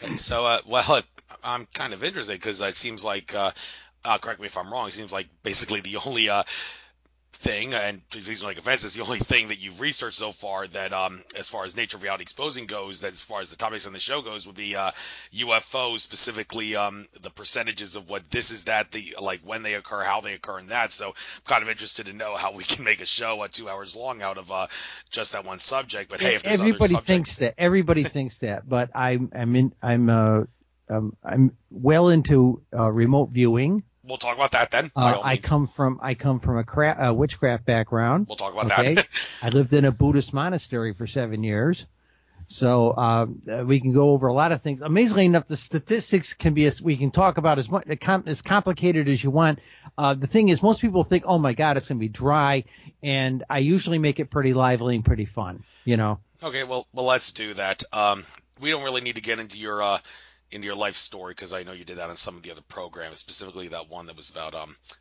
And so, I'm kind of interested because it seems like, correct me if I'm wrong, it seems like basically the only thing, and please don't take offense, is the only thing that you've researched so far that, as far as nature of reality exposing goes, that as far as the topics on the show goes, would be UFOs, specifically the percentages of what this is that, the like when they occur, how they occur, and that. So I'm kind of interested to know how we can make a show 2 hours long out of just that one subject. But hey, if there's other Everybody thinks subjects, that. Everybody thinks that. But I'm well into remote viewing. we'll talk about that then. By all means, I come from a witchcraft background. we'll talk about Okay, that. I lived in a Buddhist monastery for 7 years, so we can go over a lot of things. Amazingly enough, the statistics can be we can talk about as much as complicated as you want. The thing is, most people think, oh my God, it's going to be dry, and I usually make it pretty lively and pretty fun. You know. Okay, well, let's do that. We don't really need to get into your life story because I know you did that on some of the other programs, specifically that one that was about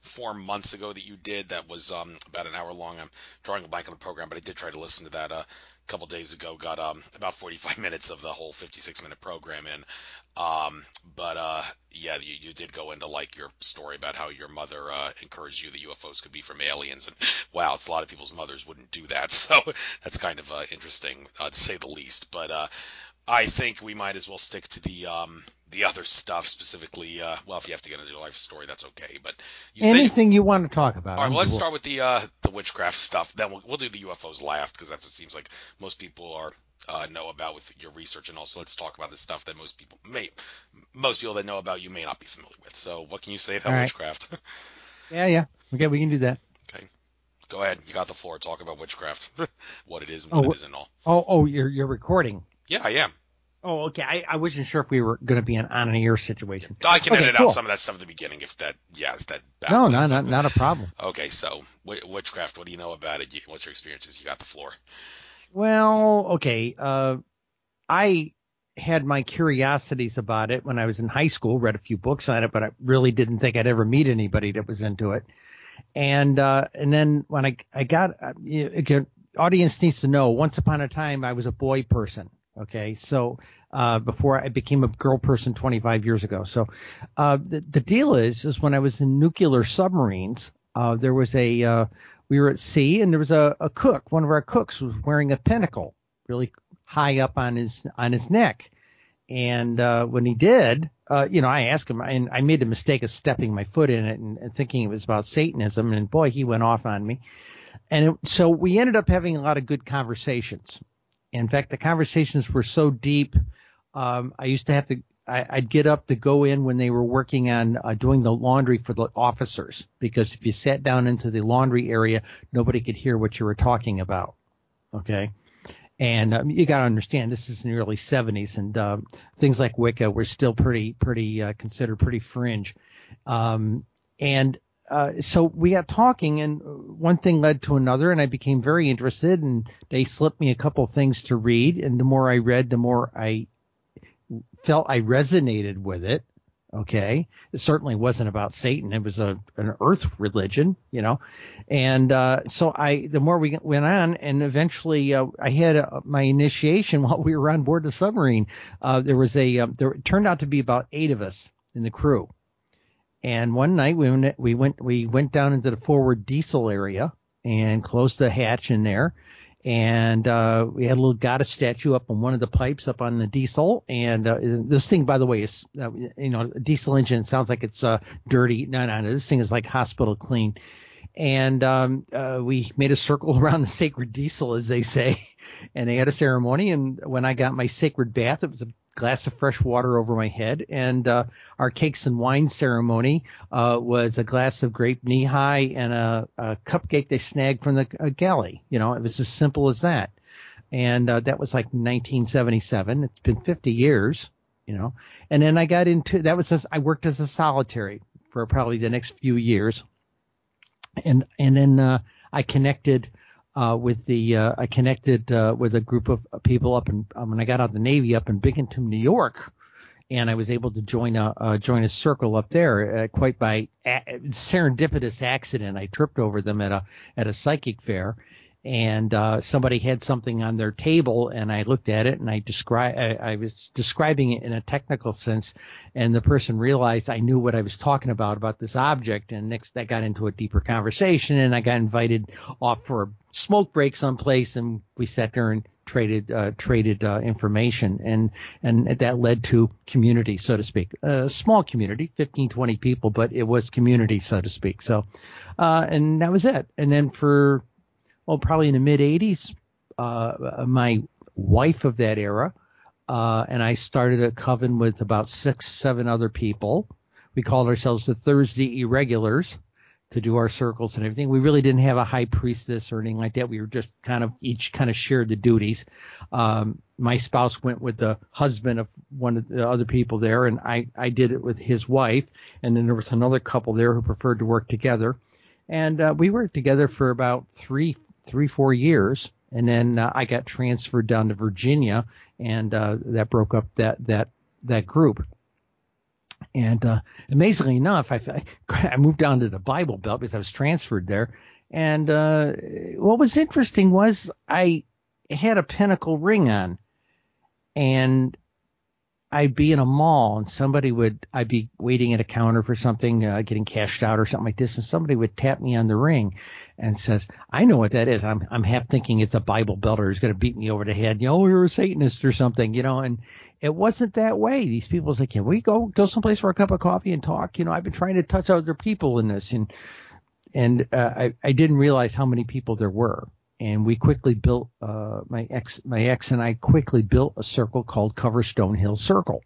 4 months ago that you did. That was about an hour long. I'm drawing a blank on the program, but I did try to listen to that a couple days ago. Got about 45 minutes of the whole 56-minute program in. But yeah, you did go into like your story about how your mother encouraged you that UFOs could be from aliens, and wow, it's a lot of people's mothers wouldn't do that. So that's kind of interesting to say the least. But I think we might as well stick to the other stuff specifically. Well, if you have to get into your life story, that's okay. But you say Anything you want to talk about, all right. I'm Well, let's cool. start with the witchcraft stuff. Then we'll do the UFOs last because that's what seems like most people are know about with your research, and also let's talk about the stuff that most people that know about you may not be familiar with. So, what can you say All about right. witchcraft? Yeah, yeah. Okay, we can do that. Okay, go ahead. You got the floor. Talk about witchcraft, what it is and what it Oh, isn't. All. you're recording. Yeah, I am. Oh, okay. I wasn't sure if we were going to be on an air situation. I can Okay, edit out cool. some of that stuff at the beginning if that, yeah, is that No, background stuff. not a problem. Okay, so witchcraft. What do you know about it? What's your experiences? You got the floor. Well, okay. I had my curiosities about it when I was in high school, read a few books on it, but I really didn't think I'd ever meet anybody that was into it. And then when I got, again, audience needs to know, once upon a time, I was a boy person. Okay. So, before I became a girl person 25 years ago. So, the deal is when I was in nuclear submarines, there was we were at sea and there was a cook. One of our cooks was wearing a pentacle really high up on his neck. And when he did, I asked him, and I made the mistake of stepping my foot in it and thinking it was about Satanism. And boy, he went off on me. So we ended up having a lot of good conversations. In fact, the conversations were so deep. I used to have to, I'd get up to go in when they were working on doing the laundry for the officers, because if you sat down into the laundry area, nobody could hear what you were talking about. Okay. And you got to understand, this is in the early 70s, and things like Wicca were still pretty considered pretty fringe. So we got talking, and one thing led to another, and I became very interested, and they slipped me a couple of things to read. And the more I read, the more I felt I resonated with it. Okay. It certainly wasn't about Satan. It was an earth religion, And so the more we went on, and eventually I had my initiation while we were on board the submarine. There it turned out to be about 8 of us in the crew. And one night we went down into the forward diesel area and closed the hatch in there. And we had a little goddess statue up on one of the pipes up on the diesel. And this thing, by the way, is a diesel engine. It sounds like it's dirty. No. This thing is like hospital clean. And we made a circle around the sacred diesel, as they say. And they had a ceremony. And when I got my sacred bath, it was a glass of fresh water over my head. And our cakes and wine ceremony was a glass of grape knee-high and a cupcake they snagged from the galley. It was as simple as that. And that was like 1977. It's been 50 years, And then I got into I worked as a solitary for probably the next few years. And then I connected with a group of people up in when I got out of the Navy up in Binghamton, New York, and I was able to join a circle up there quite by serendipitous accident. I tripped over them at a psychic fair, and somebody had something on their table, and I looked at it, and I was describing it in a technical sense, and the person realized I knew what I was talking about this object, and next that got into a deeper conversation, and I got invited off for a smoke break someplace, and we sat there and traded information, and that led to community, so to speak, a small community, 15, 20 people, but it was community, so to speak. So, and that was it. And then for probably in the mid 80s, my wife of that era, and I started a coven with about 6, 7 other people. We called ourselves the Thursday Irregulars to do our circles and everything. We really didn't have a high priestess or anything like that. We were just each shared the duties. My spouse went with the husband of one of the other people there, and I did it with his wife. And then there was another couple there who preferred to work together. And we worked together for about 4 years, and then I got transferred down to Virginia, and that broke up that group. And amazingly enough, I moved down to the Bible Belt because I was transferred there. And what was interesting was I had a pinnacle ring on, and I'd be in a mall, and I'd be waiting at a counter for something, getting cashed out or something like this, and somebody would tap me on the ring and says, "I know what that is." I'm half thinking it's a Bible belter who's going to beat me over the head. You're a Satanist or something, and it wasn't that way. These people was like, "Can we go someplace for a cup of coffee and talk?" I've been trying to touch other people in this, and I didn't realize how many people there were. And we quickly built, my ex and I quickly built a circle called Coverstone Hill Circle.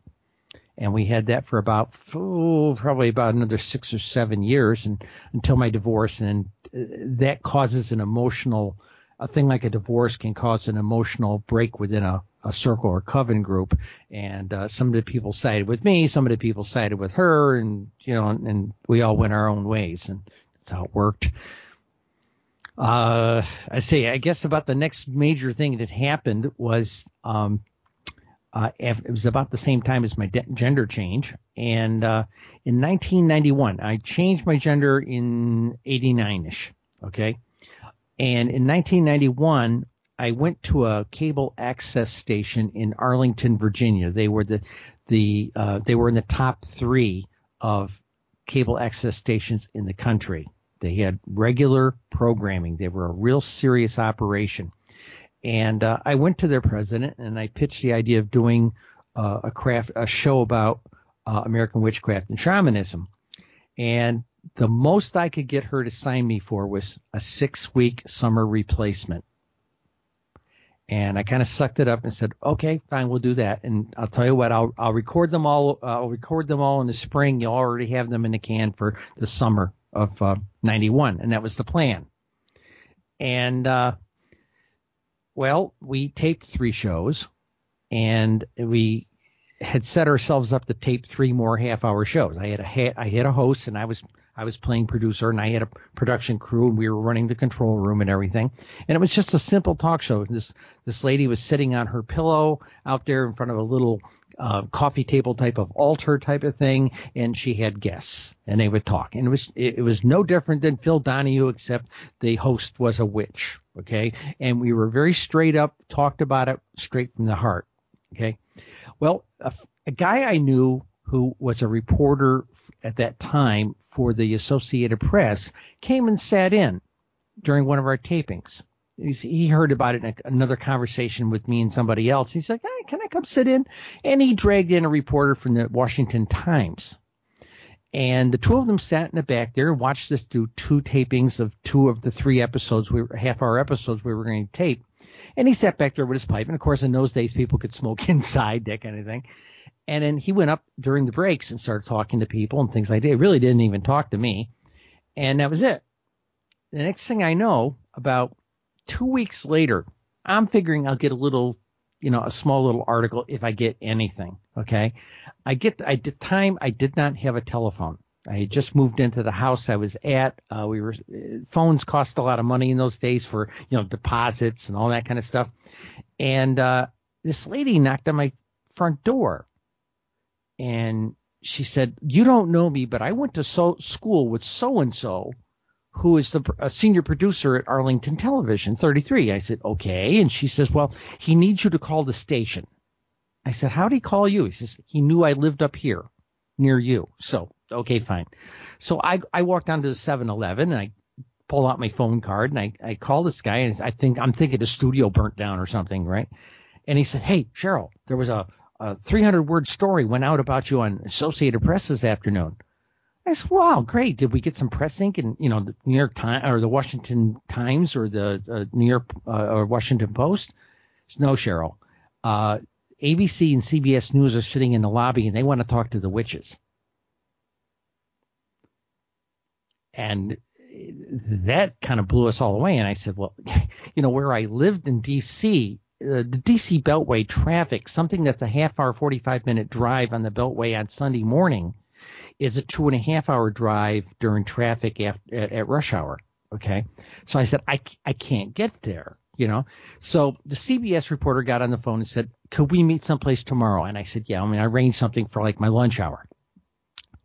And we had that for probably about another 6 or 7 years, and until my divorce. And that causes a thing like a divorce can cause an emotional break within a circle or coven group. And some of the people sided with me, some of the people sided with her, and we all went our own ways, and that's how it worked. I guess about the next major thing that happened was it was about the same time as my gender change. And in 1991, I changed my gender in 89-ish, okay? And in 1991, I went to a cable access station in Arlington, Virginia. They were they were in the top 3 of cable access stations in the country. They had regular programming. They were a real serious operation. And I went to their president, and I pitched the idea of doing a show about American witchcraft and shamanism. And the most I could get her to sign me for was a 6-week summer replacement. And I kind of sucked it up and said, "Okay, fine, we'll do that. And I'll tell you what, I'll record them all. I'll record them all in the spring. You'll already have them in the can for the summer of 91." And that was the plan. And we taped 3 shows, and we had set ourselves up to tape 3 more half-hour shows. I had a host, and I was playing producer, and I had a production crew, and we were running the control room and everything. And it was just a simple talk show. This lady was sitting on her pillow out there in front of a little coffee table type of altar type of thing, and she had guests, and they would talk. And it was no different than Phil Donahue, except the host was a witch, okay? And we were very straight up, talked about it straight from the heart, okay? Well, a guy I knew who was a reporter at that time for the Associated Press came and sat in during one of our tapings. He heard about it in another conversation with me and somebody else. He's like, "Hey, can I come sit in?" And he dragged in a reporter from the Washington Times. And the 2 of them sat in the back there and watched us do 2 tapings of 2 of the 3 episodes, half-hour episodes we were going to tape. And he sat back there with his pipe. And, of course, in those days, people could smoke inside, that kind of thing. And then he went up during the breaks and started talking to people and things like that. He really didn't even talk to me. And that was it. The next thing I know, about 2 weeks later, I'm figuring I'll get a small little article if I get anything. Okay. At the time, I did not have a telephone. I had just moved into the house I was at. Phones cost a lot of money in those days for, deposits and all that kind of stuff. And this lady knocked on my front door, and she said, "You don't know me, but I went to school with so-and-so who is a senior producer at Arlington Television, 33. I said, okay. And she says, well, he needs you to call the station. I said, how'd he call you? He says, he knew I lived up here near you. So, okay, fine. So I walked down to the 7-Eleven and I pulled out my phone card and I called this guy and I'm thinking the studio burnt down or something, right? And he said, hey, Cheryl, there was a 300-word story went out about you on Associated Press this afternoon. I said, wow, great. Did we get some press ink in, the New York Times or the Washington Times or the New York or Washington Post? Said, no, Cheryl. ABC and CBS News are sitting in the lobby and they want to talk to the witches. And that kind of blew us all away. And I said, well, where I lived in D.C., the D.C. Beltway traffic, something that's a half-hour, 45-minute drive on the Beltway on Sunday morning is a 2.5-hour drive during traffic at rush hour. Okay. So I said, I can't get there, So the CBS reporter got on the phone and said, could we meet someplace tomorrow? And I said, yeah, I arranged something for like my lunch hour.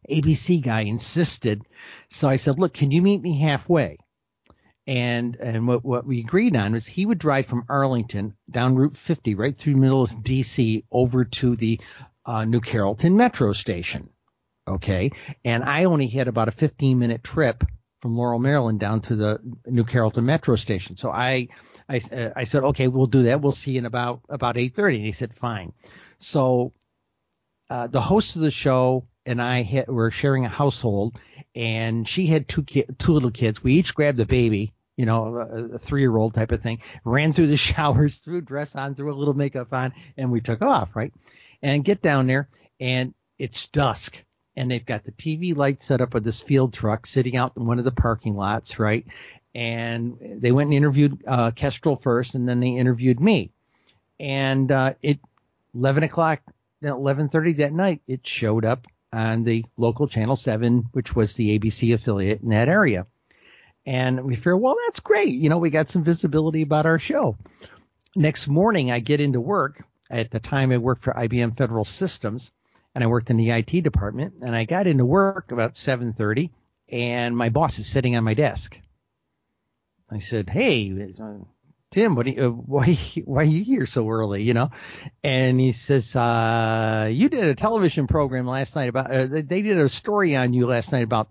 ABC guy insisted. So I said, look, can you meet me halfway? And what we agreed on was he would drive from Arlington down Route 50 right through the middle of D.C. over to the New Carrollton Metro Station. Okay. And I only had about a 15-minute trip from Laurel, Maryland down to the New Carrollton Metro Station. So I said, okay, we'll do that. We'll see in about 8:30. And he said, fine. So the host of the show and I were sharing a household, and she had two little kids. We each grabbed a baby, a 3-year-old type of thing, ran through the showers, threw a dress on, threw a little makeup on, and we took off, right? And get down there, and it's dusk, and they've got the TV lights set up with this field truck sitting out in one of the parking lots, right? And they went and interviewed Kestrel first, and then they interviewed me. And at 11:30 that night, it showed up on the local Channel 7, which was the ABC affiliate in that area. And we figured, well, that's great. We got some visibility about our show. Next morning, I get into work. At the time, I worked for IBM Federal Systems, and I worked in the IT department. And I got into work about 7:30, and my boss is sitting on my desk. I said, hey, Tim, why are you here so early, And he says, you did a television program last night about, they did a story on you last night about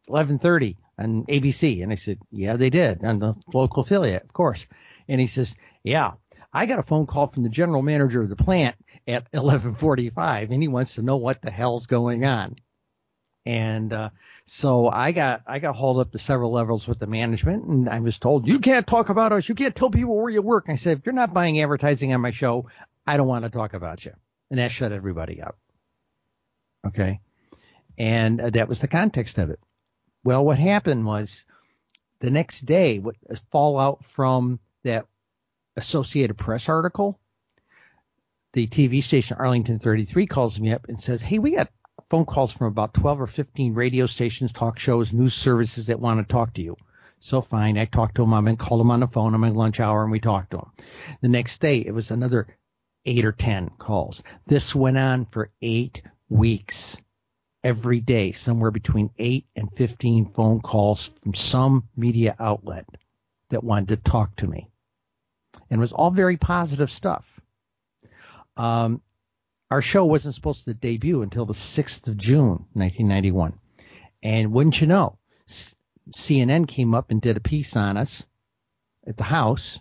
11:30 on ABC. And I said, yeah, they did, on the local affiliate, of course. And he says, yeah, I got a phone call from the general manager of the plant at 11:45, and he wants to know what the hell's going on. And so I got hauled up to several levels with the management, and I was told, you can't talk about us. You can't tell people where you work. And I said, if you're not buying advertising on my show, I don't want to talk about you. And that shut everybody up. Okay. And that was the context of it. Well, what happened was the next day, what fallout from that Associated Press article, the TV station Arlington 33 calls me up and says, hey, we got phone calls from about 12 or 15 radio stations, talk shows, news services that want to talk to you. So fine, I talked to them. I called them on the phone on my lunch hour, and we talked to them. The next day, it was another 8 or 10 calls. This went on for 8 weeks. Every day, somewhere between 8 and 15 phone calls from some media outlet that wanted to talk to me. And it was all very positive stuff. Our show wasn't supposed to debut until the 6th of June, 1991. And wouldn't you know, CNN came up and did a piece on us at the house.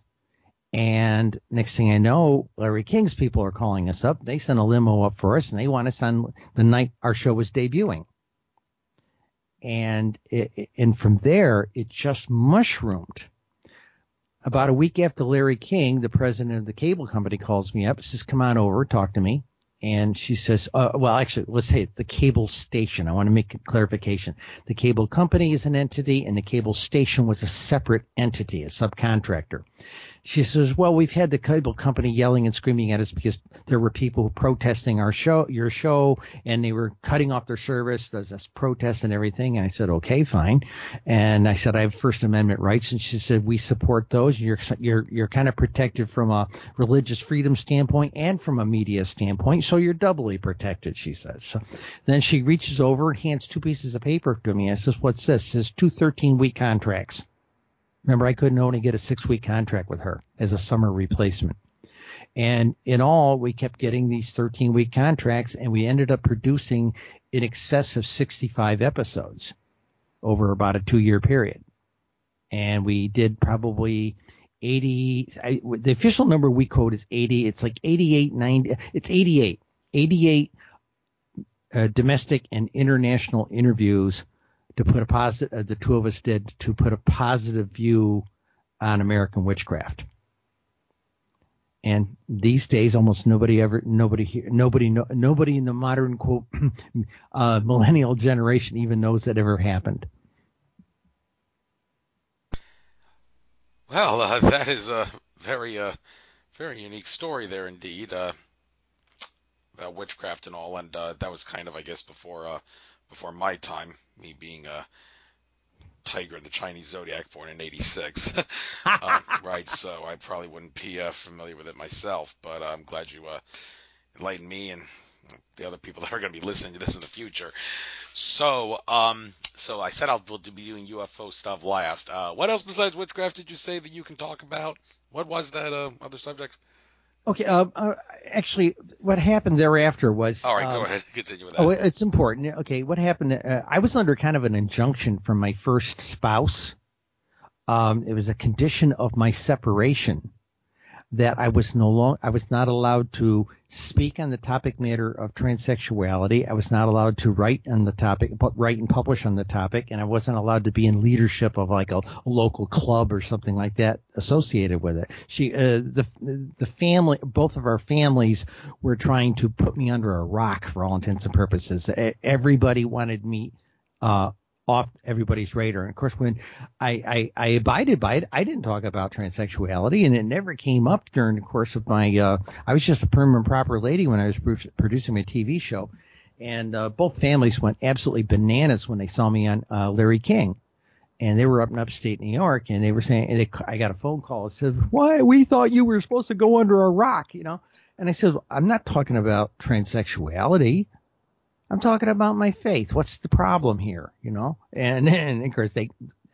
And next thing I know, Larry King's people are calling us up. They sent a limo up for us, and they want us on the night our show was debuting. And from there, it just mushroomed. About a week after Larry King, the president of the cable company, calls me up, says, come on over, talk to me. And she says, well, actually, let's say the cable station. I want to make a clarification. The cable company is an entity, and the cable station was a separate entity, a subcontractor. She says, well, we've had the cable company yelling and screaming at us because there were people protesting your show, and they were cutting off their service. There's this protest and everything. And I said, okay, fine. And I said, I have First Amendment rights. And she said, we support those. You're kind of protected from a religious freedom standpoint and from a media standpoint. So you're doubly protected, she says. So then she reaches over and hands 2 pieces of paper to me. I says, what's this? It says 2 13-week contracts. Remember, I couldn't only get a 6-week contract with her as a summer replacement. And in all, we kept getting these 13-week contracts, and we ended up producing in excess of 65 episodes over about a 2-year period. And we did probably 80. The official number we quote is 80. It's like 88, 90. It's 88. 88 domestic and international interviews to put a positive, the two of us did, to put a positive view on American witchcraft. And these days, almost nobody in the modern quote millennial generation even knows that ever happened. Well, that is a very unique story there indeed, about witchcraft and all, and that was kind of, I guess, before my time, me being a tiger in the Chinese zodiac, born in '86. Right, so I probably wouldn't be familiar with it myself, but I'm glad you enlightened me and the other people that are going to be listening to this in the future. So I said I'll be doing UFO stuff last. What else besides witchcraft did you say that you can talk about? What was that other subject? Okay. Actually, what happened thereafter was. All right, go ahead. Continue with that. Oh, it's important. Okay, what happened? I was under kind of an injunction from my first spouse. It was a condition of my separation that I was not allowed to speak on the topic matter of transsexuality. I was not allowed to write on the topic, write and publish on the topic, and I wasn't allowed to be in leadership of like a local club or something like that associated with it. The family, both of our families were trying to put me under a rock for all intents and purposes. Everybody wanted me off everybody's radar. And of course, when I abided by it, I didn't talk about transsexuality, and it never came up during the course of my, I was just a prim and proper lady when I was producing my TV show. And both families went absolutely bananas when they saw me on Larry King. And they were up in upstate New York, and they were saying, I got a phone call that said, why, we thought you were supposed to go under a rock, you know? And I said, I'm not talking about transsexuality. I'm talking about my faith. What's the problem here, you know? And of course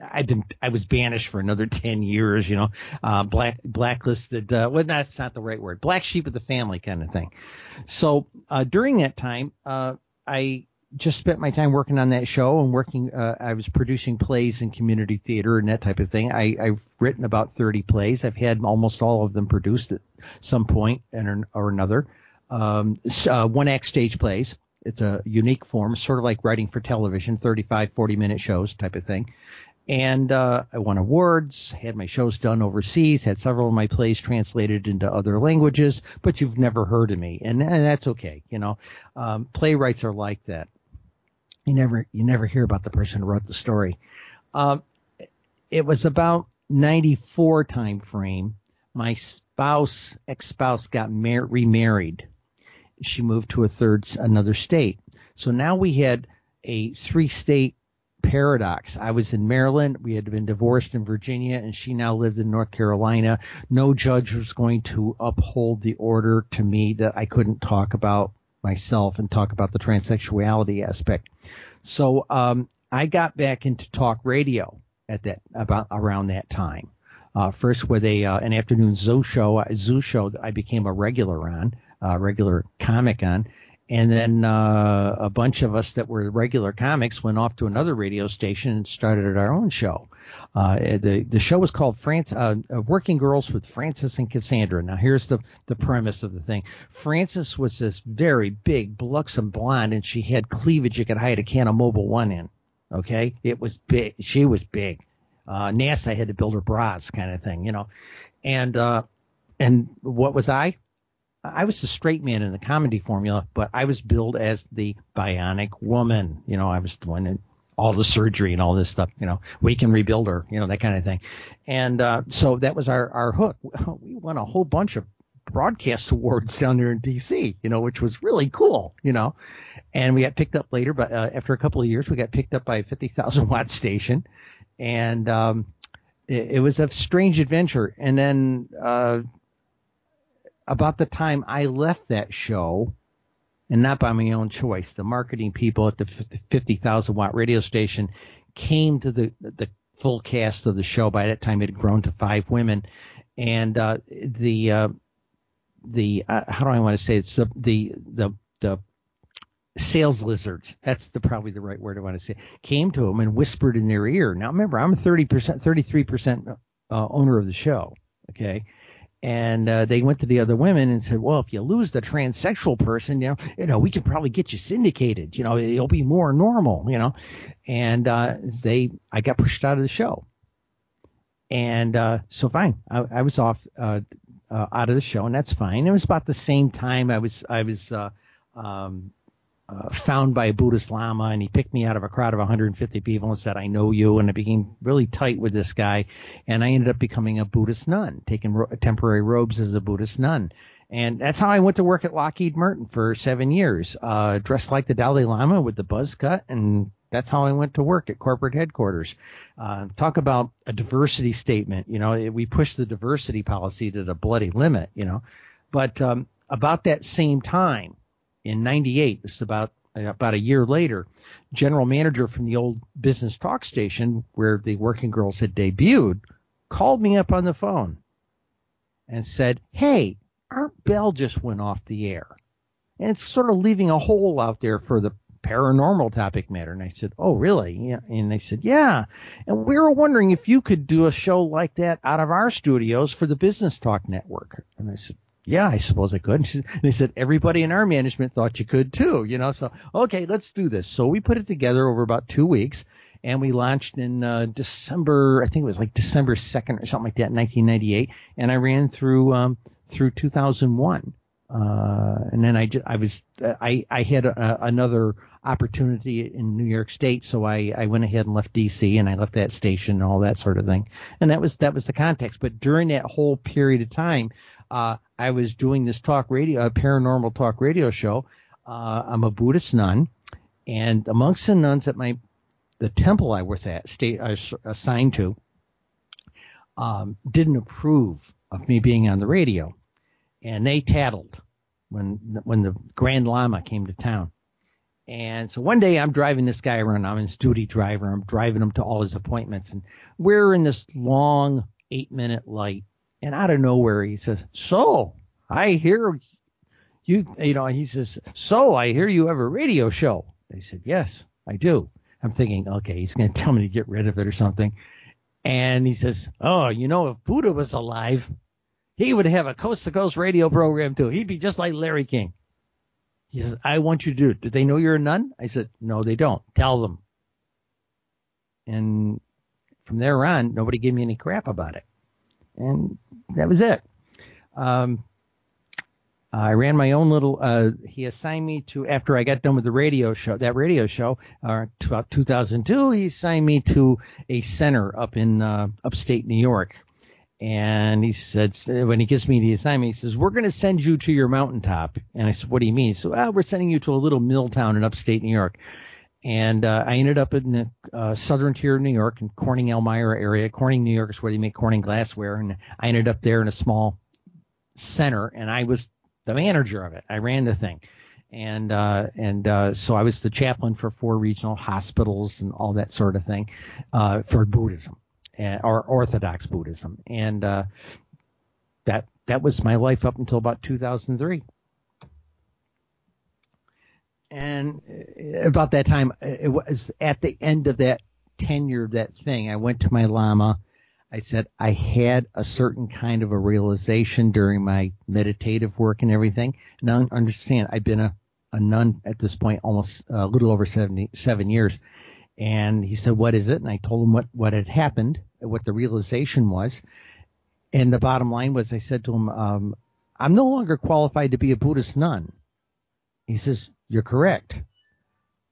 I was banished for another 10 years, you know, blacklisted. Well, that's not the right word. Black sheep of the family kind of thing. So during that time, I just spent my time working on that show and working. I was producing plays in community theater and that type of thing. I've written about 30 plays. I've had almost all of them produced at some point or another. One-act stage plays. It's a unique form, sort of like writing for television, 35, 40-minute shows type of thing. And I won awards, had my shows done overseas, had several of my plays translated into other languages, but you've never heard of me. And that's okay. You know, playwrights are like that. You never hear about the person who wrote the story. It was about 94 time frame. My ex-spouse got remarried. She moved to another state. So now we had a 3-state paradox. I was in Maryland. We had been divorced in Virginia, and she now lived in North Carolina. No judge was going to uphold the order to me that I couldn't talk about myself and talk about the transsexuality aspect. So I got back into talk radio around that time. First with an afternoon zoo show that I became a regular on. Regular comic on, and then a bunch of us that were regular comics went off to another radio station and started our own show. The show was called Working Girls with Frances and Cassandra. Now here's the premise of the thing. Frances was this very big, buxom blonde, and she had cleavage you could hide a can of Mobil 1 in. Okay, it was big. She was big. NASA had to build her bras, kind of thing, you know. And what was I? I was the straight man in the comedy formula, but I was billed as the bionic woman. You know, I was the one that all the surgery and all this stuff, we can rebuild her, that kind of thing. And so that was our hook. We won a whole bunch of broadcast awards down there in DC, which was really cool, and we got picked up later, but after a couple of years, we got picked up by a 50,000 watt station, and it was a strange adventure. And then about the time I left that show, and not by my own choice, the marketing people at the 50,000 watt radio station came to the full cast of the show. By that time, it had grown to 5 women, and the how do I want to say it? It's the sales lizards. That's probably the right word I want to say. Came to them and whispered in their ear. Now remember, I'm a 33% owner of the show. Okay. And they went to the other women and said, well, if you lose the transsexual person, we can probably get you syndicated. It'll be more normal, And I got pushed out of the show. And so fine, I was off out of the show, and that's fine. It was about the same time I was found by a Buddhist Lama, and he picked me out of a crowd of 150 people and said, I know you. And I became really tight with this guy. And I ended up becoming a Buddhist nun, taking temporary robes as a Buddhist nun. And that's how I went to work at Lockheed Martin for 7 years, dressed like the Dalai Lama with the buzz cut. And that's how I went to work at corporate headquarters. Talk about a diversity statement. We pushed the diversity policy to the bloody limit, But about that same time, in 98, this is about a year later, general manager from the old business talk station where the Working Girls had debuted called me up on the phone and said, hey, our bell just went off the air. And it's sort of leaving a hole out there for the paranormal topic matter. And I said, oh, really? Yeah. And they said, yeah. And we were wondering if you could do a show like that out of our studios for the Business Talk Network. And I said, yeah, I suppose I could. And they said, everybody in our management thought you could too, so, okay, let's do this. So we put it together over about 2 weeks, and we launched in December, I think it was like December 2nd or something like that, 1998. And I ran through 2001. And then I had another opportunity in New York State. So I went ahead and left DC, and I left that station and all that sort of thing. And that was the context. But during that whole period of time, I was doing this paranormal talk radio show. I'm a Buddhist nun, and amongst the nuns at the temple I was at, I was assigned to, didn't approve of me being on the radio, and they tattled when the Grand Lama came to town. And so one day I'm driving this guy around. I'm his duty driver. I'm driving him to all his appointments, and we're in this long 8-minute light. And out of nowhere, he says, so I hear you, he says, so I hear you have a radio show. I said, yes, I do. I'm thinking, okay, he's going to tell me to get rid of it or something. And he says, oh, if Buddha was alive, he would have a coast-to-coast radio program too. He'd be just like Larry King. He says, I want you to do it. Do they know you're a nun? I said, no, they don't. Tell them. And from there on, nobody gave me any crap about it. And that was it. I ran my own little, he assigned me to, after I got done with that radio show, about 2002, he assigned me to a center up in upstate New York. And he said, when he gives me the assignment, he says, we're going to send you to your mountaintop. And I said, what do you mean? He said, well, we're sending you to a little mill town in upstate New York. And I ended up in the southern tier of New York, in Corning, Elmira area. Corning, New York is where they make Corning glassware. And I ended up there in a small center, and I was the manager of it. I ran the thing. And so I was the chaplain for 4 regional hospitals and all that sort of thing for Buddhism, or Orthodox Buddhism. And that was my life up until about 2003. And about that time, it was at the end of that tenure, that thing, I went to my Lama. I said, I had a certain kind of a realization during my meditative work and everything. Now, understand, I've been a nun at this point almost a little over 7 years. And he said, what is it? And I told him what had happened, what the realization was. And the bottom line was, I said to him, I'm no longer qualified to be a Buddhist nun. He says, you're correct.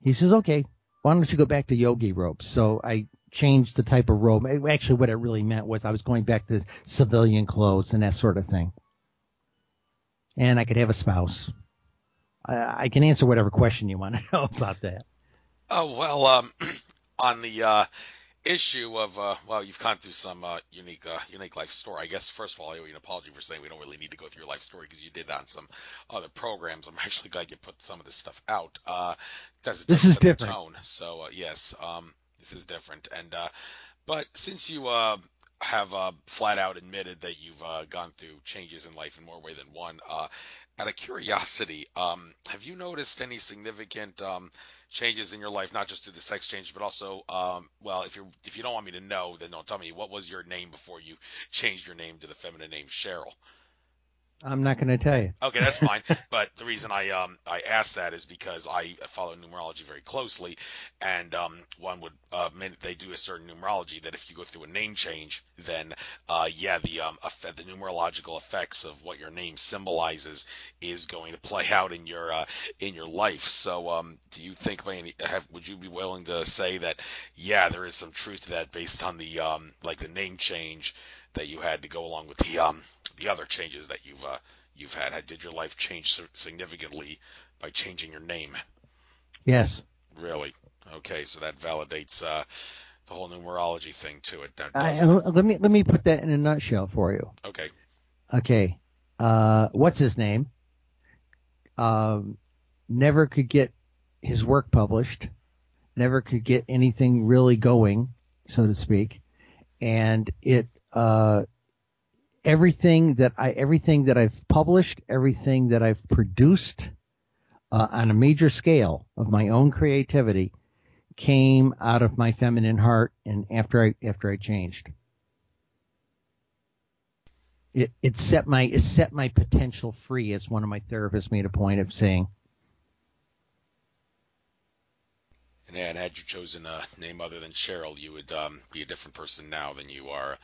He says, okay, why don't you go back to yogi robes? So I changed the type of robe. Actually, what it really meant was I was going back to civilian clothes and that sort of thing. And I could have a spouse. I can answer whatever question you want to know about that. Oh, well, on the issue of, well, you've gone through some unique life story. I guess, first of all, I owe you an apology for saying we don't really need to go through your life story because you did that on some other programs. I'm actually glad you put some of this stuff out. Because it This does is set the different. tone. So, yes, this is different. And but since you have flat out admitted that you've gone through changes in life in more way than one, out of curiosity, have you noticed any significant changes in your life, not just through the sex change, but also, well, if you don't want me to know, then don't tell me. What was your name before you changed your name to the feminine name Cheryl? I'm not going to tell you. Okay, that's fine. But the reason I asked that is because I follow numerology very closely, and one would they do a certain numerology that if you go through a name change, then yeah, the numerological effects of what your name symbolizes is going to play out in your life. So do you think would you be willing to say that yeah, there is some truth to that based on the like the name change that you had to go along with the other changes that you've had? Did your life change significantly by changing your name? Yes. Really? Okay, so that validates the whole numerology thing to it. That I, does. let me put that in a nutshell for you. Okay. Okay. What's his name? Never could get his work published. Never could get anything really going, so to speak. And it everything that I've published, everything that I've produced on a major scale of my own creativity came out of my feminine heart, and after I changed. It set my potential free, as one of my therapists made a point of saying. And had you chosen a name other than Cheryl, you would be a different person now than you are.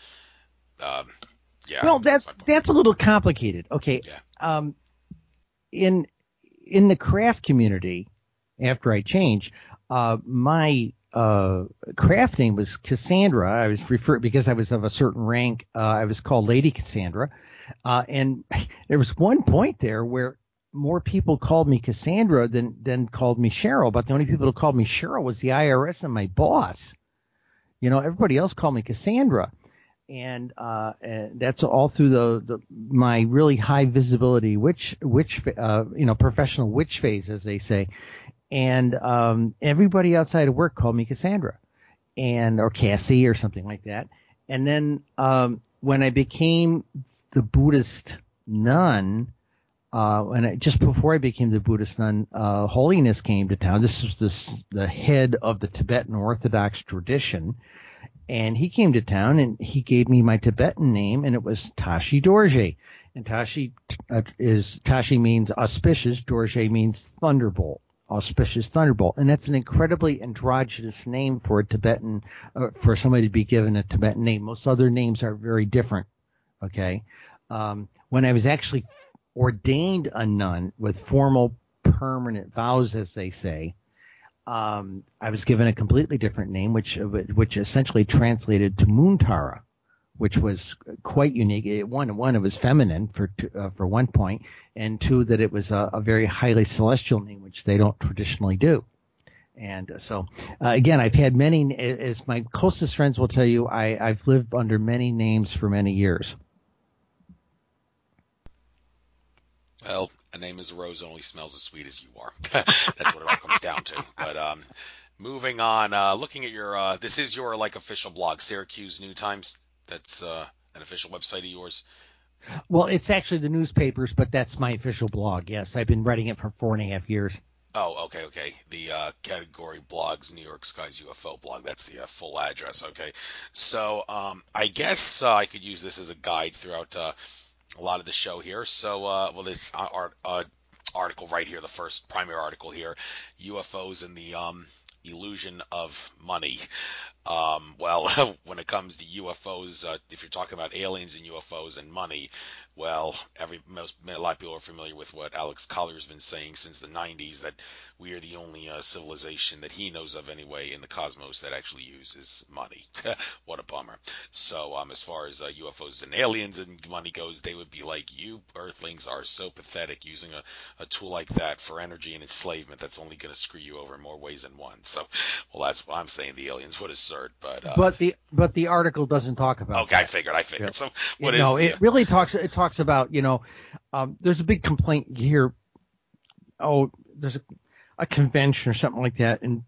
Yeah. Well, that's a little complicated. Okay. Yeah. In the craft community, after I changed, my craft name was Cassandra. I was referred because I was of a certain rank. I was called Lady Cassandra, and there was one point there where more people called me Cassandra than called me Cheryl. But the only people who called me Cheryl was the IRS and my boss. Everybody else called me Cassandra, and that's all through my really high visibility witch professional witch phase, as they say. And everybody outside of work called me Cassandra, or Cassie or something like that. And then when I became the Buddhist nun, just before I became the Buddhist nun, Holiness came to town. This was the head of the Tibetan Orthodox tradition, and he came to town and he gave me my Tibetan name, and it was Tashi Dorje. And Tashi means auspicious. Dorje means thunderbolt. Auspicious thunderbolt, and that's an incredibly androgynous name for a Tibetan, for somebody to be given a Tibetan name. Most other names are very different. Okay, when I was actually ordained a nun with formal, permanent vows, as they say, I was given a completely different name, which essentially translated to Moontara, which was quite unique. One, it was feminine for one point, and two, that it was a very highly celestial name, which they don't traditionally do. And so, again, I've had many, as my closest friends will tell you, I've lived under many names for many years. Well, a name is a rose and only smells as sweet as you are. That's what it all comes down to. But moving on, looking at your, this is your official blog, Syracuse New Times. That's an official website of yours. Well, it's actually the newspapers, but that's my official blog. Yes, I've been writing it for 4.5 years. Oh, okay. The category blogs, New York Skies UFO blog. That's the full address. Okay. So I guess I could use this as a guide throughout a lot of the show here. So, this article right here, the first primary article here, UFOs in the illusion of money. Well, when it comes to UFOs, if you're talking about aliens and UFOs and money, well, a lot of people are familiar with what Alex Collier's been saying since the 90s, that we are the only civilization that he knows of anyway in the cosmos that actually uses money. What a bummer. So as far as UFOs and aliens and money goes, they would be like, you Earthlings are so pathetic using a tool like that for energy and enslavement. That's only going to screw you over in more ways than one. So, well, that's what I'm saying. The aliens would assert, but the article doesn't talk about. Okay, that. I figured. Yeah. So, it really talks about, there's a big complaint here. Oh, there's a convention or something like that, and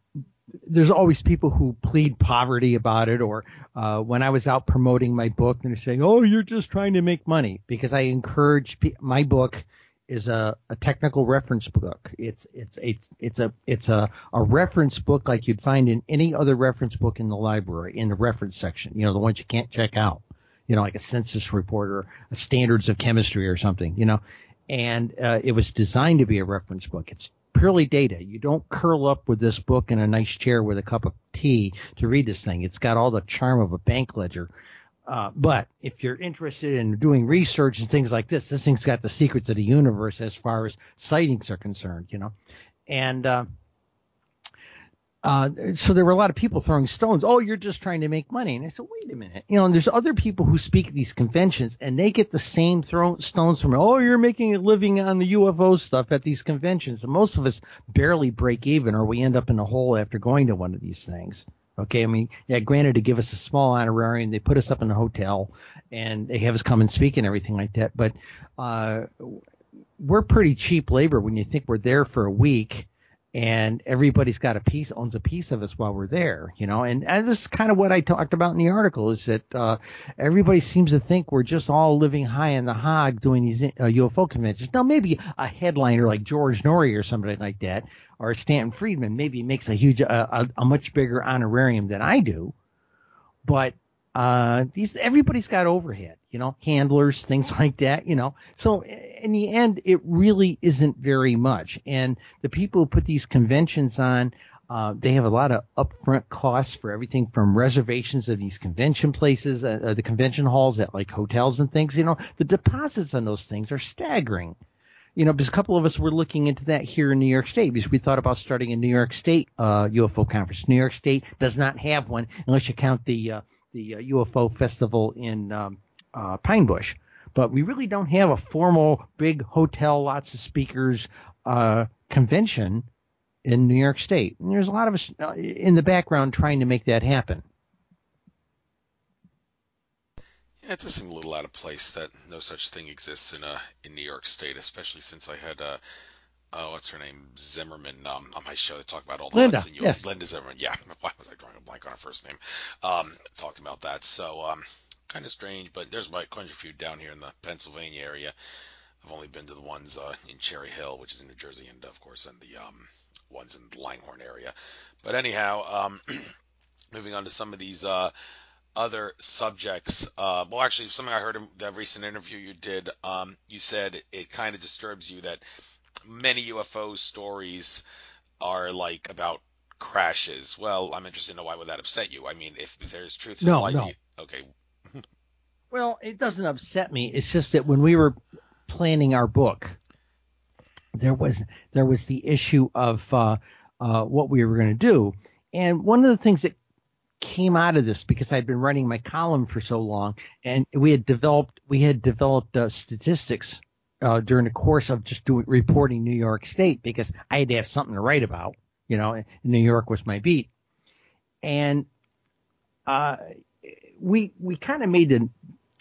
there's always people who plead poverty about it, or when I was out promoting my book, and they're saying, "Oh, you're just trying to make money," because I encourage my book is a technical reference book. It's a reference book like you'd find in any other reference book in the library, in the reference section, the ones you can't check out, like a census report or a standards of chemistry or something, and it was designed to be a reference book. It's purely data. You don't curl up with this book in a nice chair with a cup of tea to read this thing. It's got all the charm of a bank ledger. But if you're interested in doing research and things like this thing's got the secrets of the universe as far as sightings are concerned, And so there were a lot of people throwing stones. Oh, you're just trying to make money. And I said, wait a minute. And there's other people who speak at these conventions, and they get the same stones from, oh, you're making a living on the UFO stuff at these conventions. And most of us barely break even, or we end up in a hole after going to one of these things. Okay, I mean, yeah, granted, to give us a small honorarium, they put us up in a hotel, and they have us come and speak and everything like that. But we're pretty cheap labor when you think we're there for a week, and everybody's got owns a piece of us while we're there, And this is kind of what I talked about in the article, is that everybody seems to think we're just all living high in the hog doing these UFO conventions. Now, maybe a headliner like George Norrie or somebody like that, or Stanton Friedman, maybe makes a much bigger honorarium than I do. But everybody's got overhead, handlers, things like that, So in the end, it really isn't very much. And the people who put these conventions on, they have a lot of upfront costs for everything from reservations of these convention places, the convention halls at like hotels and things. The deposits on those things are staggering. Because a couple of us were looking into that here in New York State, because we thought about starting a New York State UFO conference. New York State does not have one unless you count the UFO festival in Pine Bush. But we really don't have a formal big hotel, lots of speakers convention in New York State. And there's a lot of us in the background trying to make that happen. Yeah, it does seem a little out of place that no such thing exists in New York State, especially since I had what's her name, Zimmerman, on my show to talk about all the Linda, hunts in yes. Linda Zimmerman, yeah. Why was I drawing a blank on her first name? Talking about that. So kind of strange, but there's quite a few down here in the Pennsylvania area. I've only been to the ones in Cherry Hill, which is in New Jersey, and of course, and the ones in the Langhorne area. But anyhow, moving on to some of these other subjects. Well, actually, something I heard in that recent interview you did, you said it kind of disturbs you that many UFO stories are like about crashes. Well, I'm interested to know, why would that upset you? I mean, if there's truth to life. No. Okay. Well, it doesn't upset me. It's just that when we were planning our book, there was the issue of what we were going to do. And one of the things that came out of this, because I'd been writing my column for so long, and we had developed statistics during the course of just reporting New York State, because I had to have something to write about. New York was my beat, and we kind of made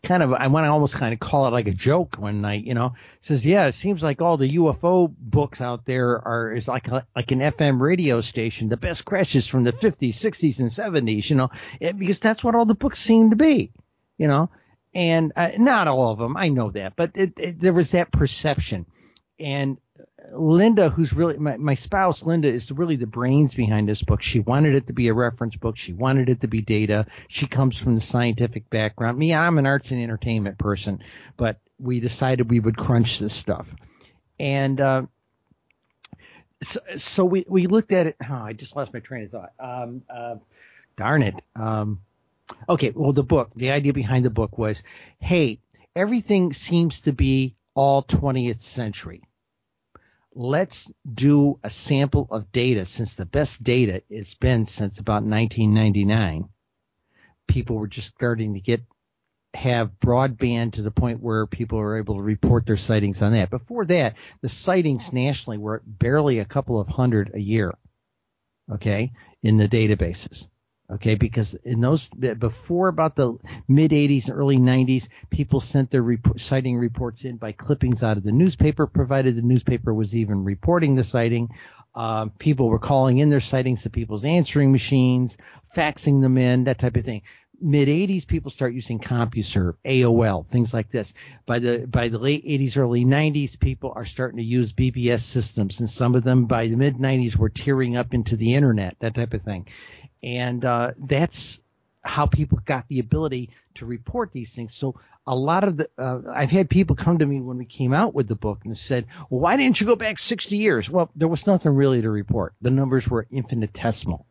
I want to almost kind of call it like a joke one night. Says, yeah, it seems like all the UFO books out there is like an FM radio station, the best crashes from the 50s, 60s, and 70s. Because that's what all the books seem to be. And not all of them, I know that, but there was that perception. And Linda, who's really my spouse, Linda, is really the brains behind this book. She wanted it to be a reference book. She wanted it to be data. She comes from the scientific background. Me, I'm an arts and entertainment person, but we decided we would crunch this stuff. And So we looked at it. Oh, I just lost my train of thought. Darn it. Okay, well, the idea behind the book was, hey, everything seems to be all 20th century. Let's do a sample of data, since the best data it's been since about 1999. People were just starting to have broadband to the point where people were able to report their sightings on that. Before that, the sightings nationally were barely a couple of hundred a year, okay, in the databases. Okay, because in those before about the mid 80s and early 90s, people sent their sighting reports in by clippings out of the newspaper, provided the newspaper was even reporting the sighting. People were calling in their sightings to people's answering machines, faxing them in, that type of thing. Mid 80s, people start using CompuServe, AOL, things like this. By the late 80s, early 90s, people are starting to use BBS systems, and some of them by the mid 90s were tearing up into the internet, that type of thing. And that's how people got the ability to report these things. So a lot of I've had people come to me when we came out with the book and said, well, why didn't you go back 60 years? Well, there was nothing really to report. The numbers were infinitesimal.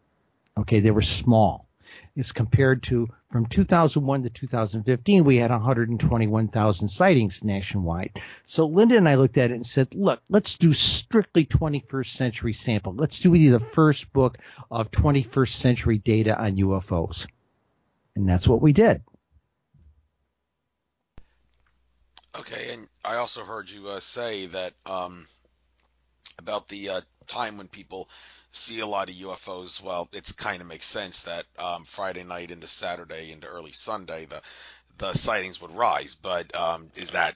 Okay, they were small. It's compared to from 2001 to 2015, we had 121,000 sightings nationwide. So Linda and I looked at it and said, look, let's do strictly 21st century sample. Let's do the first book of 21st century data on UFOs. And that's what we did. Okay, and I also heard you say that about the time when people see a lot of UFOs. Well, it's kind of makes sense that Friday night into Saturday into early Sunday, the sightings would rise. But is that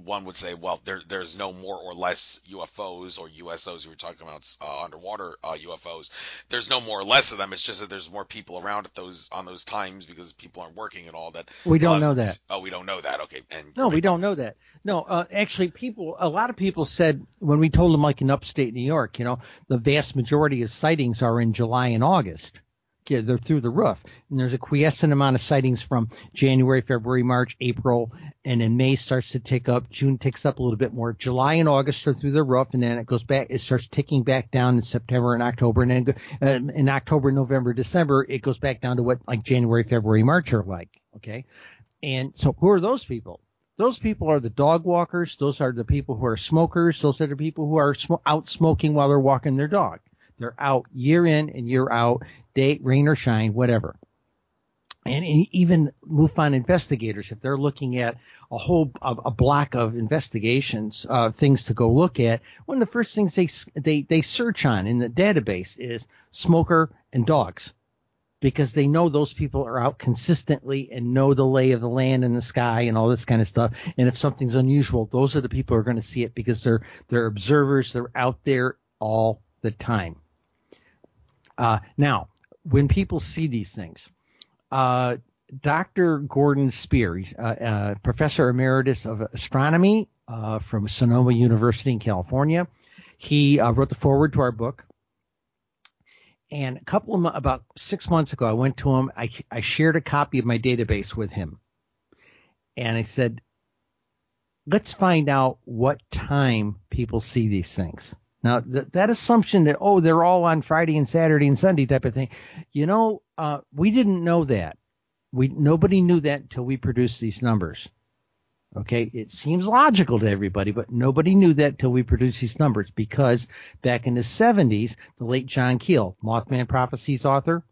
one would say, well, there's no more or less UFOs or USOs. You were talking about underwater UFOs. There's no more or less of them. It's just that there's more people around on those times because people aren't working and all that. We don't know that. Oh, we don't know that. Okay. No, we don't know that. No, actually, a lot of people said when we told them, like in upstate New York, the vast majority of sightings are in July and August. Yeah, they're through the roof. And there's a quiescent amount of sightings from January, February, March, April, and then May starts to tick up. June ticks up a little bit more. July and August are through the roof, and then it goes back. It starts ticking back down in September and October, and then in October, November, December, it goes back down to what like January, February, March are like. Okay, and so who are those people? Those people are the dog walkers. Those are the people who are smokers. Those are the people who are out smoking while they're walking their dog. They're out year in and year out, day, rain or shine, whatever. And even MUFON investigators, if they're looking at a block of investigations, things to go look at, one of the first things they search on in the database is smoker and dogs, because they know those people are out consistently and know the lay of the land and the sky and all this kind of stuff. And if something's unusual, those are the people who are going to see it because they're observers. They're out there all the time. Now, when people see these things, Dr. Gordon Spear, he's professor emeritus of astronomy from Sonoma University in California. He wrote the foreword to our book. And about 6 months ago, I went to him. I shared a copy of my database with him. And I said, let's find out what time people see these things. Now, that assumption that, they're all on Friday and Saturday and Sunday type of thing, we didn't know that. Nobody knew that until we produced these numbers. Okay, it seems logical to everybody, but nobody knew that until we produced these numbers, because back in the 70s, the late John Keel, Mothman Prophecies author,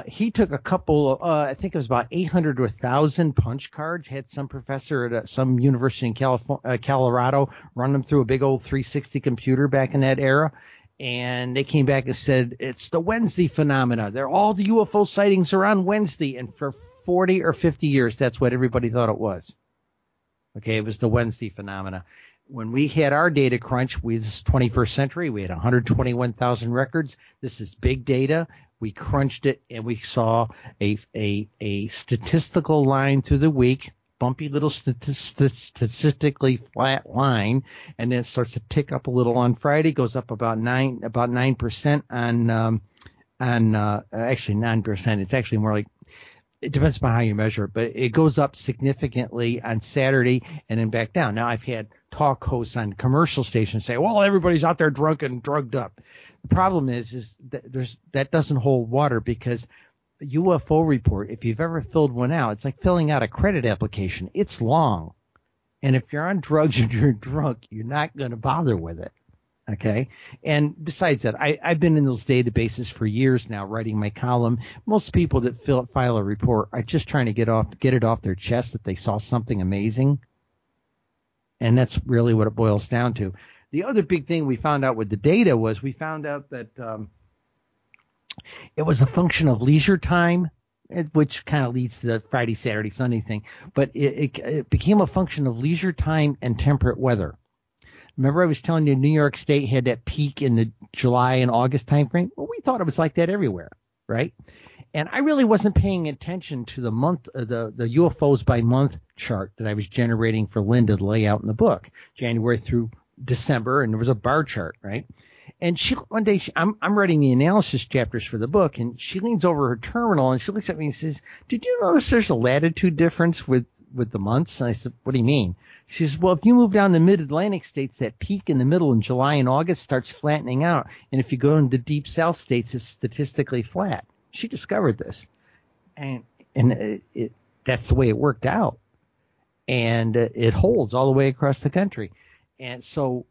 he took a couple of, I think it was about 800 to 1,000 punch cards, had some professor at some university in Colorado run them through a big old 360 computer back in that era. And they came back and said, it's the Wednesday phenomena. All the UFO sightings are on Wednesday. And for 40 or 50 years, that's what everybody thought it was. Okay, it was the Wednesday phenomena. When we had our data crunch, this is 21st century, we had 121,000 records. This is big data. We crunched it, and we saw a statistical line through the week, bumpy little statistically flat line, and then it starts to tick up a little on Friday, goes up about 9% on actually 9%. It's actually more like It depends upon how you measure it, but it goes up significantly on Saturday and then back down. Now, I've had talk hosts on commercial stations say, well, everybody's out there drunk and drugged up. The problem is that that doesn't hold water, because the UFO report, if you've ever filled one out, it's like filling out a credit application. It's long. And if you're on drugs and you're drunk, you're not going to bother with it. Okay. And besides that, I've been in those databases for years now, writing my column. Most people that file a report are just trying to get it off their chest that they saw something amazing. And that's really what it boils down to. The other big thing we found out with the data was we found out that it was a function of leisure time, which kind of leads to the Friday, Saturday, Sunday thing. But it became a function of leisure time and temperate weather. Remember I was telling you New York State had that peak in the July and August timeframe? Well, we thought it was like that everywhere, right? And I really wasn't paying attention to the month, the UFOs by month chart that I was generating for Linda to lay out in the book, January through December, and there was a bar chart, right? And one day I'm writing the analysis chapters for the book, and she leans over her terminal and she looks at me and says, "Did you notice there's a latitude difference with the months?" And I said, "What do you mean?" She says, "Well, if you move down the mid-Atlantic states, that peak in the middle in July and August starts flattening out. And if you go into deep south states, it's statistically flat." She discovered this. And that's the way it worked out. And it holds all the way across the country. And so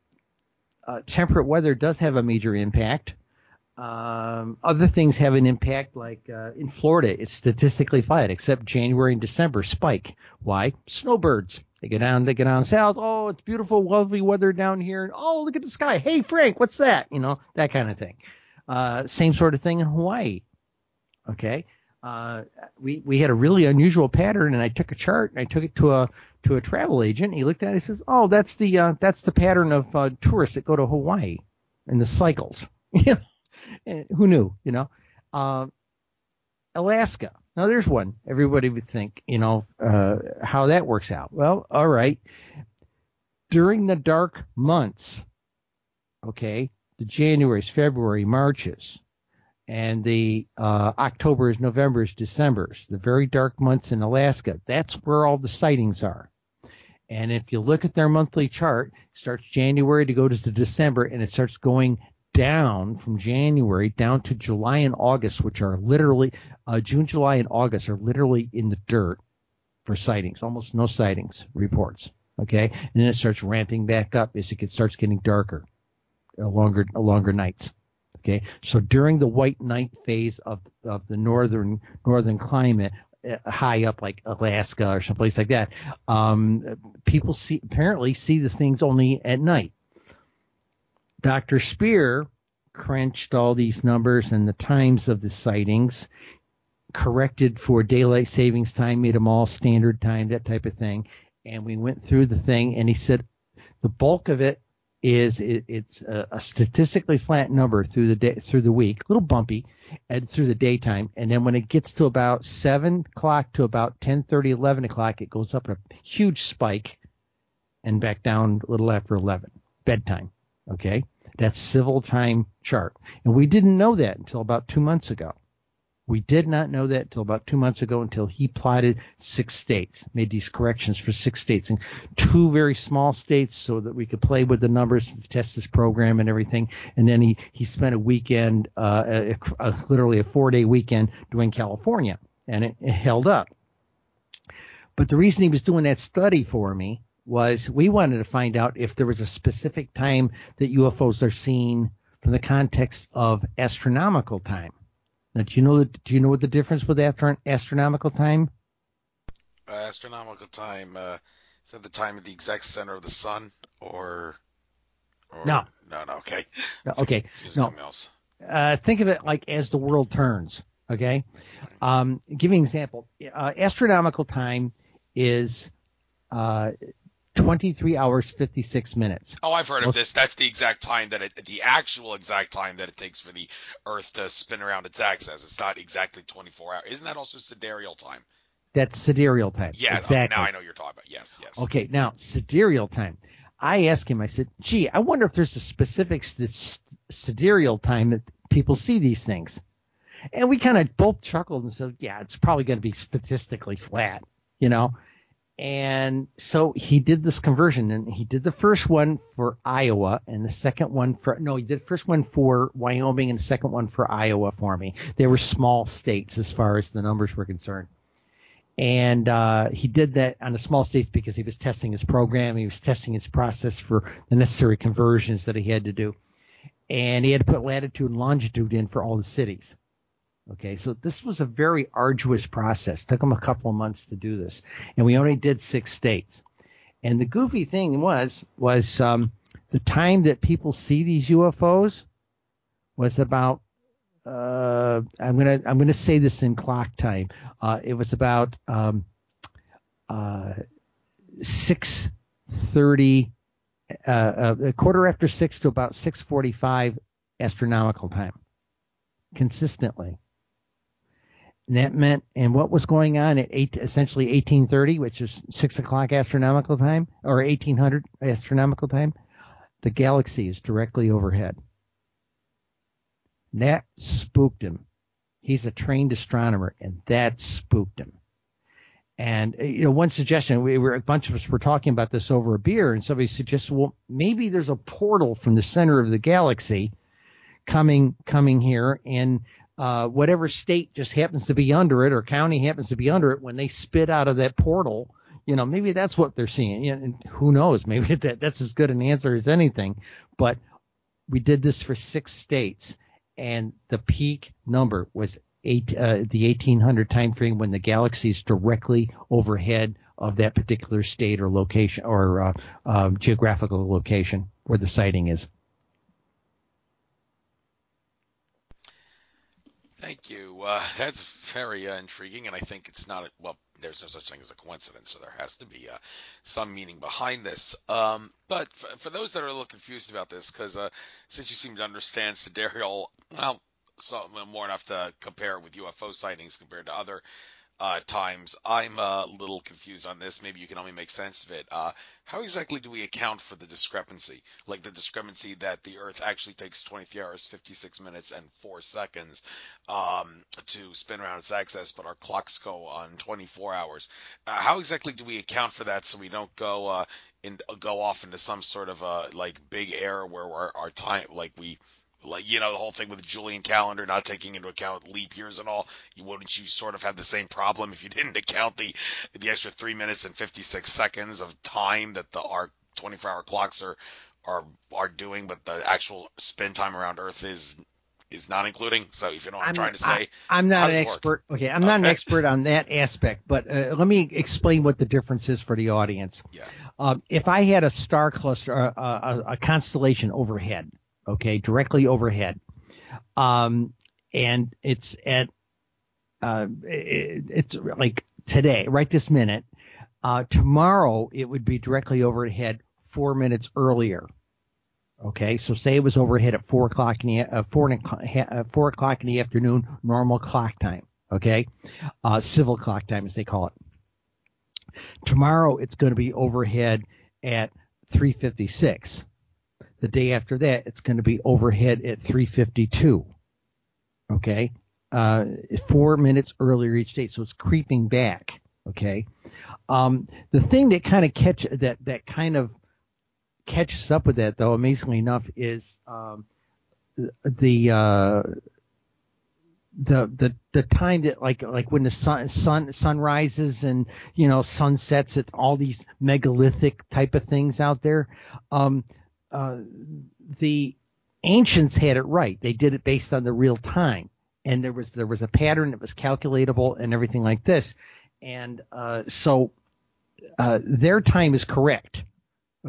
temperate weather does have a major impact. Other things have an impact, like in Florida, it's statistically flat, except January and December spike. Why? Snowbirds. They get down south. Oh, it's beautiful, lovely weather down here. Oh, look at the sky. Hey, Frank, what's that? You know, that kind of thing. Same sort of thing in Hawaii. Okay. We had a really unusual pattern, and I took a chart and I took it to a travel agent. He looked at it and he says, "Oh, that's the pattern of tourists that go to Hawaii and the cycles." Who knew? Alaska. Now there's one. Everybody would think, how that works out. Well, all right. During the dark months, okay, the Januaries, February, Marches, and the Octobers, Novembers, Decembers, the very dark months in Alaska, that's where all the sightings are. And if you look at their monthly chart, it starts January to go to December, and it starts going down from January down to July and August, which are literally June, July, and August are literally in the dirt for sightings. Almost no sightings reports. Okay, and then it starts ramping back up as it starts getting darker, longer nights. Okay, so during the white night phase of the northern climate, high up like Alaska or someplace like that, people apparently see these things only at night. Dr. Spear crunched all these numbers and the times of the sightings, corrected for daylight savings time, made them all standard time, that type of thing. And we went through the thing, and he said the bulk of it is it's a statistically flat number through the week, a little bumpy, and through the daytime. And then when it gets to about 7 o'clock to about 10:30, 11 o'clock, it goes up a huge spike and back down a little after 11, bedtime. Okay, that's civil time chart. And we didn't know that until about 2 months ago. We did not know that until about 2 months ago, until he plotted 6 states, made these corrections for 6 states, and 2 very small states so that we could play with the numbers to test this program and everything. And then he spent a weekend, literally a 4-day weekend doing California, and it held up. But the reason he was doing that study for me was we wanted to find out if there was a specific time that UFOs are seen from the context of astronomical time. Now, do you know what the difference with astronomical time? Astronomical time, is that the time at the exact center of the sun, or No. No, okay. Okay. Something else. Think of it like as the world turns. Okay. Give you an example. Astronomical time is 23 hours, 56 minutes. Oh, I've heard of this. That's the exact time the actual exact time that it takes for the Earth to spin around its axis. It's not exactly 24 hours. Isn't that also sidereal time? That's sidereal time. Yeah, exactly. Okay, now I know what you're talking about. Yes. Okay, now sidereal time. I asked him, I said, gee, I wonder if there's a specific sidereal time that people see these things. And we kind of both chuckled and said, yeah, it's probably going to be statistically flat, you know. And so he did this conversion, and he did the first one for Iowa and the second one he did the first one for Wyoming and the second one for Iowa for me. They were small states as far as the numbers were concerned. And he did that on the small states because he was testing his program. He was testing his process for the necessary conversions that he had to do. And he had to put latitude and longitude in for all the cities. Okay, so this was a very arduous process. It took him a couple of months to do this. And we only did 6 states. And the goofy thing was the time that people see these UFOs was about I'm gonna say this in clock time. It was about 6:30, a quarter after 6 to about 6:45 astronomical time, consistently. And that meant, and what was going on at essentially 1830, which is 6 o'clock astronomical time, or 1800 astronomical time, the galaxy is directly overhead. And that spooked him. He's a trained astronomer, and that spooked him. And, one suggestion, a bunch of us were talking about this over a beer, and somebody suggested, well, maybe there's a portal from the center of the galaxy coming here, and whatever state just happens to be under it or county happens to be under it, when they spit out of that portal, maybe that's what they're seeing. And who knows? Maybe that's as good an answer as anything. But we did this for 6 states, and the peak number was the 1800 time frame when the galaxy is directly overhead of that particular state or location or geographical location where the sighting is. Thank you. That's very intriguing, and I think it's not there's no such thing as a coincidence, so there has to be some meaning behind this. But for those that are a little confused about this, because since you seem to understand sidereal, so more enough to compare it with UFO sightings compared to other times, I'm a little confused on this. Maybe you can help me make sense of it. How exactly do we account for the discrepancy? Like the discrepancy that the Earth actually takes 23 hours, 56 minutes, and 4 seconds to spin around its axis, but our clocks go on 24 hours. How exactly do we account for that so we don't go off into some sort of big error where our time, the whole thing with the Julian calendar not taking into account leap years and all? Wouldn't you sort of have the same problem if you didn't account the extra 3 minutes and 56 seconds of time that our 24-hour clocks are doing, but the actual spin time around Earth is not including? So if you know what I'm trying to say, I'm not an expert. Okay, I'm not an expert on that aspect, but let me explain what the difference is for the audience. Yeah. If I had a star cluster, a constellation overhead, okay, directly overhead, and it's at it's like today, right this minute. Tomorrow it would be directly overhead 4 minutes earlier. Okay, so say it was overhead at 4 o'clock in the 4 o'clock in the afternoon, normal clock time. Okay, civil clock time as they call it. Tomorrow it's going to be overhead at 3:56. The day after that, it's going to be overhead at 3:52. Okay, 4 minutes earlier each day, so it's creeping back. Okay, the thing that kind of catches up with that, though, amazingly enough, is the time that like when the sun rises and sun sets at all these megalithic type of things out there. The ancients had it right. They did it based on the real time, and there was a pattern that was calculatable and everything like this, and so their time is correct,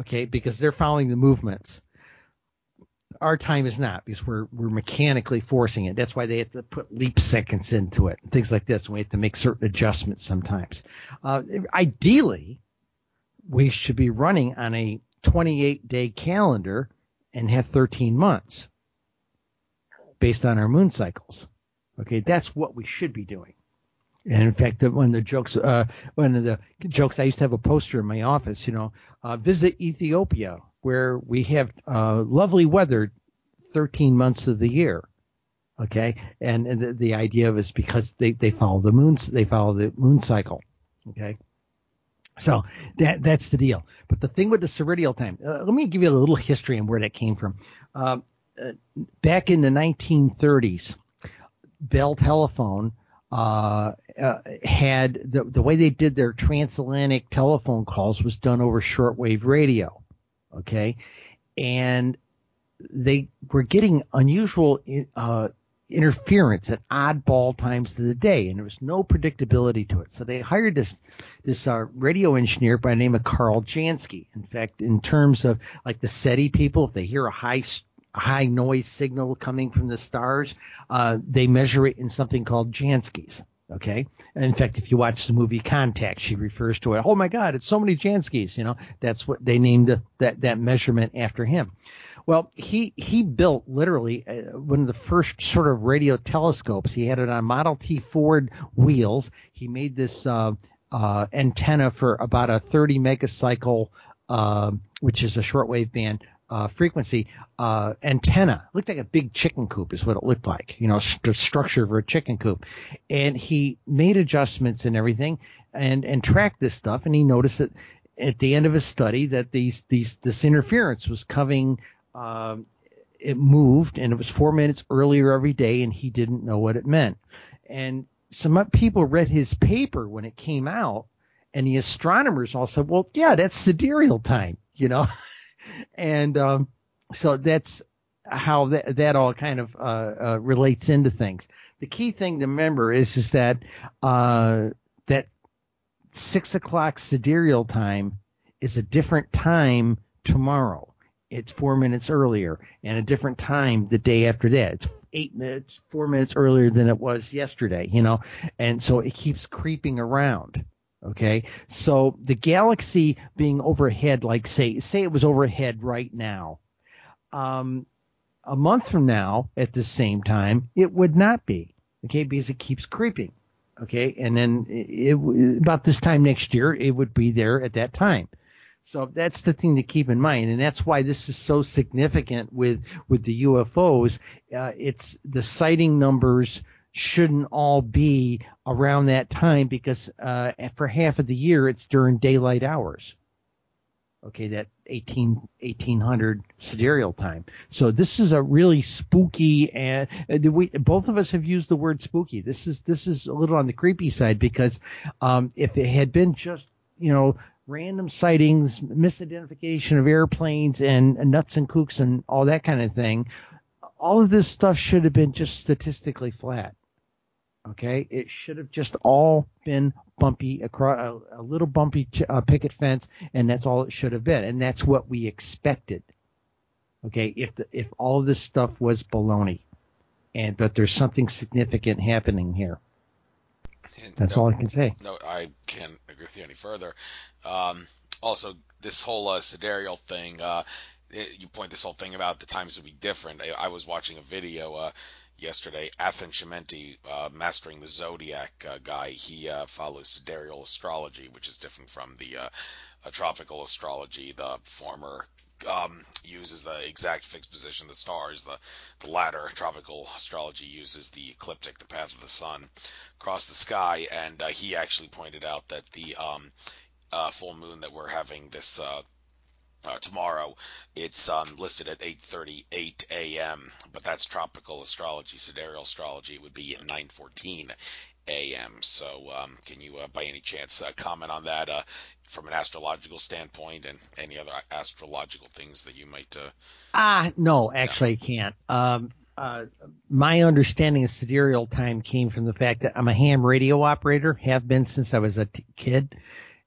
okay, because they're following the movements. Our time is not, because we're mechanically forcing it. That's why they have to put leap seconds into it and things like this. And we have to make certain adjustments sometimes. Ideally, we should be running on a 28-day calendar and have 13 months based on our moon cycles. Okay, that's what we should be doing. And in fact, one of the jokes I used to have a poster in my office, visit Ethiopia, where we have lovely weather 13 months of the year. Okay, and the idea of it is because they follow the moon cycle. Okay, so that's the deal. But the thing with the sidereal time, let me give you a little history on where that came from. Back in the 1930s, Bell Telephone had the way they did their transatlantic telephone calls was done over shortwave radio. Okay, and they were getting unusual interference at oddball times of the day, and there was no predictability to it. So they hired this radio engineer by the name of Carl Jansky. In fact, in terms of like the SETI people, if they hear a high noise signal coming from the stars, they measure it in something called Janskys. Okay, and in fact, if you watch the movie Contact, she refers to it. Oh my God, it's so many Janskys. You know, that's what they named that measurement after him. Well, he built literally one of the first sort of radio telescopes. He had it on Model T Ford wheels. He made this antenna for about a 30 megacycle, which is a shortwave band frequency antenna. It looked like a big chicken coop is what it looked like, you know, the structure for a chicken coop. And he made adjustments and everything and tracked this stuff. And he noticed that at the end of his study that this interference was coming. It moved, and it was 4 minutes earlier every day, and he didn't know what it meant. And some people read his paper when it came out, and the astronomers all said, well, yeah, that's sidereal time, you know. And so that's how that all kind of relates into things. The key thing to remember is that that 6 o'clock sidereal time is a different time tomorrow. It's 4 minutes earlier, and a different time the day after that. It's 4 minutes earlier than it was yesterday, you know, and so it keeps creeping around. Okay, so the galaxy being overhead, like say it was overhead right now, a month from now at the same time, it would not be. Okay, because it keeps creeping. Okay, and then about this time next year, it would be there at that time. So that's the thing to keep in mind, and that's why this is so significant with the UFOs. It's the sighting numbers shouldn't all be around that time because for half of the year it's during daylight hours. Okay, that 1800 sidereal time. So this is a really spooky, and both of us have used the word spooky. This is a little on the creepy side because if it had been just, you know, random sightings, misidentification of airplanes and nuts and kooks and all that kind of thing, all of this stuff should have been just statistically flat. Okay, it should have just all been bumpy across a little bumpy picket fence, and that's all it should have been, and that's what we expected. Okay, if all of this stuff was baloney, but there's something significant happening here. That's all I can say. No, I can't agree with you any further. Also, this whole sidereal thing, you point this whole thing about the times would be different. I was watching a video yesterday, Athen Shimenti, Mastering the Zodiac guy. He follows sidereal astrology, which is different from the tropical astrology. The former uses the exact fixed position of the stars. The latter, tropical astrology, uses the ecliptic, the path of the sun across the sky. And he actually pointed out that the full moon that we're having this tomorrow, it's listed at 8:38 a.m., but that's tropical astrology. Sidereal astrology would be at 9:14 a.m. So can you, by any chance, comment on that from an astrological standpoint and any other astrological things that you might... No, actually I can't. My understanding of sidereal time came from the fact that I'm a ham radio operator, have been since I was a kid.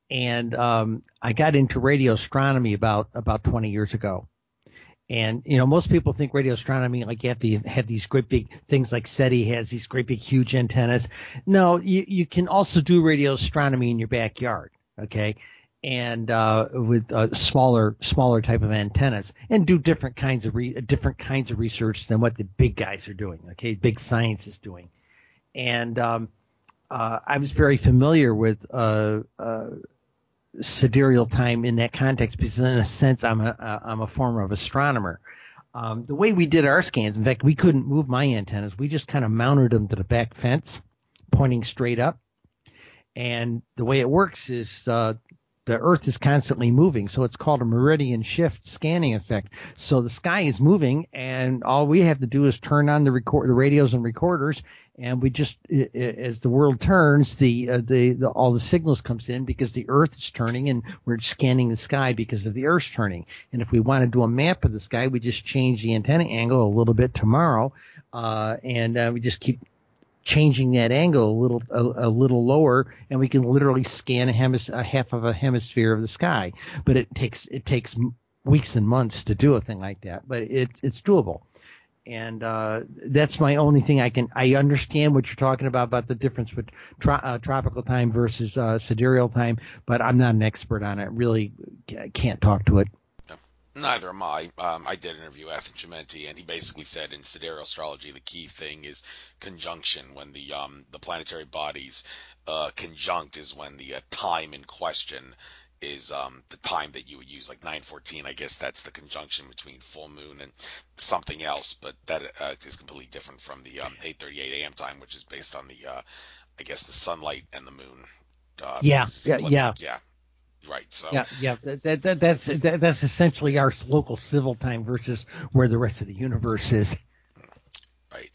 And I got into radio astronomy about 20 years ago. And, you know, most people think radio astronomy, like you have to have these great big things like SETI has these great big huge antennas. No, you can also do radio astronomy in your backyard, okay? And with smaller type of antennas, and do different kinds of research than what the big guys are doing, okay? Big science is doing. And I was very familiar with sidereal time in that context because in a sense I'm a form of astronomer. The way we did our scans, in fact, we couldn't move my antennas. We just kind of mounted them to the back fence, pointing straight up. And the way it works is the Earth is constantly moving, so it's called a meridian shift scanning effect. So the sky is moving, and all we have to do is turn on the radios and recorders, and we just, as the world turns, all the signals comes in because the Earth is turning, and we're scanning the sky because of the Earth's turning. And if we want to do a map of the sky, we just change the antenna angle a little bit tomorrow, and we just keep changing that angle a little lower, and we can literally scan a half of a hemisphere of the sky. But it takes weeks and months to do a thing like that. But it's doable, and that's my only thing I understand what you're talking about the difference with tropical time versus sidereal time. But I'm not an expert on it. Really can't talk to it. Neither am I. I did interview Ethan Chimenti, and he basically said in sidereal astrology the key thing is conjunction. When the planetary bodies conjunct is when the time in question is the time that you would use, like 9:14. I guess that's the conjunction between full moon and something else, but that is completely different from the 8:38 a.m. time, which is based on the I guess the sunlight and the moon. Yeah. Right. So that's essentially our local civil time versus where the rest of the universe is. Right.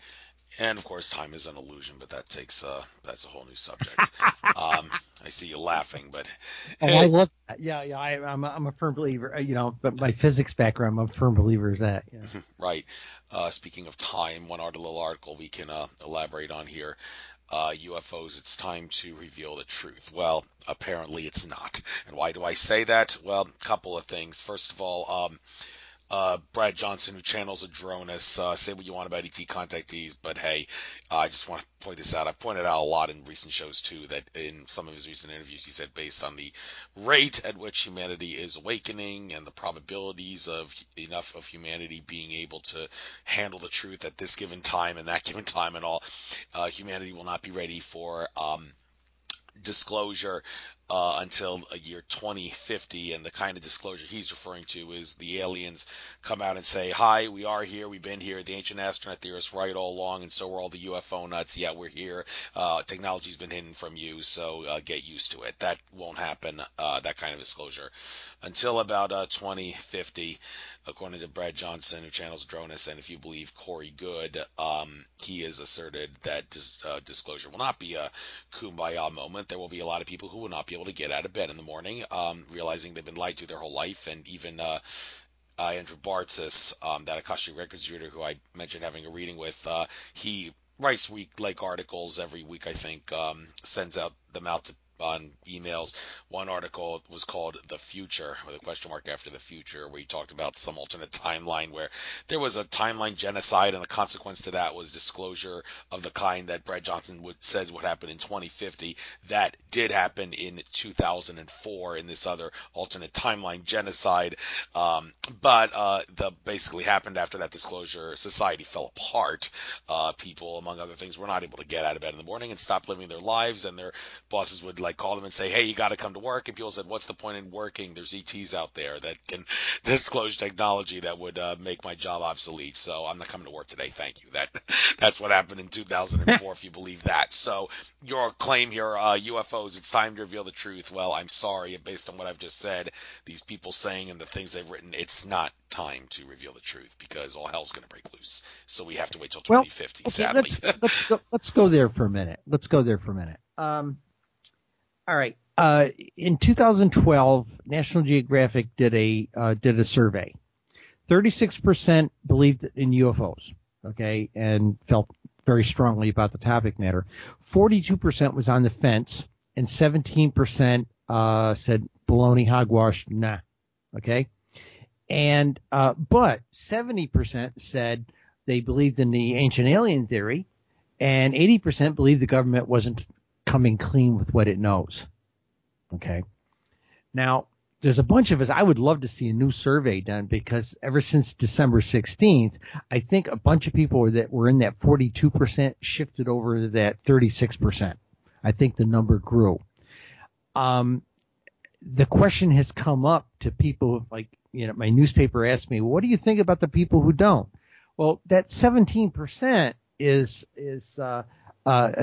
And of course, time is an illusion, but that's a whole new subject. I see you laughing, but I love that. Yeah. I'm a firm believer. But my physics background, I'm a firm believer is that. Yeah. Right. Speaking of time, one little article we can elaborate on here. UFOs, it's time to reveal the truth. Well, apparently it's not. And why do I say that? Well, a couple of things. First of all, Brad Johnson, who channels Adronis, say what you want about ET contactees, but hey, I just want to point this out. I've pointed out a lot in recent shows too that in some of his recent interviews he said based on the rate at which humanity is awakening and the probabilities of enough of humanity being able to handle the truth at this given time and that given time and all, humanity will not be ready for disclosure until a year 2050, and the kind of disclosure he's referring to is the aliens come out and say, hi, we are here, we've been here, the ancient astronaut theorists right all along, and so are all the UFO nuts, yeah, we're here, technology's been hidden from you, so get used to it. That won't happen, that kind of disclosure, until about 2050, according to Brad Johnson, who channels Adronis, and if you believe Corey Good, he has asserted that disclosure will not be a kumbaya moment. There will be a lot of people who will not be able to get out of bed in the morning, realizing they've been lied to their whole life, and even Andrew Bartzis, that Akashic Records reader who I mentioned having a reading with, he writes week-like articles every week, I think, sends them out on emails. One article was called The Future, with a question mark after the future, where he talked about some alternate timeline where there was a timeline genocide, and a consequence to that was disclosure of the kind that Brad Johnson said would happen in 2050. That did happen in 2004 in this other alternate timeline genocide, but the basically happened after that disclosure. Society fell apart. People, among other things, were not able to get out of bed in the morning and stop living their lives, and their bosses would call them and say, hey, you got to come to work. And people said, what's the point in working? There's ETs out there that can disclose technology that would make my job obsolete. So I'm not coming to work today. Thank you. That's what happened in 2004, if you believe that. So your claim here, UFOs, it's time to reveal the truth. Well, I'm sorry. Based on what I've just said, these people saying and the things they've written, it's not time to reveal the truth because all hell's going to break loose. So we have to wait till 2050, okay, sadly. Let's go there for a minute. All right. In 2012, National Geographic did a survey. 36% believed in UFOs, okay, and felt very strongly about the topic matter. 42% was on the fence, and 17% said baloney, hogwash, nah, okay. And but 70% said they believed in the ancient alien theory, and 80% believed the government wasn't coming clean with what it knows. Okay. Now, there's a bunch of us. I would love to see a new survey done because ever since December 16th, I think a bunch of people that were in that 42% shifted over to that 36%. I think the number grew. The question has come up to people like, my newspaper asked me, what do you think about the people who don't? Well, that 17% is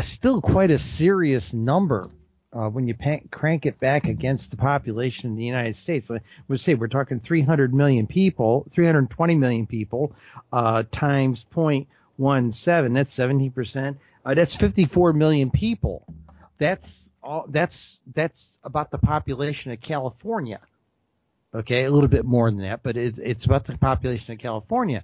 still quite a serious number when you crank it back against the population in the United States. I would say we're talking 300 million people, 320 million people times 0.17. That's 17%. That's 54 million people. That's about the population of California. Okay, a little bit more than that, but it's about the population of California.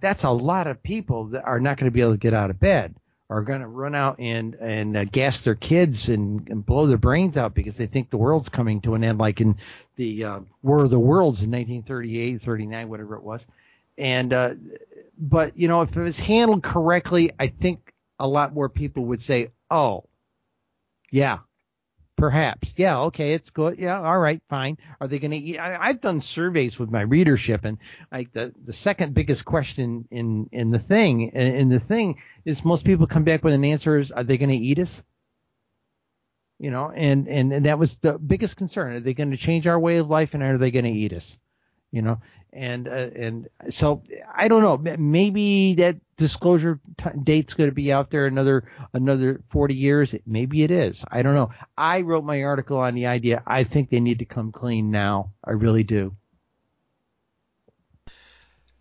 That's a lot of people that are not going to be able to get out of bed, are going to run out and gas their kids and blow their brains out because they think the world's coming to an end, like in the War of the Worlds in 1938, 39, whatever it was. And but if it was handled correctly, I think a lot more people would say, "Oh, yeah, perhaps. Yeah, okay, it's good. Yeah, all right, fine." Are they going to eat? I've done surveys with my readership, and like the second biggest question in the thing is most people come back with an answer is, are they going to eat us? And that was the biggest concern. Are they going to change our way of life, and are they going to eat us? And so I don't know. Maybe that disclosure date's going to be out there another 40 years. Maybe it is. I don't know. I wrote my article on the idea. I think they need to come clean now. I really do.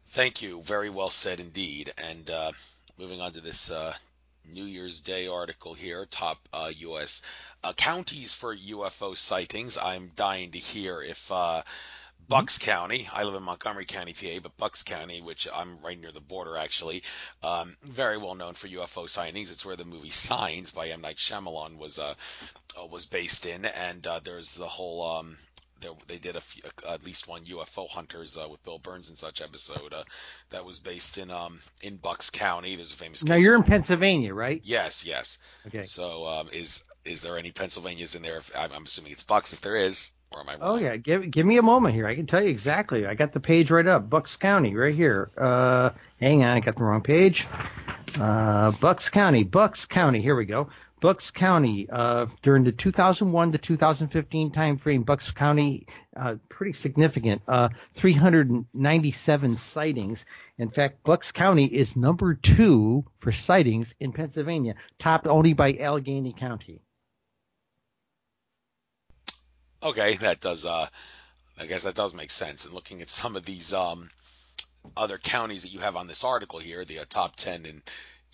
Thank you. Very well said indeed. And moving on to this New Year's Day article here, top U.S. Counties for UFO sightings. I'm dying to hear if Bucks County, I live in Montgomery County, PA, but Bucks County, which I'm right near the border actually, very well known for UFO sightings. It's where the movie Signs by M. Night Shyamalan was based in, and there's the whole they did at least one UFO Hunters with Bill Burns and such episode that was based in Bucks County. There's a famous case. Now you're in Pennsylvania, right? Yes. Okay. So is there any Pennsylvanias in there? I'm assuming it's Bucks. If there is. Or am I wrong? Oh yeah, give me a moment here. I can tell you exactly. I got the page right up. Bucks County, right here. Hang on, I got the wrong page. Bucks County. Here we go. Bucks County. During the 2001 to 2015 time frame, Bucks County, pretty significant. 397 sightings. In fact, Bucks County is number 2 for sightings in Pennsylvania, topped only by Allegheny County. Okay, that does. I guess that does make sense. And looking at some of these other counties that you have on this article here, the top 10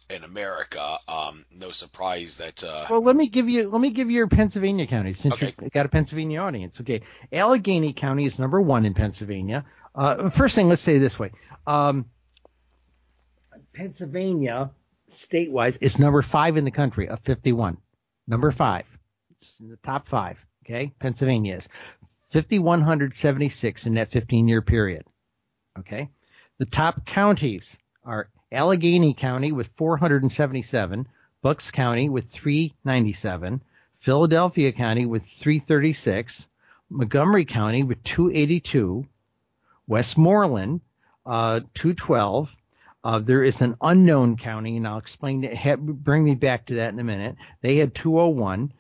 in America, no surprise that. Well, let me give you your Pennsylvania counties since okay. you've got a Pennsylvania audience. Okay, Allegheny County is number 1 in Pennsylvania. First thing, let's say it this way: Pennsylvania, state-wise, is number 5 in the country of 51. Number 5, it's in the top 5. Okay, Pennsylvania is 5,176 in that 15-year period. Okay, the top counties are Allegheny County with 477, Bucks County with 397, Philadelphia County with 336, Montgomery County with 282, Westmoreland 212. There is an unknown county, and I'll explain that. Bring me back to that in a minute. They had 201.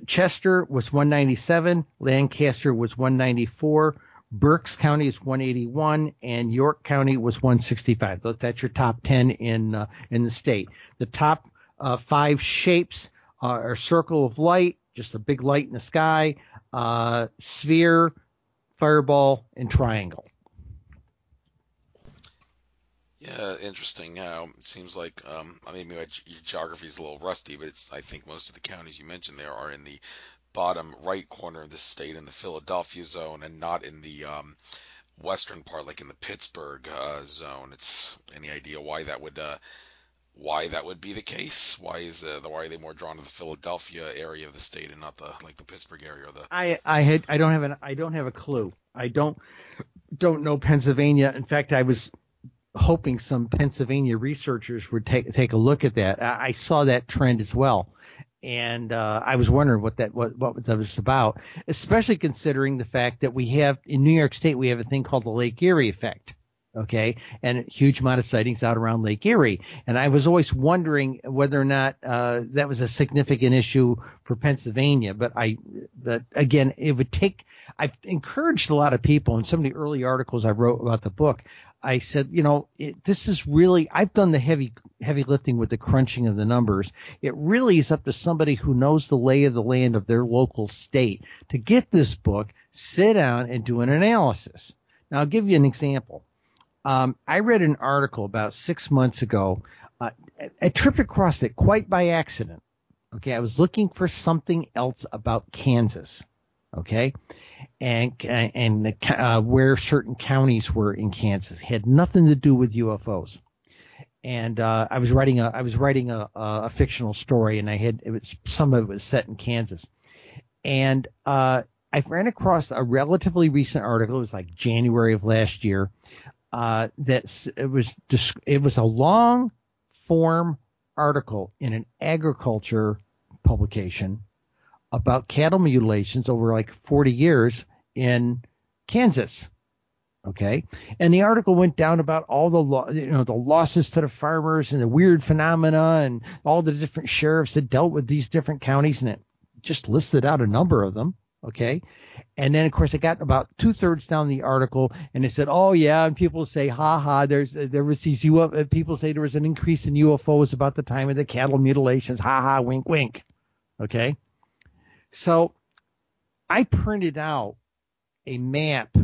Chester was 197, Lancaster was 194, Berks County is 181, and York County was 165. That's your top 10 in the state. The top 5 shapes are circle of light, just a big light in the sky, sphere, fireball, and triangle. Yeah, interesting. It seems like maybe your geography is a little rusty, but I think most of the counties you mentioned there are in the bottom right corner of the state in the Philadelphia zone, and not in the western part, like in the Pittsburgh zone. It's any idea why that would be the case? Why are they more drawn to the Philadelphia area of the state and not the Pittsburgh area or the? I don't have a clue. I don't know Pennsylvania. In fact, I was hoping some Pennsylvania researchers would take a look at that. I saw that trend as well, and I was wondering what that was about, especially considering the fact that we have in New York State we have a thing called the Lake Erie effect. Okay, and a huge amount of sightings out around Lake Erie. And I was always wondering whether or not that was a significant issue for Pennsylvania. But again, it would take. I've encouraged a lot of people in some of the early articles I wrote about the book. I said, this is really. I've done the heavy lifting with the crunching of the numbers. It really is up to somebody who knows the lay of the land of their local state to get this book, sit down, and do an analysis. Now, I'll give you an example. I read an article about 6 months ago. I tripped across it quite by accident. Okay, I was looking for something else about Kansas. Okay, and where certain counties were in Kansas had nothing to do with UFOs. And I was writing a fictional story, and some of it was set in Kansas. And I ran across a relatively recent article. It was like January of last year. It was a long form article in an agriculture publication about cattle mutilations over like 40 years in Kansas. Okay. And the article went down about all the losses to the farmers and the weird phenomena and all the different sheriffs that dealt with these different counties. And it just listed out a number of them. Okay. And then, of course, I got about 2/3 down the article, and it said, "Oh yeah," and people say, "Ha ha." There was these UFO. People say there was an increase in UFOs about the time of the cattle mutilations. Ha ha. Wink wink. Okay. So I printed out a map,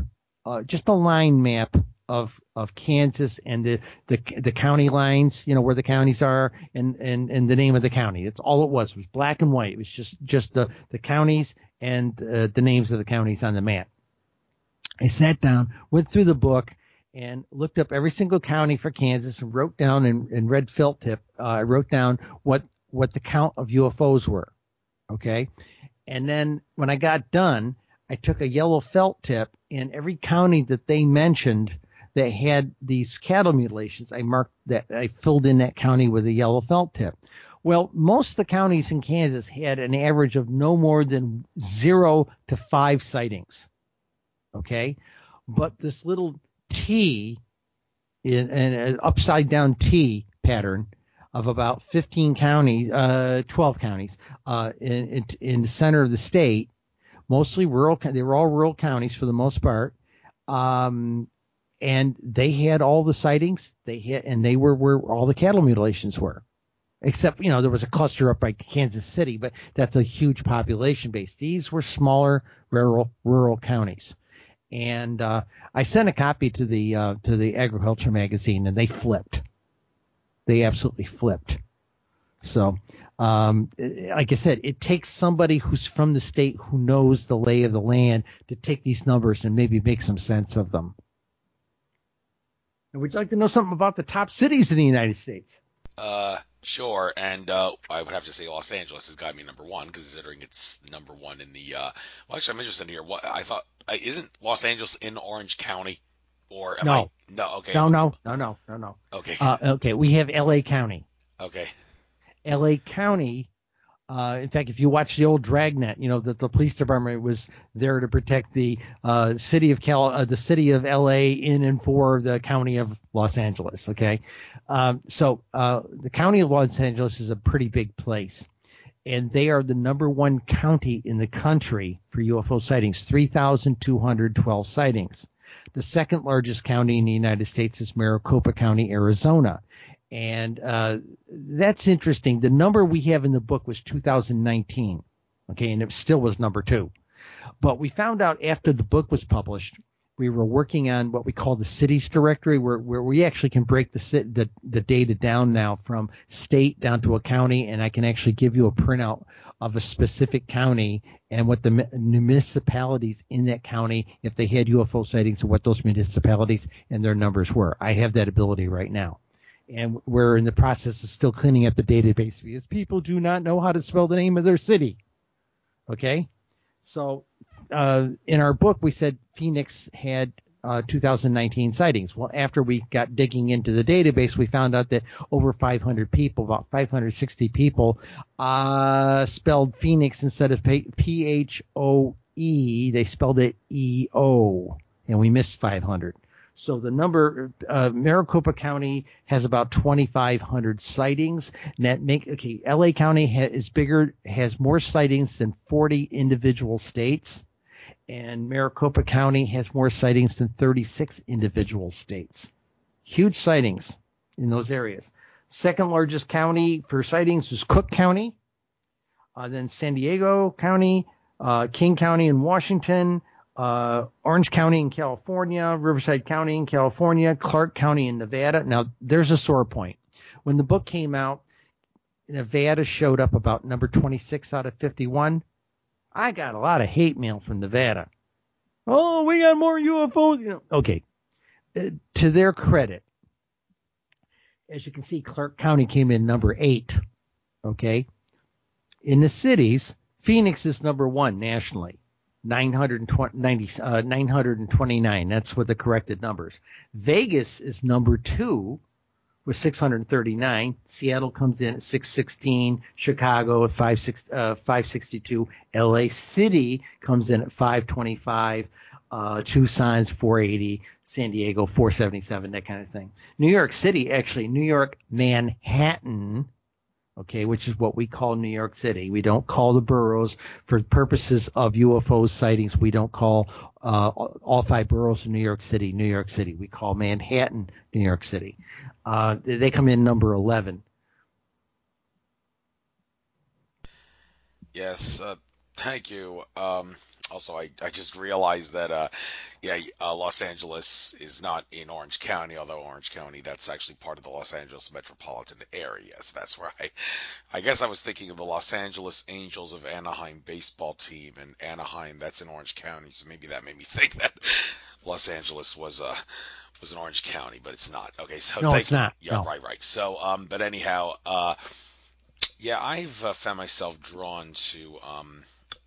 just a line map of Kansas and the county lines, where the counties are and the name of the county. It's all it was. It was black and white. It was just the counties and the names of the counties on the map. I sat down, went through the book, and looked up every single county for Kansas and wrote down in red felt tip. I wrote down what the count of UFOs were. Okay. And then when I got done, I took a yellow felt tip, and every county that they mentioned that had these cattle mutilations, I filled in that county with a yellow felt tip. Well, most of the counties in Kansas had an average of no more than 0 to 5 sightings. Okay. But this little T in an upside down T pattern of about 15 counties, 12 counties, in the center of the state, mostly rural. They were all rural counties for the most part. And they had all the sightings they were where all the cattle mutilations were, except, there was a cluster up by Kansas City, but that's a huge population base. These were smaller rural counties. And, I sent a copy to the agriculture magazine, and they flipped. They absolutely flipped. So, like I said, it takes somebody who's from the state who knows the lay of the land to take these numbers and maybe make some sense of them. And would you like to know something about the top cities in the United States? Sure. And I would have to say Los Angeles has got me number one, considering it's number one in the. Well, actually, I'm interested in here. What I thought isn't Los Angeles in Orange County, or am I? No. Okay. No. Okay. Okay. We have L.A. County. Okay. L.A. County. In fact, if you watch the old Dragnet, that the police department was there to protect the city of L.A. in and for the county of Los Angeles. Okay, so the county of Los Angeles is a pretty big place, and they are the number one county in the country for UFO sightings, 3,212 sightings. The second largest county in the United States is Maricopa County, Arizona. And that's interesting. The number we have in the book was 2019, okay, and it still was number 2. But we found out after the book was published, we were working on what we call the cities directory, where we actually can break the data down now from state down to a county, and I can actually give you a printout of a specific county and what the municipalities in that county, if they had UFO sightings, and what those municipalities and their numbers were. I have that ability right now. And we're in the process of still cleaning up the database because people do not know how to spell the name of their city. Okay? So in our book, we said Phoenix had 2019 sightings. Well, after we got digging into the database, we found out that over 500 people, about 560 people, spelled Phoenix instead of P-H-O-E. They spelled it E-O, and we missed 500. So the number, Maricopa County has about 2,500 sightings. And that LA County is bigger, has more sightings than 40 individual states. And Maricopa County has more sightings than 36 individual states. Huge sightings in those areas. Second largest county for sightings was Cook County, then San Diego County, King County in Washington, Orange County in California, Riverside County in California, Clark County in Nevada. Now, there's a sore point. When the book came out, Nevada showed up about number 26 out of 51. I got a lot of hate mail from Nevada. Oh, we got more UFOs. Okay. To their credit, as you can see, Clark County came in number 8. Okay. In the cities, Phoenix is number 1 nationally. 929. That's with the corrected numbers. Vegas is number 2 with 639. Seattle comes in at 616. Chicago at 562. LA City comes in at 525. Tucson's 480. San Diego 477. That kind of thing. New York City, actually, New York Manhattan. Okay, which is what we call New York City. We don't call the boroughs for purposes of UFO sightings. We don't call all 5 boroughs of New York City, New York City. We call Manhattan, New York City. They come in number 11. Yes, thank you. Also, I just realized that, Los Angeles is not in Orange County, although Orange County, that's actually part of the Los Angeles metropolitan area. So that's where I guess I was thinking of the Los Angeles Angels of Anaheim baseball team, and Anaheim, that's in Orange County. So maybe that made me think that Los Angeles was an Orange County, but it's not. Okay, so No, it's not. Yeah, No. right. So, but anyhow, I've found myself drawn to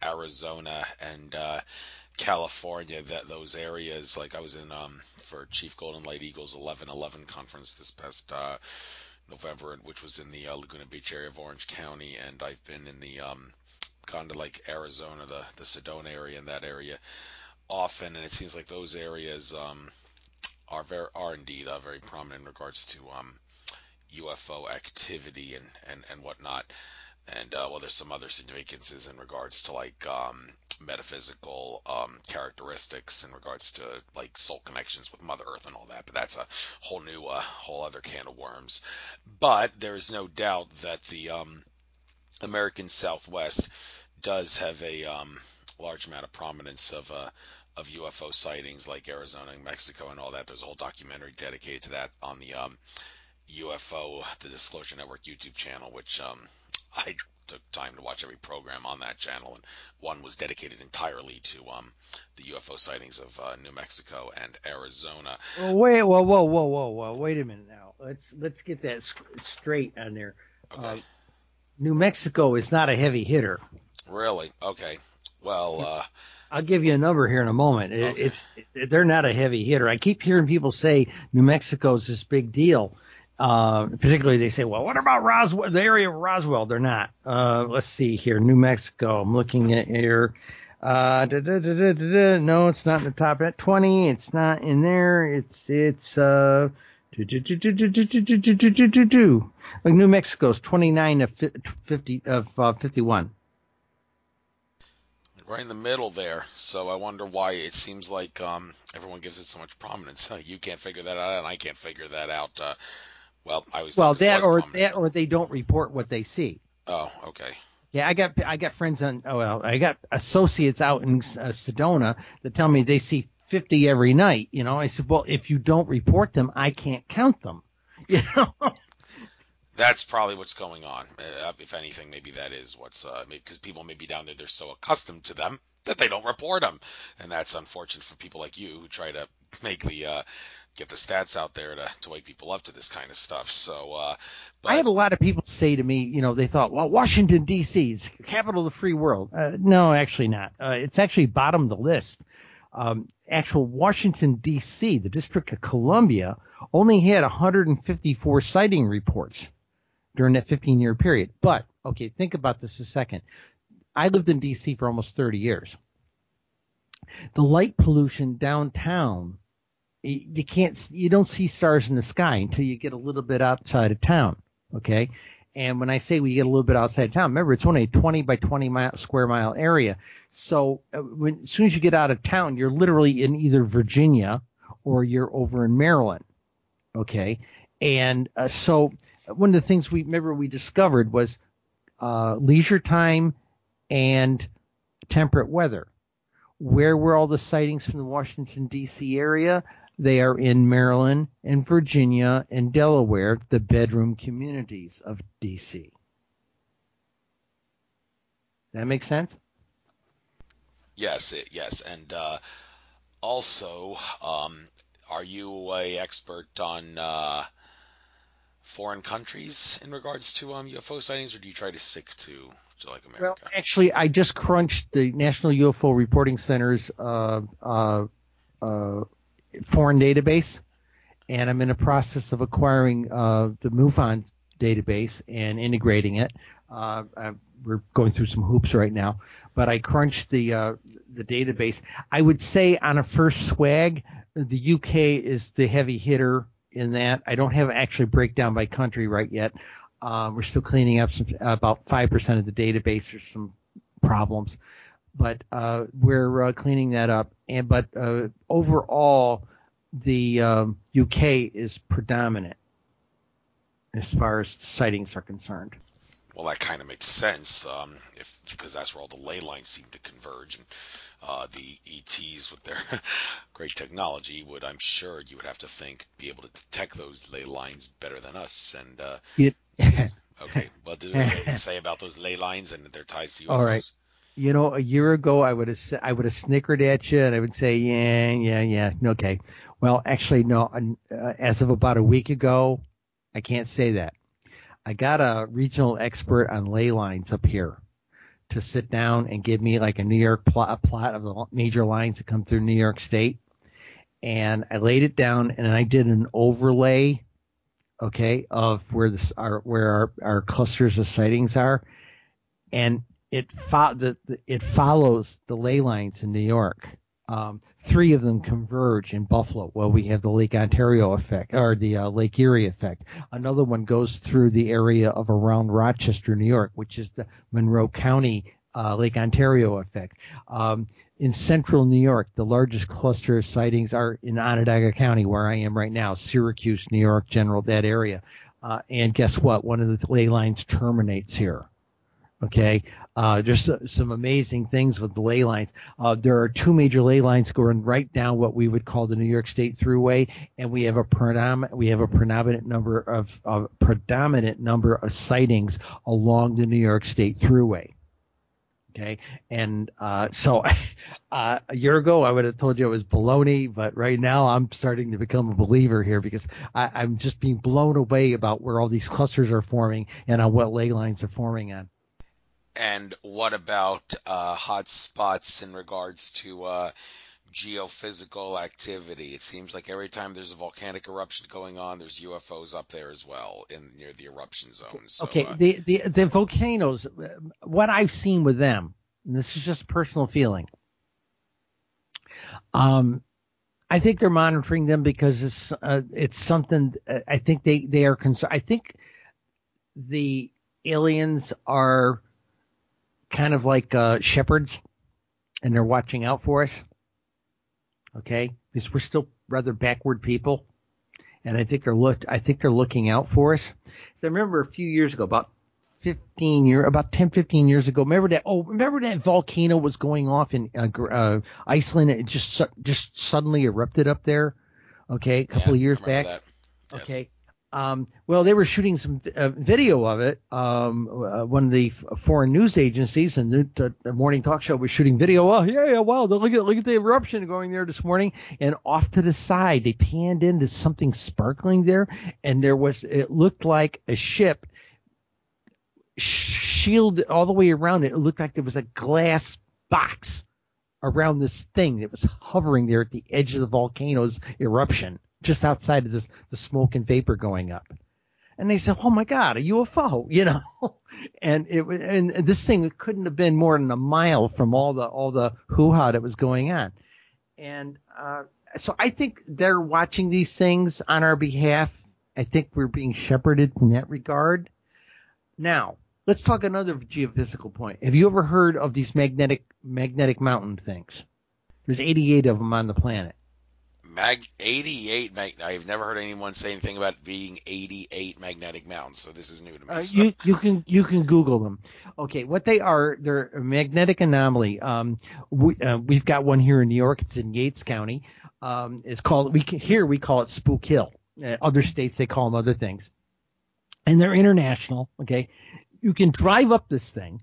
Arizona and California, those areas. Like I was in for Chief Golden Light Eagles 11/11 conference this past November, which was in the Laguna Beach area of Orange County, and I've been in the gone to like Arizona, the Sedona area, and that area often, and it seems like those areas are indeed very prominent in regards to UFO activity and whatnot. And there's some other significances in regards to like metaphysical characteristics in regards to like soul connections with Mother Earth and all that. But that's a whole new, whole other can of worms. But there is no doubt that the American Southwest does have a large amount of prominence of UFO sightings, like Arizona and Mexico and all that. There's a whole documentary dedicated to that on the UFO, the Disclosure Network YouTube channel, which I took time to watch every program on that channel, and one was dedicated entirely to the UFO sightings of New Mexico and Arizona. Wait, whoa! Wait a minute now. Let's get that straight on there. Okay. New Mexico is not a heavy hitter. Really? Okay. Well, I'll give you a number here in a moment. Okay. They're not a heavy hitter. I keep hearing people say New Mexico is this big deal. Particularly, they say, well, what about Roswell, the area of Roswell? They're not. Let's see here. New Mexico. I'm looking at here. No, it's not in the top 20. It's not in there. It's like New Mexico's 29 of 51. right in the middle there. So I wonder why it seems like everyone gives it so much prominence. You can't figure that out, and I can't figure that out. Or they don't report what they see. Oh, okay. Yeah, I got friends I got associates out in Sedona that tell me they see 50 every night. I said, well, if you don't report them, I can't count them. That's probably what's going on. If anything, maybe that is what's because people may be down there, they're so accustomed to them that they don't report them, and that's unfortunate for people like you who try to make get the stats out there to wake people up to this kind of stuff. So, but I had a lot of people say to me, they thought, well, Washington, D.C. is capital of the free world. No, actually not. It's actually bottom of the list. Actual Washington, D.C., the District of Columbia, only had 154 sighting reports during that 15-year period. But, okay, think about this a second. I lived in D.C. for almost 30 years. The light pollution downtown you don't see stars in the sky until you get a little bit outside of town. Okay. And when I say we get a little bit outside of town, remember, it's only a 20 by 20 square mile area. So as soon as you get out of town, you're literally in either Virginia or you're over in Maryland. Okay. And so one of the things we discovered was leisure time and temperate weather. Where were all the sightings from the Washington, D.C. area? They are in Maryland and Virginia and Delaware, the bedroom communities of D.C. That makes sense? Yes, yes. And also, are you a expert on foreign countries in regards to UFO sightings, or do you try to stick to like America? Well, actually, I just crunched the National UFO Reporting Center's foreign database, and I'm in the process of acquiring the MUFON database and integrating it. We're going through some hoops right now, but I crunched the database. I would say on a first swag, the UK is the heavy hitter in that. I don't have actually breakdown by country right yet. We're still cleaning up about 5% of the database. There's some problems, but we're cleaning that up. But overall, the UK is predominant as far as sightings are concerned. Well, that kind of makes sense, because that's where all the ley lines seem to converge, and the ETs with their great technology would, I'm sure, you would have to think, be able to detect those ley lines better than us. And okay, what do you say about those ley lines and their ties to UFOs? All right. You know, a year ago, I would have snickered at you, and I would say, yeah, okay. Well, actually, no. As of about a week ago, I can't say that. I got a regional expert on ley lines up here to sit down and give me like a New York plot of the major lines that come through New York State, and I laid it down and I did an overlay, okay, of where our clusters of sightings are, and it follows the ley lines in New York. 3 of them converge in Buffalo. Well, we have the Lake Ontario effect, or the Lake Erie effect. Another one goes through the area of around Rochester, New York, which is the Monroe County Lake Ontario effect. In central New York, the largest cluster of sightings are in Onondaga County, where I am right now, Syracuse, New York, that area. And guess what? One of the ley lines terminates here. Okay, there's some amazing things with the ley lines. There are 2 major ley lines going right down what we would call the New York State Thruway, and we have a predominant number of sightings along the New York State Thruway. Okay, and so a year ago I would have told you it was baloney, but right now I'm starting to become a believer here, because I'm just being blown away about where all these clusters are forming and on what ley lines are forming on. And what about hot spots in regards to geophysical activity? It seems like every time there's a volcanic eruption going on, there's UFOs up there as well, near the eruption zones. So, okay, the volcanoes, what I've seen with them, and this is just a personal feeling, I think they're monitoring them because it's something. I think they are concerned. I think the aliens are kind of like shepherds, and they're watching out for us. Okay, because we're still rather backward people, and I think they're looking out for us. So I remember a few years ago, about 10, 15 years ago. Remember that volcano was going off in Iceland? It just suddenly erupted up there. Okay, a couple of years back. That. Yes. Okay. Well, they were shooting some video of it. One of the foreign news agencies and the morning talk show was shooting video. Oh, yeah, wow! Look at the eruption going there this morning. And off to the side, they panned into something sparkling there, and it looked like a ship shielded all the way around it. It looked like there was a glass box around this thing that was hovering there at the edge of the volcano's eruption, just outside of the smoke and vapor going up. And they said, "Oh my God, a UFO!" And this thing couldn't have been more than a mile from all the hoo-ha that was going on. And So I think they're watching these things on our behalf. I think we're being shepherded in that regard. Now, let's talk another geophysical point. Have you ever heard of these magnetic mountain things? There's 88 of them on the planet. 88. I've never heard anyone say anything about being 88 magnetic mountains, so this is new to me. You can Google them. Okay, what they are, they're a magnetic anomaly. We've got one here in New York. It's in Yates County. It's called we call it Spook Hill. Other states they call them other things, and they're international. Okay, you can drive up this thing,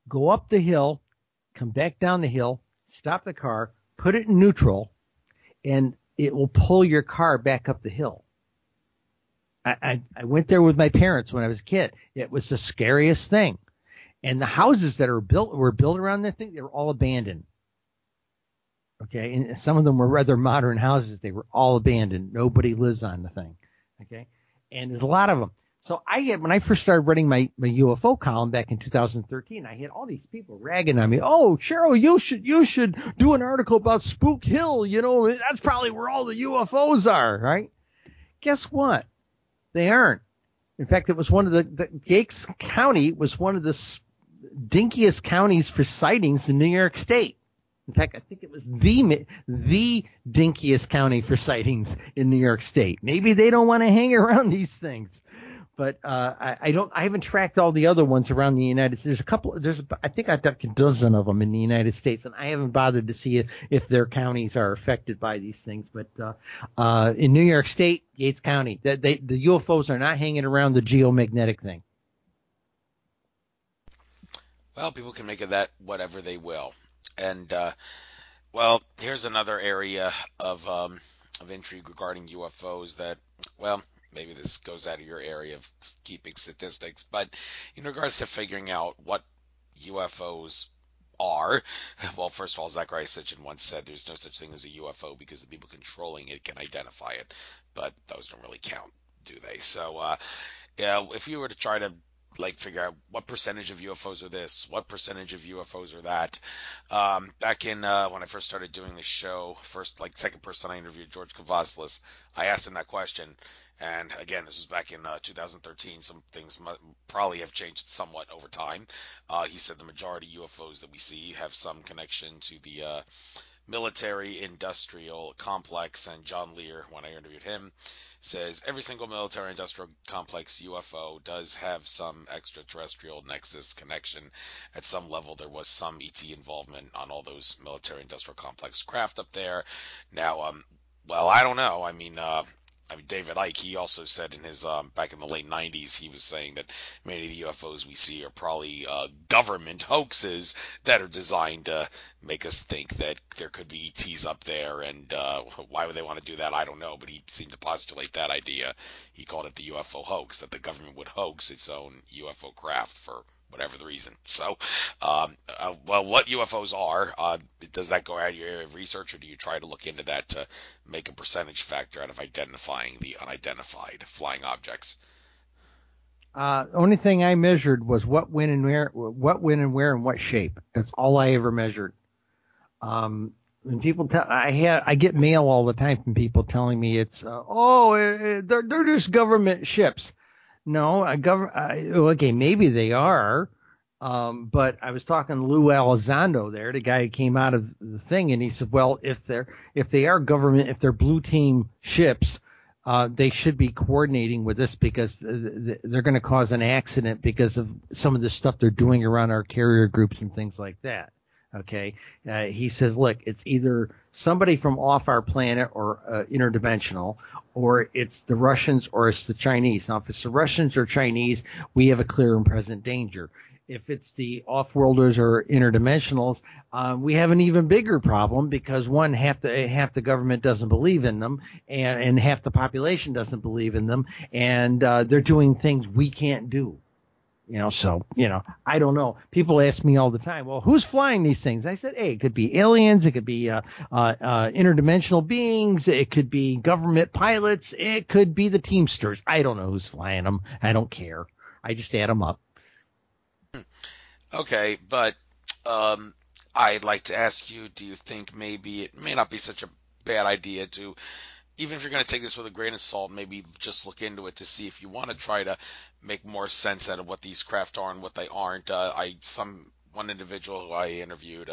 go up the hill, come back down the hill, stop the car, put it in neutral, and it will pull your car back up the hill. I went there with my parents when I was a kid. It was the scariest thing. And the houses that were built around that thing, they were all abandoned. Okay, and some of them were rather modern houses. They were all abandoned. Nobody lives on the thing. Okay, and there's a lot of them. So when I first started writing my UFO column back in 2013, I had all these people ragging on me. Oh, Cheryl, you should do an article about Spook Hill. You know, that's probably where all the UFOs are, right? Guess what? They aren't. In fact, it was one of the Yates County was one of the dinkiest counties for sightings in New York State. In fact, I think it was the dinkiest county for sightings in New York State. Maybe they don't want to hang around these things. But I haven't tracked all the other ones around the United States. I think I've got a dozen of them in the United States, and I haven't bothered to see if their counties are affected by these things. But in New York State, Yates County, the UFOs are not hanging around the geomagnetic thing. Well, people can make of that whatever they will. And, well, here's another area of intrigue regarding UFOs that, well, maybe this goes out of your area of keeping statistics, but in regards to figuring out what UFOs are, well, first of all, Zachariah Sitchin once said there's no such thing as a UFO because the people controlling it can identify it, but those don't really count, do they? So, yeah, if you were to try to figure out what percentage of UFOs are this, what percentage of UFOs are that. Back in when I first started doing this show, second person I interviewed, George Kavaslis, I asked him that question. And again, this was back in 2013. Some things probably have changed somewhat over time. He said the majority of UFOs that we see have some connection to the military-industrial complex. And John Lear, when I interviewed him, says every single military-industrial complex UFO does have some extraterrestrial nexus connection. At some level, there was some ET involvement on all those military-industrial complex craft up there. Now, well, I don't know. I mean, David Icke, he also said in his, back in the late 90s, he was saying that many of the UFOs we see are probably government hoaxes that are designed to make us think that there could be ETs up there, and why would they want to do that? I don't know, but he seemed to postulate that idea. He called it the UFO hoax, that the government would hoax its own UFO craft for whatever the reason. So, well, what UFOs are, does that go out of your area of research, or do you try to look into that to make a percentage factor out of identifying the unidentified flying objects? Only thing I measured was what, when, and where, and what shape. That's all I ever measured. When people I get mail all the time from people telling me it's, they're just government ships. No, okay, maybe they are, but I was talking to Lou Elizondo there, the guy who came out of the thing, and he said, well, if they are government, if they're blue team ships, they should be coordinating with us because they're going to cause an accident because of some of the stuff they're doing around our carrier groups and things like that. Okay, he says, look, it's either somebody from off our planet or interdimensional, or it's the Russians or it's the Chinese. Now, if it's the Russians or Chinese, we have a clear and present danger. If it's the off-worlders or interdimensionals, we have an even bigger problem because half the government doesn't believe in them, and half the population doesn't believe in them, and they're doing things we can't do. So, I don't know. People ask me all the time, well, who's flying these things? I said, hey, it could be aliens. It could be interdimensional beings. It could be government pilots. It could be the Teamsters. I don't know who's flying them. I don't care. I just add them up. Okay, but I'd like to ask you, do you think maybe it may not be such a bad idea to, even if you're going to take this with a grain of salt, maybe just look into it to see if you want to try to make more sense out of what these craft are and what they aren't. One individual who I interviewed,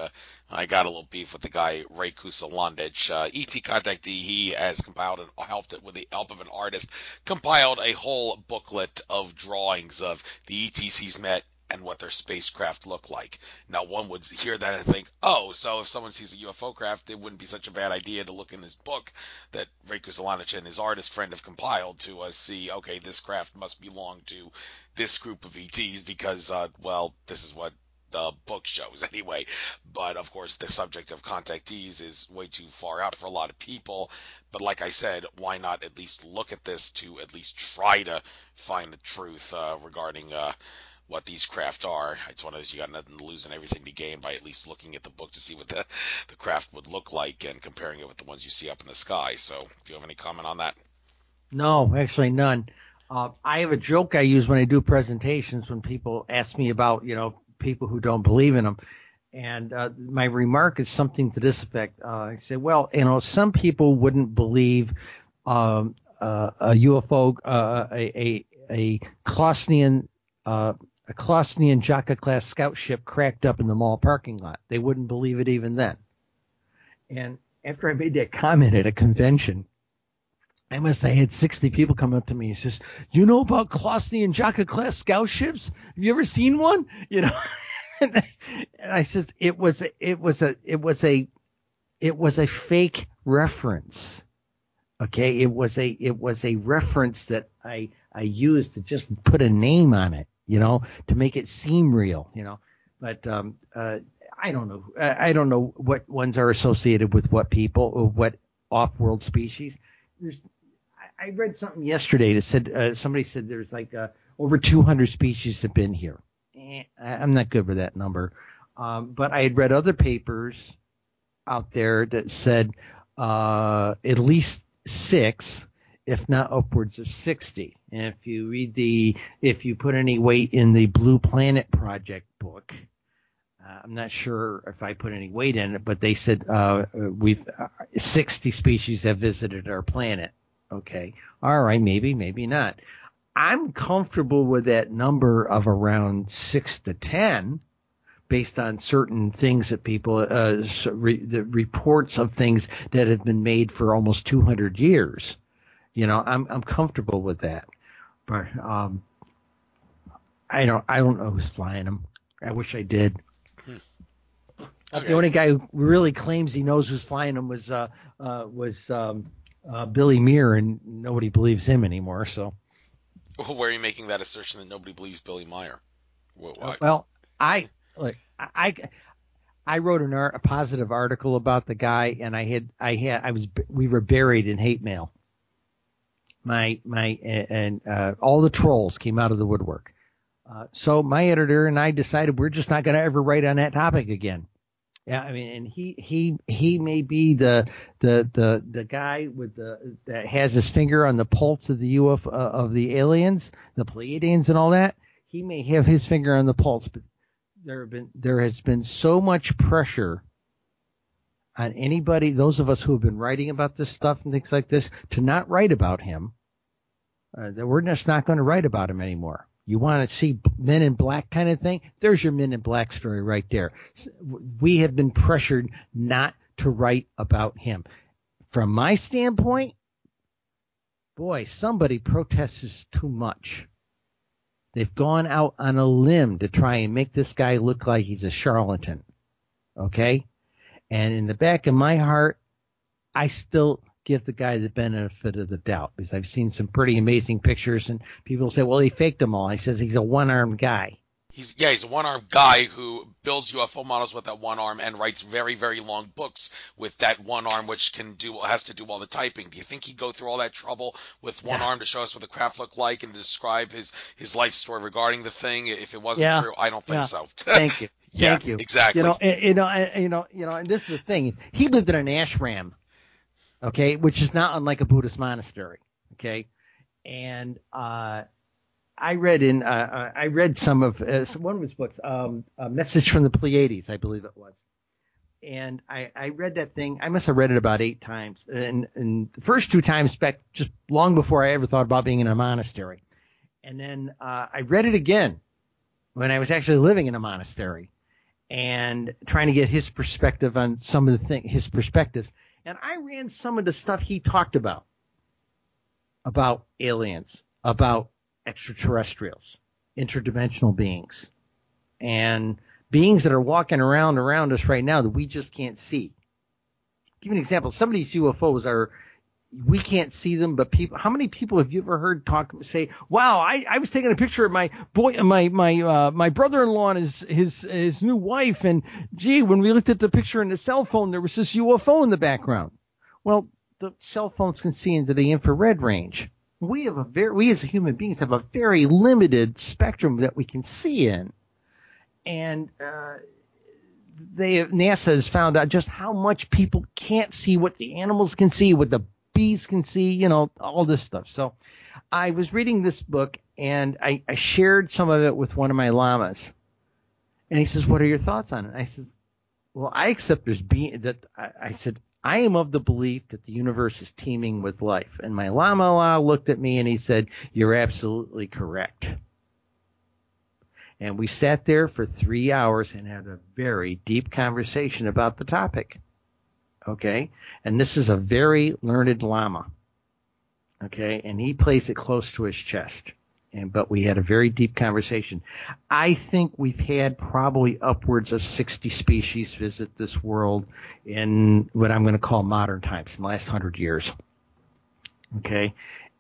I got a little beef with the guy Ray Kusalandich. ET contactee, he has compiled and helped it with the help of an artist, compiled a whole booklet of drawings of the ETs he's met and what their spacecraft look like. Now, one would hear that and think, oh, so if someone sees a UFO craft, it wouldn't be such a bad idea to look in this book that Ray Kusalanich and his artist friend have compiled to see, okay, this craft must belong to this group of ETs because, well, this is what the book shows anyway. But of course, the subject of contactees is way too far out for a lot of people. But like I said, why not at least look at this to at least try to find the truth regarding what these craft are? It's one of those, you got nothing to lose and everything to gain by at least looking at the book to see what the craft would look like and comparing it with the ones you see up in the sky. So, do you have any comment on that? No, actually none. I have a joke I use when I do presentations when people ask me about, people who don't believe in them. And my remark is something to this effect. I say, well, some people wouldn't believe a UFO, a Closnian Jaka class scout ship cracked up in the mall parking lot. They wouldn't believe it even then. And after I made that comment at a convention, I had 60 people come up to me and says, you know about Closnian Jaka class scout ships? Have you ever seen one? And I said, it was a fake reference. Okay. It was a reference that I used to just put a name on it, to make it seem real, but, I don't know. I don't know what ones are associated with what people or what off-world species. I read something yesterday that said somebody said there's like over 200 species have been here. I'm not good with that number, but I had read other papers out there that said at least 6, if not upwards of 60. And if you put any weight in the Blue Planet Project book, I'm not sure if I put any weight in it, but they said 60 species have visited our planet. Okay. All right. Maybe not. I'm comfortable with that number of around 6 to 10 based on certain things that people, the reports of things that have been made for almost 200 years. I'm comfortable with that, but, I don't know who's flying them. I wish I did. Okay. The only guy who really claims he knows who's flying them was Billy Muir, and nobody believes him anymore. So, Where are you making that assertion that nobody believes Billy Meyer? Why? Well, I wrote a positive article about the guy, and we were buried in hate mail. All the trolls came out of the woodwork. So my editor and I decided we're just not going to ever write on that topic again. Yeah, I mean, and he may be the guy that has his finger on the pulse of the UFO of the aliens, the Pleiadians, and all that. He may have his finger on the pulse, but there has been so much pressure on anybody, those of us who have been writing about this stuff and things like this, to not write about him. That we're just not going to write about him anymore. You want to see Men in Black kind of thing? There's your Men in Black story right there. We have been pressured not to write about him. From my standpoint, boy, somebody protests too much. They've gone out on a limb to try and make this guy look like he's a charlatan. Okay? And in the back of my heart, I still give the guy the benefit of the doubt, because I've seen some pretty amazing pictures, and people say, well, he faked them all. I says he's a one-armed guy. He's a one-armed guy who builds UFO models with that one arm and writes very, very long books with that one arm, which has to do all the typing. Do you think he'd go through all that trouble with one arm to show us what the craft looked like and describe his life story regarding the thing if it wasn't true? I don't think so. Thank you. Yeah, Thank you. Exactly. And this is the thing. He lived in an ashram, okay, which is not unlike a Buddhist monastery, okay, and I read some of one of his books, A Message from the Pleiades, I believe it was. And I read that thing. I must have read it about 8 times. And the first 2 times back just long before I ever thought about being in a monastery. And then I read it again when I was actually living in a monastery and trying to get his perspective on some of his perspectives. And I ran some of the stuff he talked about aliens, about extraterrestrials, interdimensional beings, and beings that are walking around us right now that we just can't see. Give you an example. Some of these UFOs we can't see them, but how many people have you ever heard say, wow, I was taking a picture of my brother-in-law and his new wife, and gee, when we looked at the picture in the cell phone, there was this UFO in the background. Well, the cell phones can see into the infrared range. We as human beings have a very limited spectrum that we can see in. And NASA has found out just how much people can't see, what the animals can see, what the bees can see, all this stuff. So I was reading this book, and I shared some of it with one of my lamas. And he says, what are your thoughts on it? I said, well, I accept I said, I am of the belief that the universe is teeming with life. And my lama looked at me and he said, you're absolutely correct. And we sat there for 3 hours and had a very deep conversation about the topic. Okay? And this is a very learned lama. Okay? And he plays it close to his chest. But we had a very deep conversation. I think we've had probably upwards of 60 species visit this world in what I'm going to call modern times, in the last 100 years. Okay?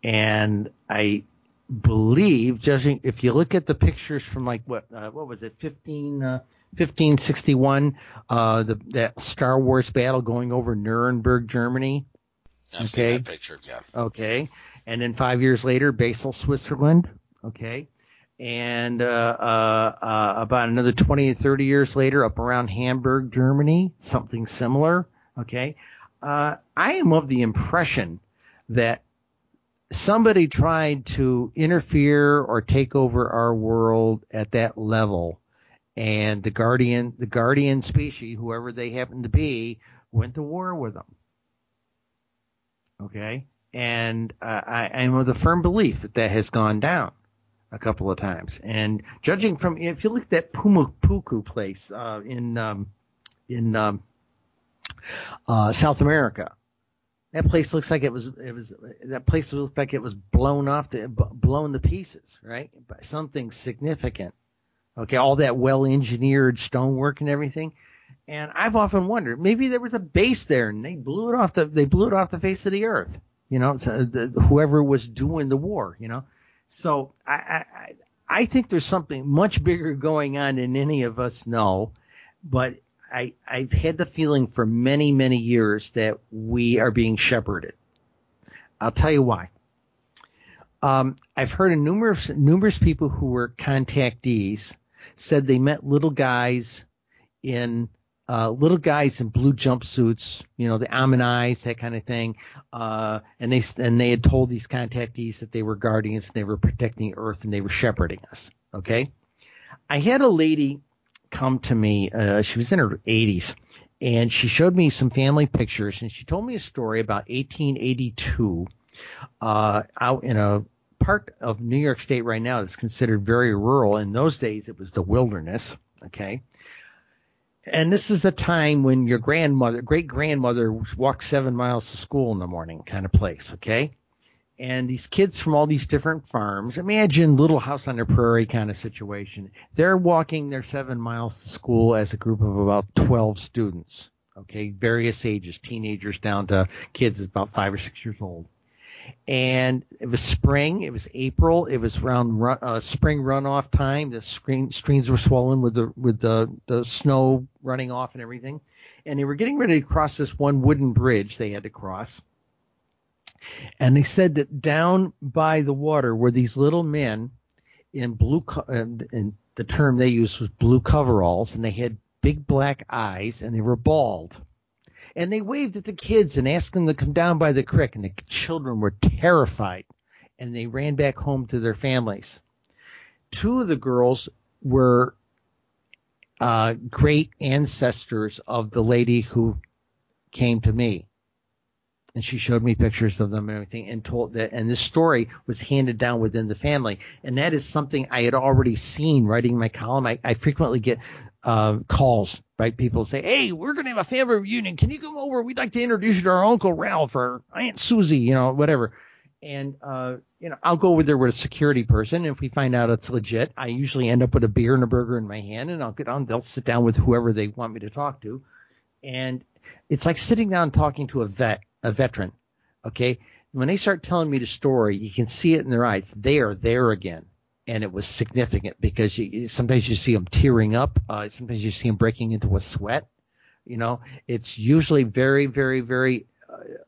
And I believe, judging, if you look at the pictures from what was it, 1561, that Star Wars battle going over Nuremberg, Germany. I've seen that picture, yeah. Okay. And then 5 years later, Basel, Switzerland. Okay. And about another 20 or 30 years later, up around Hamburg, Germany, something similar. Okay. I am of the impression that somebody tried to interfere or take over our world at that level, and the guardian species, whoever they happen to be, went to war with them. Okay, and I am of the firm belief that has gone down a couple of times. And judging from, if you look at that Pumapuku place in South America. That place looks like it was blown to pieces, right? By something significant. Okay, all that well-engineered stonework and everything. And I've often wondered, maybe there was a base there and they blew it off the face of the earth. Whoever was doing the war, So I think there's something much bigger going on than any of us know, but I've had the feeling for many, many years that we are being shepherded. I'll tell you why. I've heard of numerous people who were contactees said they met little guys in blue jumpsuits, the almond eyes, that kind of thing. And they had told these contactees that they were guardians and they were protecting the earth and they were shepherding us. Okay. I had a lady come to me. She was in her 80s, and she showed me some family pictures, and she told me a story about 1882 out in a part of New York State right now that's considered very rural. In those days, it was the wilderness. Okay. And this is the time when your great-grandmother walked 7 miles to school in the morning kind of place. Okay. And these kids from all these different farms, imagine Little House on the Prairie kind of situation. They're walking their 7 miles to school as a group of about 12 students, okay, various ages, teenagers down to kids about 5 or 6 years old. And it was spring. It was April. It was around spring runoff time. The streams were swollen with the snow running off and everything. And they were getting ready to cross this one wooden bridge they had to cross. And they said that down by the water were these little men in blue, and the term they used was blue coveralls, and they had big black eyes, and they were bald. And they waved at the kids and asked them to come down by the creek, and the children were terrified, and they ran back home to their families. two of the girls were great ancestors of the lady who came to me. And she showed me pictures of them and everything, and told that, and this story was handed down within the family. And that is something I had already seen writing my column. I frequently get calls, right? People say, hey, we're going to have a family reunion. Can you come over? We'd like to introduce you to our Uncle Ralph or Aunt Susie, whatever. And, I'll go over there with a security person. And if we find out it's legit, I usually end up with a beer and a burger in my hand, and I'll get on. They'll sit down with whoever they want me to talk to. And it's like sitting down and talking to a veteran. Okay. When they start telling me the story, you can see it in their eyes. They are there again. And it was significant because sometimes you see them tearing up. Sometimes you see them breaking into a sweat. It's usually very, very, very,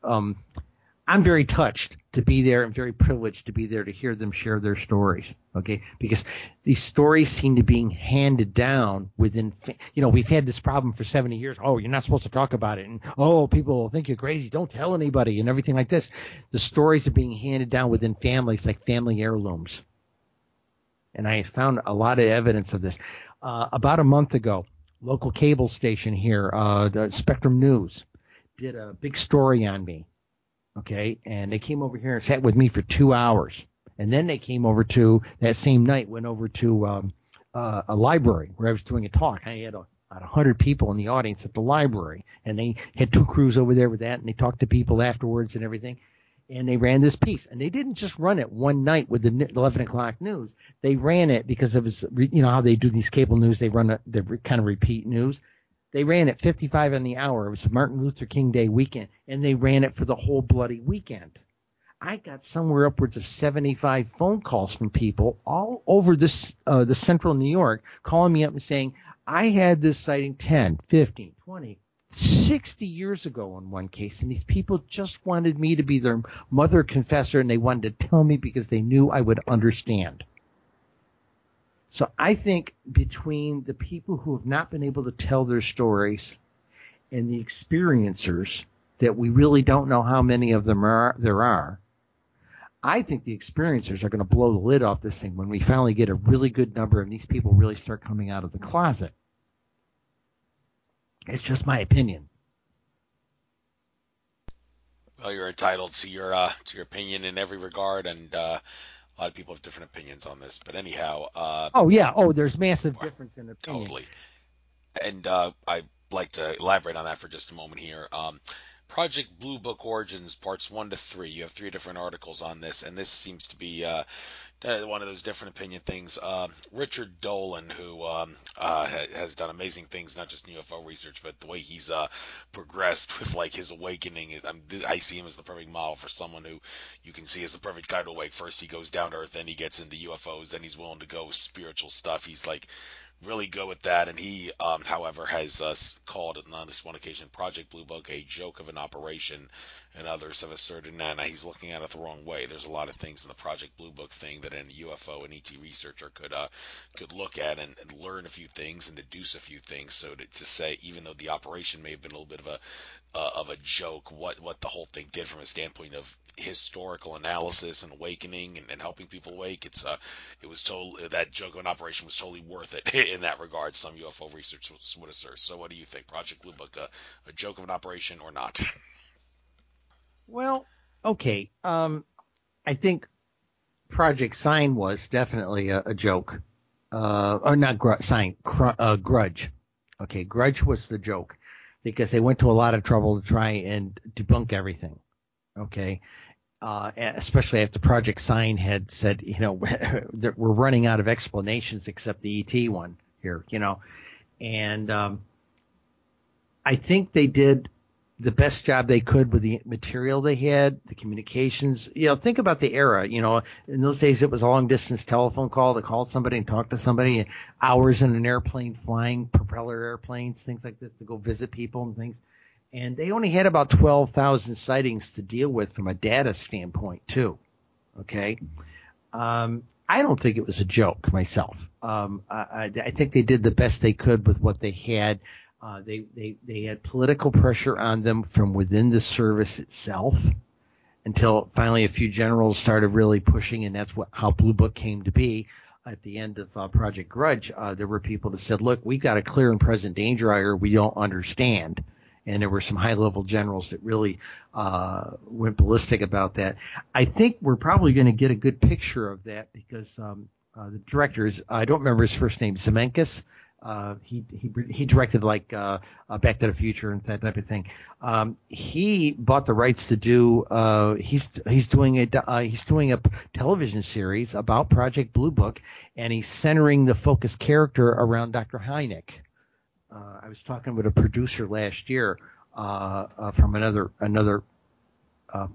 I'm very touched to be there and very privileged to be there to hear them share their stories. Okay. Because these stories seem to be handed down within, we've had this problem for 70 years. Oh, you're not supposed to talk about it. And, oh, people will think you're crazy. Don't tell anybody and everything like this. The stories are being handed down within families like family heirlooms. And I found a lot of evidence of this. About a month ago, local cable station here, the Spectrum News, did a big story on me. Okay, and they came over here and sat with me for 2 hours. And then they came over that same night, went over to a library where I was doing a talk. I had about 100 people in the audience at the library. And they had two crews over there with that, and they talked to people afterwards and everything. And they ran this piece. And they didn't just run it one night with the 11 o'clock news. They ran it because it was, how they do these cable news. They kind of repeat news. They ran it 55 on the hour. It was Martin Luther King Day weekend, and they ran it for the whole bloody weekend. I got somewhere upwards of 75 phone calls from people all over the central New York calling me up and saying, I had this sighting 10, 15, 20, 60 years ago in one case, and these people just wanted me to be their mother confessor, and they wanted to tell me because they knew I would understand. So I think between the people who have not been able to tell their stories and the experiencers, that we really don't know how many of them there are, I think the experiencers are going to blow the lid off this thing when we finally get a really good number of these people really start coming out of the closet. It's just my opinion. Well, you're entitled to your opinion in every regard, and a lot of people have different opinions on this, but anyhow. There's massive difference in opinion. Totally. And I'd like to elaborate on that for just a moment here. Project Blue Book Origins, parts 1 to 3. You have 3 different articles on this, and this seems to be one of those different opinion things. Richard Dolan, who has done amazing things, not just in UFO research, but the way he's progressed with like his awakening. I see him as the perfect model for someone who you can see as the perfect guy to awake. First he goes down to earth, then he gets into UFOs, then he's willing to go with spiritual stuff. He's like really good with that, and he, however, has called it on this one occasion Project Blue Book a joke of an operation, and others have asserted that he's looking at it the wrong way. There's a lot of things in the Project Blue Book thing that any UFO and ET researcher could look at and learn a few things and deduce a few things. So to say, even though the operation may have been a little bit of a joke, what the whole thing did from a standpoint of historical analysis and awakening and helping people awake, it was that joke of an operation was totally worth it in that regard. Some UFO researchers would assert. So what do you think? Project Blue Book a joke of an operation or not? Well, okay. I think Project Sign was definitely a joke. Or not Sign, Grudge. Okay, Grudge was the joke because they went to a lot of trouble to try and debunk everything. Okay. Especially after Project Sign had said, we're running out of explanations except the ET one here, and I think they did the best job they could with the material they had, the communications. Think about the era. In those days it was a long distance telephone call to call somebody and talk to somebody, hours in an airplane flying, propeller airplanes, things like this to go visit people and things. And they only had about 12,000 sightings to deal with from a data standpoint, too. Okay. I don't think it was a joke myself. I think they did the best they could with what they had. They had political pressure on them from within the service itself until finally a few generals started really pushing, and that's how Blue Book came to be. at the end of Project Grudge, there were people that said, look, we've got a clear and present danger here we don't understand. And there were some high-level generals that really went ballistic about that. I think we're probably going to get a good picture of that because the directors, I don't remember his first name, Zemeckis. He directed like Back to the Future and that type of thing. He bought the rights to do. He's doing a television series about Project Blue Book, and he's centering the focus character around Dr. Hynek. I was talking with a producer last year from another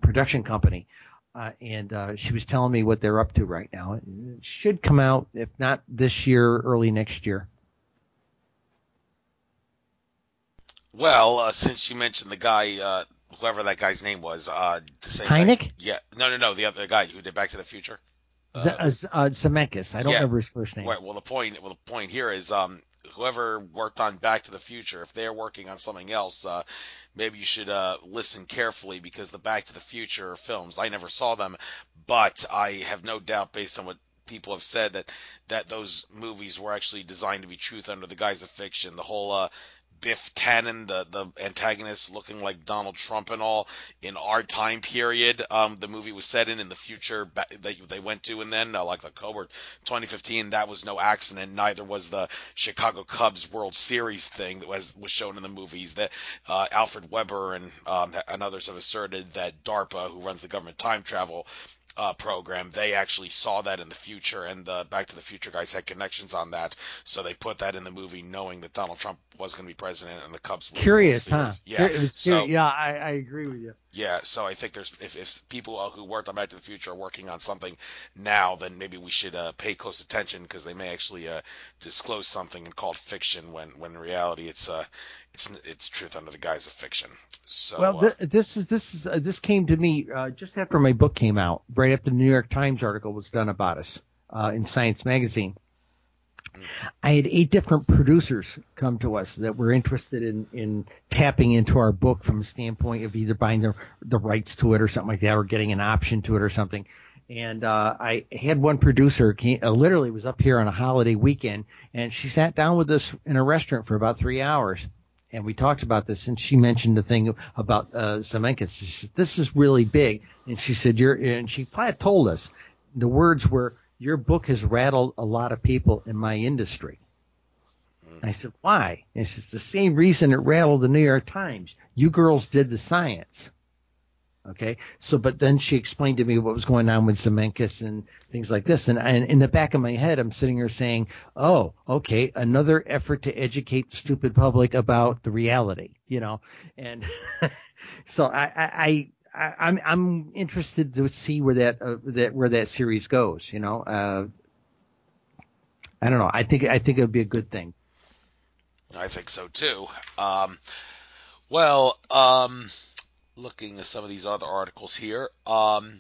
production company, and she was telling me what they're up to right now. It should come out, if not this year, early next year. Well, since you mentioned the guy, whoever that guy's name was, the same Hynek? guy. Yeah, no, the other guy who did Back to the Future. Zemeckis. I don't remember his first name. Right. Well, the point here is, whoever worked on Back to the Future, if they're working on something else, maybe you should listen carefully, because the Back to the Future films, I never saw them, but I have no doubt, based on what people have said, that those movies were actually designed to be truth under the guise of fiction. The whole Biff Tannen, the antagonist, looking like Donald Trump and all, in our time period, the movie was set in the future that they went to, and then like October 2015, that was no accident. Neither was the Chicago Cubs World Series thing that was shown in the movies. That Alfred Weber and others have asserted that DARPA, who runs the government time travel program, they actually saw that in the future, and the Back to the Future guys had connections on that, so they put that in the movie, knowing that Donald Trump was going to be president and the Cubs were curious, huh? Yeah, it was so, yeah, I agree with you. Yeah, so I think there's if people who worked on Back to the Future are working on something now, then maybe we should pay close attention, because they may actually disclose something and call it fiction when in reality it's truth under the guise of fiction. So well, this came to me just after my book came out, right after the New York Times article was done about us in Science Magazine. I had 8 different producers come to us that were interested in tapping into our book from a standpoint of either buying the rights to it or something like that, or getting an option to it or something. And I had one producer literally was up here on a holiday weekend, and she sat down with us in a restaurant for about 3 hours. And we talked about this, and she mentioned the thing about Zemeckis. She said, this is really big. And she said, and she told us, the words were, your book has rattled a lot of people in my industry. I said, why? And she said, the same reason it rattled the New York Times. You girls did the science. Okay. So, but then she explained to me what was going on with Zemeckis and things like this. And in the back of my head, I'm sitting here saying, oh, okay, another effort to educate the stupid public about the reality, and so I'm interested to see where that series goes. I don't know. I think it would be a good thing. I think so too. Looking at some of these other articles here, the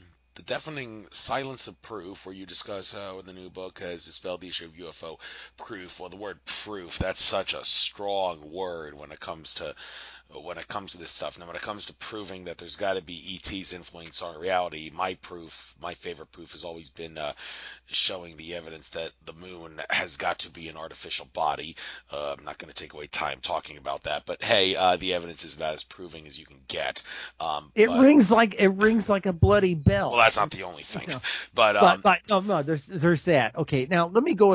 deafening silence of proof, where you discuss how the new book has dispelled the issue of UFO proof. Well, the word proof, that's such a strong word when it comes to this stuff. Now, when it comes to proving that there's got to be ET's influence on reality, my favorite proof has always been showing the evidence that the moon has got to be an artificial body. I'm not going to take away time talking about that, but hey, the evidence is about as proving as you can get. It rings like a bloody bell. Well, that's not the only thing, but no, there's that. Okay, now let me go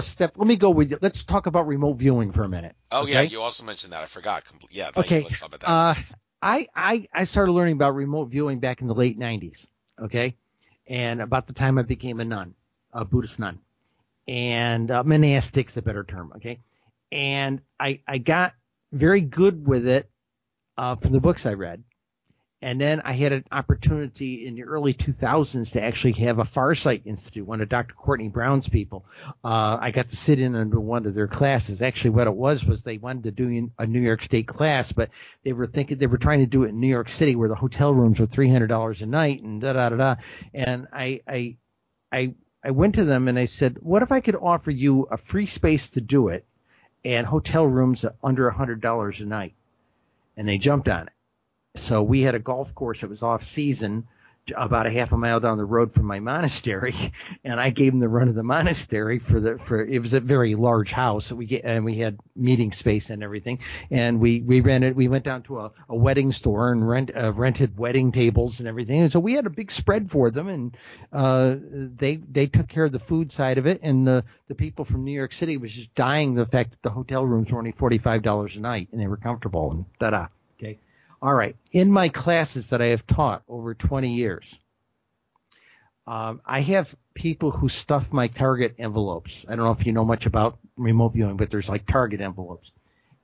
with you. Let's talk about remote viewing for a minute. Oh, okay? Yeah, you also mentioned that. I forgot. Yeah. Okay. Let's talk about that. I started learning about remote viewing back in the late 90s. Okay. And about the time I became a nun, a Buddhist nun, and monastic's a better term. Okay. And I got very good with it from the books I read. And then I had an opportunity in the early 2000s to actually have a Farsight Institute, one of Dr. Courtney Brown's people. I got to sit in on one of their classes. Actually, what it was they wanted to do a New York State class, but they were trying to do it in New York City, where the hotel rooms were $300 a night and da-da-da-da. And I went to them and I said, what if I could offer you a free space to do it and hotel rooms under $100 a night? And they jumped on it. So we had a golf course that was off season about a half a mile down the road from my monastery, and I gave them the run of the monastery for it was a very large house. We had meeting space and everything, and we went down to a wedding store and rented wedding tables and everything. And so we had a big spread for them, and they took care of the food side of it, and the people from New York City was just dying the fact that the hotel rooms were only $45 a night and they were comfortable and da-da. Okay. All right. In my classes that I have taught over 20 years, I have people who stuff my target envelopes. I don't know if you know much about remote viewing, but there's like target envelopes.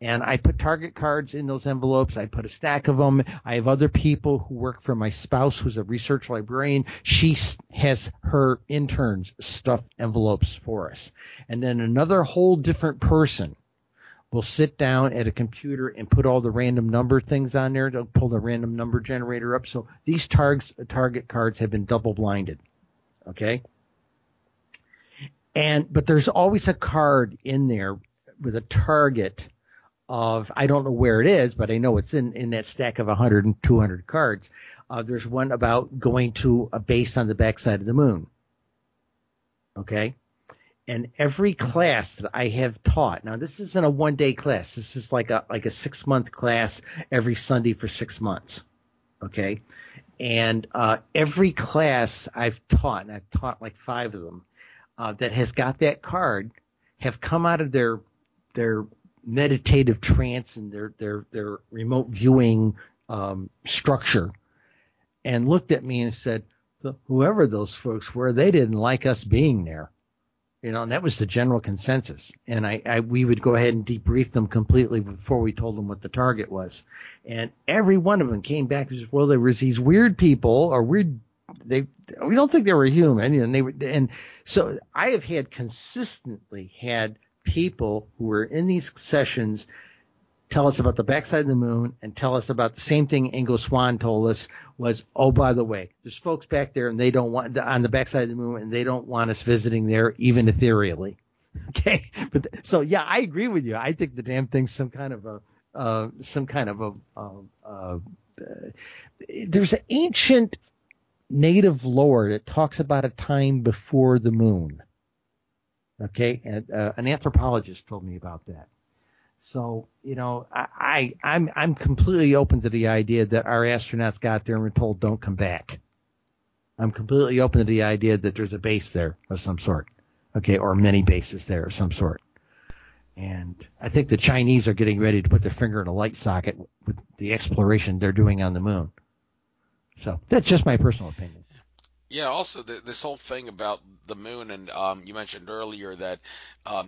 And I put target cards in those envelopes. I put a stack of them. I have other people who work for my spouse, who's a research librarian. She has her interns stuff envelopes for us. And then another whole different person will sit down at a computer and put all the random number things on there. They'll pull the random number generator up. So these target cards have been double blinded. Okay. But there's always a card in there with a target of, I don't know where it is, but I know it's in that stack of 100 and 200 cards. There's one about going to a base on the backside of the moon. Okay. And every class that I have taught, now this isn't a one-day class. This is like a 6-month class every Sunday for 6 months, okay? And every class I've taught, and I've taught like 5 of them, that has got that card, have come out of their meditative trance and their remote viewing structure, and looked at me and said, "Whoever those folks were, they didn't like us being there." You know, and that was the general consensus. And we would go ahead and debrief them completely before we told them what the target was. And every one of them came back and said, well, there was these weird people or we don't think they were human. And so I have consistently had people who were in these sessions tell us about the backside of the moon and tell us about the same thing Ingo Swann told us was, oh, by the way, there's folks back there and they don't want on the backside of the moon and they don't want us visiting there even ethereally. Okay. So yeah, I agree with you. I think the damn thing's there's an ancient native lore that talks about a time before the moon. Okay. And an anthropologist told me about that. So, you know, I'm completely open to the idea that our astronauts got there and were told don't come back. I'm completely open to the idea that there's a base there of some sort, okay, or many bases there of some sort. And I think the Chinese are getting ready to put their finger in a light socket with the exploration they're doing on the moon. So that's just my personal opinion. Yeah, also this whole thing about the moon, and you mentioned earlier that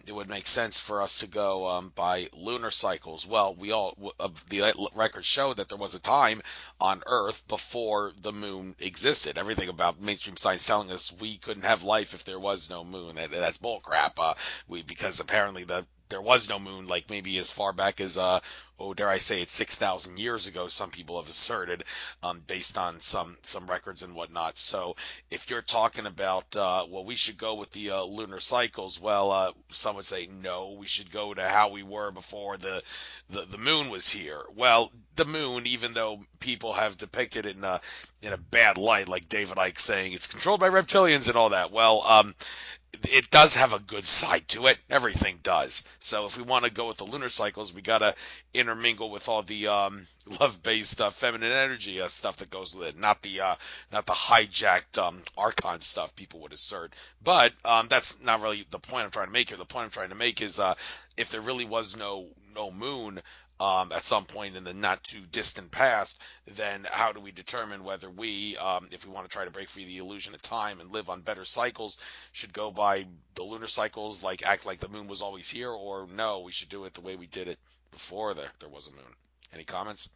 it would make sense for us to go by lunar cycles. Well, the records show that there was a time on Earth before the moon existed. Everything about mainstream science telling us we couldn't have life if there was no moon. That's bullcrap. Because apparently there was no moon, like maybe as far back as dare I say it's 6,000 years ago, some people have asserted, based on some records and whatnot. So if you're talking about, well, we should go with the lunar cycles, well, some would say, no, we should go to how we were before the moon was here. Well, the moon, even though people have depicted it in a bad light, like David Icke saying it's controlled by reptilians and all that, well, it does have a good side to it. Everything does. So if we want to go with the lunar cycles, we got to intermingle with all the love-based feminine energy stuff that goes with it, not the hijacked archon stuff people would assert. But that's not really the point I'm trying to make here. The point I'm trying to make is if there really was no moon at some point in the not too distant past, then how do we determine whether we, if we want to try to break free the illusion of time and live on better cycles, should go by the lunar cycles, like act like the moon was always here, or no, we should do it the way we did it before there was a moon? Any comments?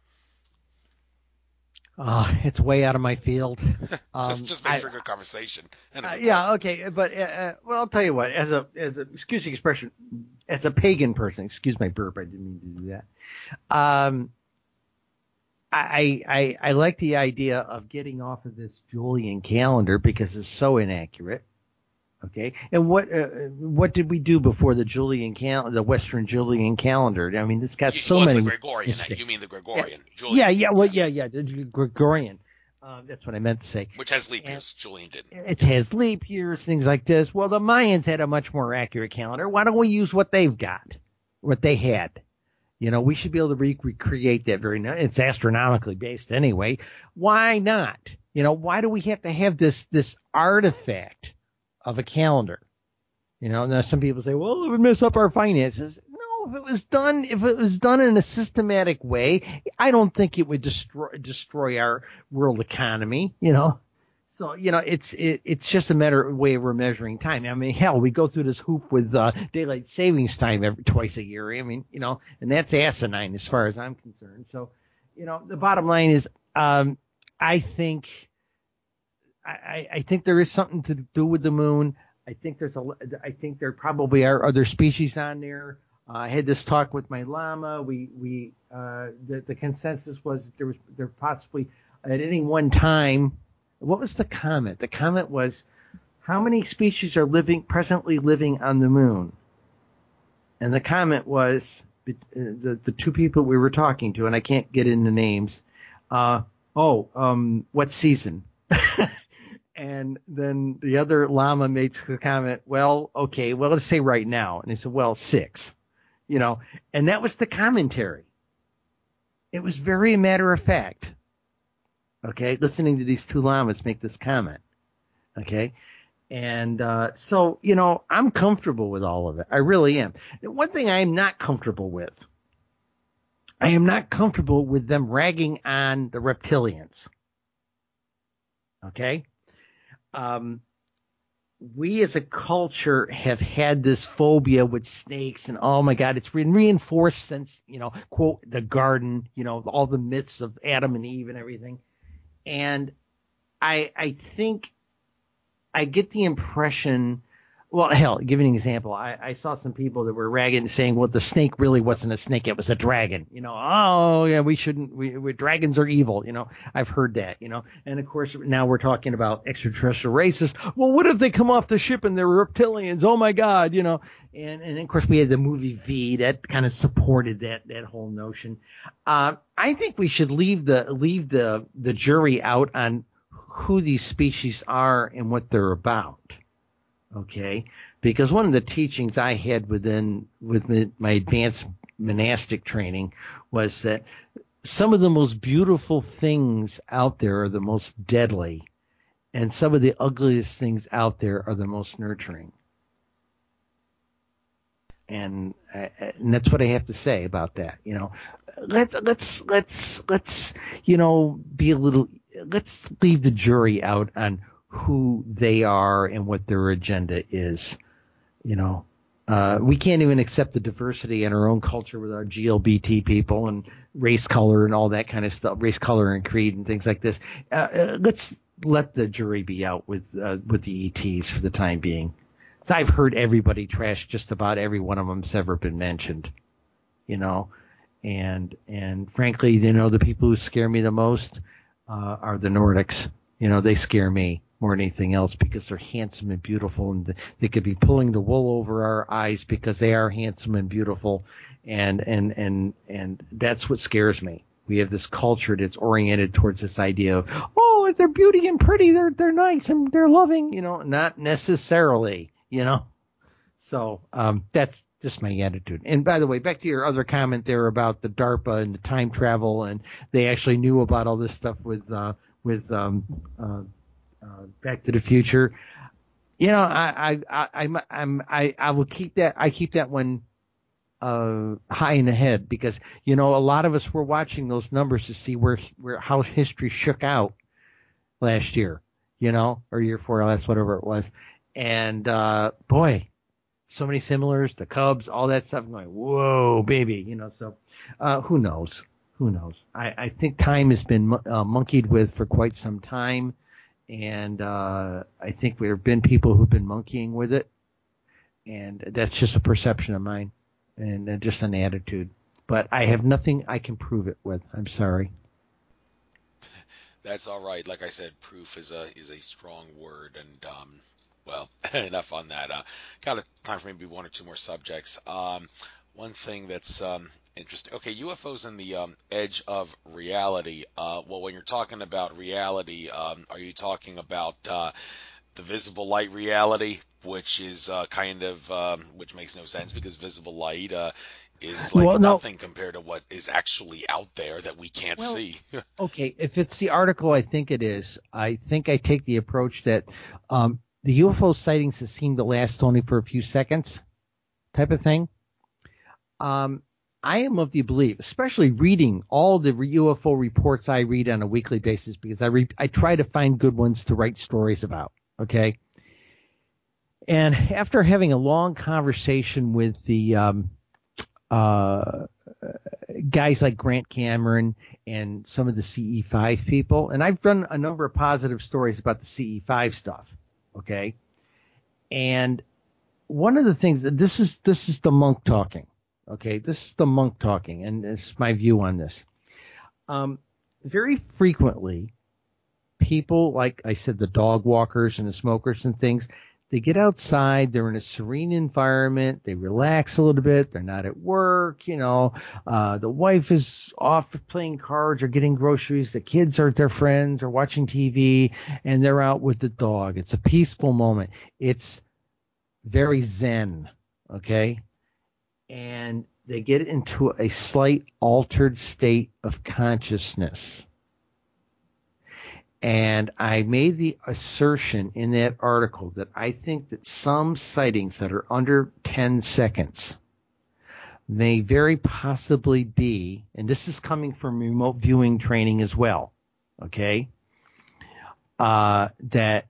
It's way out of my field. Just makes for a good conversation. Anyway. Yeah, okay, but well, I'll tell you what. As a excuse the expression, as a pagan person, excuse my burp. I didn't mean to do that. I like the idea of getting off of this Julian calendar because it's so inaccurate. Okay, and what did we do before the the Western Julian calendar? I mean, it's got so many. The Gregorian. You mean the Gregorian? Yeah, the Gregorian. That's what I meant to say. Which has leap And years. Julian didn't. it has leap years, things like this. Well, the Mayans had a much more accurate calendar. Why don't we use what they've got, what they had? We should be able to recreate that it's astronomically based anyway. Why not? Why do we have to have this artifact of a calendar? Now some people say, well, it would mess up our finances. No, if it was done in a systematic way, I don't think it would destroy our world economy, So, it's just a matter of way we're measuring time. I mean, hell, we go through this hoop with daylight savings time twice a year. I mean, and that's asinine as far as I'm concerned. So, the bottom line is, I think there is something to do with the moon. I think there probably are other species on there. I had this talk with my llama. The consensus was there possibly at any one time. What was the comment? The comment was, how many species are presently living on the moon? And the comment was, the two people we were talking to, and I can't get into names. What season? And then the other llama makes the comment, well, okay, well, let's say right now. And he said, well, 6, and that was the commentary. It was very matter of fact. Okay, listening to these two llamas make this comment. Okay, and so, I'm comfortable with all of it. I really am. One thing I am not comfortable with, I am not comfortable with them ragging on the reptilians. Okay? We as a culture have had this phobia with snakes, and oh my God, it's been reinforced since, quote, the garden, all the myths of Adam and Eve and everything. And I think I get the impression, well, hell, give an example. I saw some people that were ragging and saying, well, the snake really wasn't a snake, it was a dragon. Oh yeah, dragons are evil. I've heard that, and of course now we're talking about extraterrestrial races. Well, what if they come off the ship and they're reptilians? Oh my God, and of course we had the movie V that kind of supported that whole notion. I think we should leave the jury out on who these species are and what they're about. Okay, because one of the teachings I had with my advanced monastic training was that some of the most beautiful things out there are the most deadly, and some of the ugliest things out there are the most nurturing. And that's what I have to say about that. Let's be a little. Let's leave the jury out on who they are and what their agenda is. We can't even accept the diversity in our own culture with our GLBT people and race color and all that kind of stuff, race color and creed and things like this. Let's let the jury be out with the ETs for the time being. So I've heard everybody trash just about every one of them that's ever been mentioned, and frankly, the people who scare me the most are the Nordics. They scare me more than anything else because they're handsome and beautiful, and they could be pulling the wool over our eyes because they are handsome and beautiful, and that's what scares me. We have this culture that's oriented towards this idea of, oh, they're beauty and pretty, they're nice and they're loving, not necessarily, So that's just my attitude. And by the way, back to your other comment there about the DARPA and the time travel, and they actually knew about all this stuff with Back to the Future. I will keep that. I keep that one high in the head because a lot of us were watching those numbers to see how history shook out last year, or year before last, whatever it was, and boy, so many similars, the Cubs, all that stuff. I'm like, whoa, baby, So who knows? Who knows? I think time has been monkeyed with for quite some time. And I think there have been people who've been monkeying with it, and that's just a perception of mine and just an attitude. But I have nothing I can prove it with. I'm sorry. That's all right. Like I said, proof is a strong word, and well, enough on that. Got time for maybe one or two more subjects. One thing that's interesting. Okay, UFOs and the edge of reality. Well, when you're talking about reality, are you talking about the visible light reality, which is which makes no sense because visible light is like Well, no. nothing compared to what is actually out there that we can't Well, see. okay. If it's the article, I think it is. I think I take the approach that the UFO sightings that seem to last only for a few seconds, type of thing. I am of the belief, especially reading all the UFO reports I read on a weekly basis, because I try to find good ones to write stories about. Okay. And after having a long conversation with the guys like Grant Cameron and some of the CE5 people, and I've done a number of positive stories about the CE5 stuff. Okay. And one of the things, this is the monk talking. Okay. This is the monk talking, and it's my view on this. Very frequently, people, like I said, the dog walkers and the smokers and things, they get outside, they're in a serene environment, they relax a little bit, they're not at work, the wife is off playing cards or getting groceries, the kids are with their friends or watching TV, and they're out with the dog. It's a peaceful moment. It's very zen, okay? And they get into a slight altered state of consciousness. And I made the assertion in that article that I think that some sightings that are under 10 seconds may very possibly be, and this is coming from remote viewing training as well, okay, that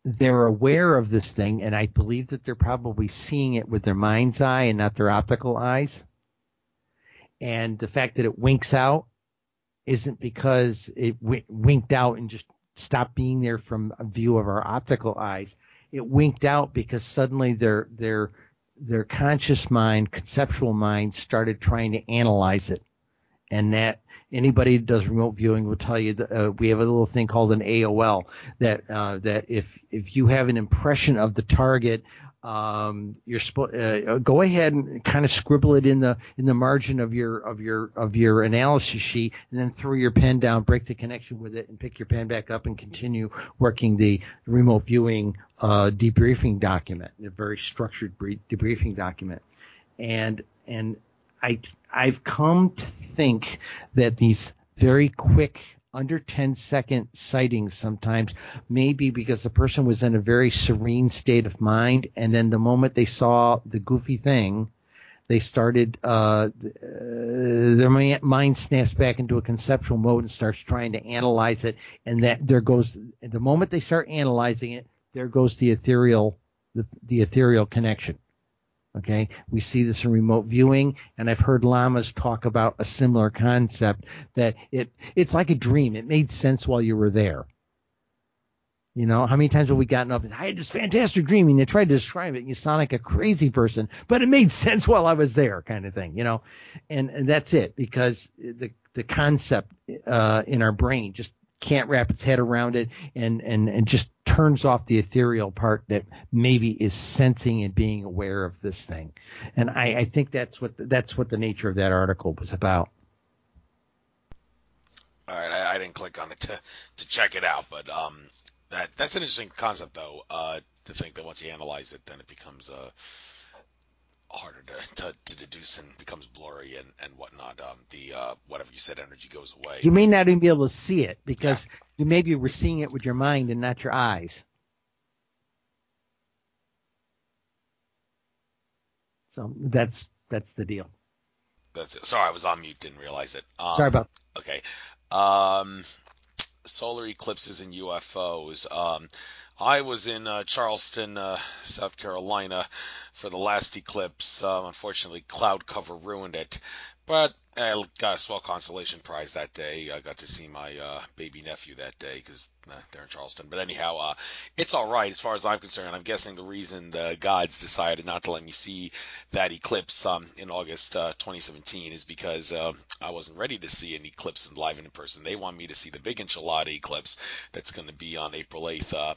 they're aware of this thing, and I believe that they're probably seeing it with their mind's eye and not their optical eyes. And the fact that it winks out isn't because it winked out and just stopped being there from a view of our optical eyes. It winked out because suddenly their conscious mind, conceptual mind, started trying to analyze it. And that anybody who does remote viewing will tell you that we have a little thing called an AOL, that if you have an impression of the target, you're go ahead and kind of scribble it in the margin of your analysis sheet, and then throw your pen down, break the connection with it, and pick your pen back up and continue working the remote viewing debriefing document, a very structured debriefing document. And I've come to think that these very quick, under 10-second sightings sometimes may be because the person was in a very serene state of mind, and then the moment they saw the goofy thing, they started their mind snaps back into a conceptual mode and starts trying to analyze it, and that there goes the moment they start analyzing it, there goes the ethereal connection. Okay, we see this in remote viewing, and I've heard lamas talk about a similar concept, that it's like a dream. It made sense while you were there. How many times have we gotten up and I had this fantastic dream, and you tried to describe it, and you sound like a crazy person, but it made sense while I was there, kind of thing, and that's it, because the concept in our brain just can't wrap its head around it, and just turns off the ethereal part that maybe is sensing and being aware of this thing. And I think that's what the nature of that article was about. All right, I didn't click on it to check it out, but that's an interesting concept, though, to think that once you analyze it, then it becomes harder to deduce and becomes blurry and whatnot. The whatever you said, energy goes away. You may not even be able to see it because you maybe were seeing it with your mind and not your eyes. So that's the deal. That's it. Sorry, I was on mute, didn't realize it. Sorry about that. Okay. Solar eclipses and UFOs. I was in Charleston, South Carolina for the last eclipse. Unfortunately, cloud cover ruined it. But I got a small consolation prize that day. I got to see my baby nephew that day because they're in Charleston. But anyhow, it's all right as far as I'm concerned. I'm guessing the reason the gods decided not to let me see that eclipse in August 2017 is because I wasn't ready to see an eclipse live and in person. They want me to see the big enchilada eclipse that's going to be on April 8th.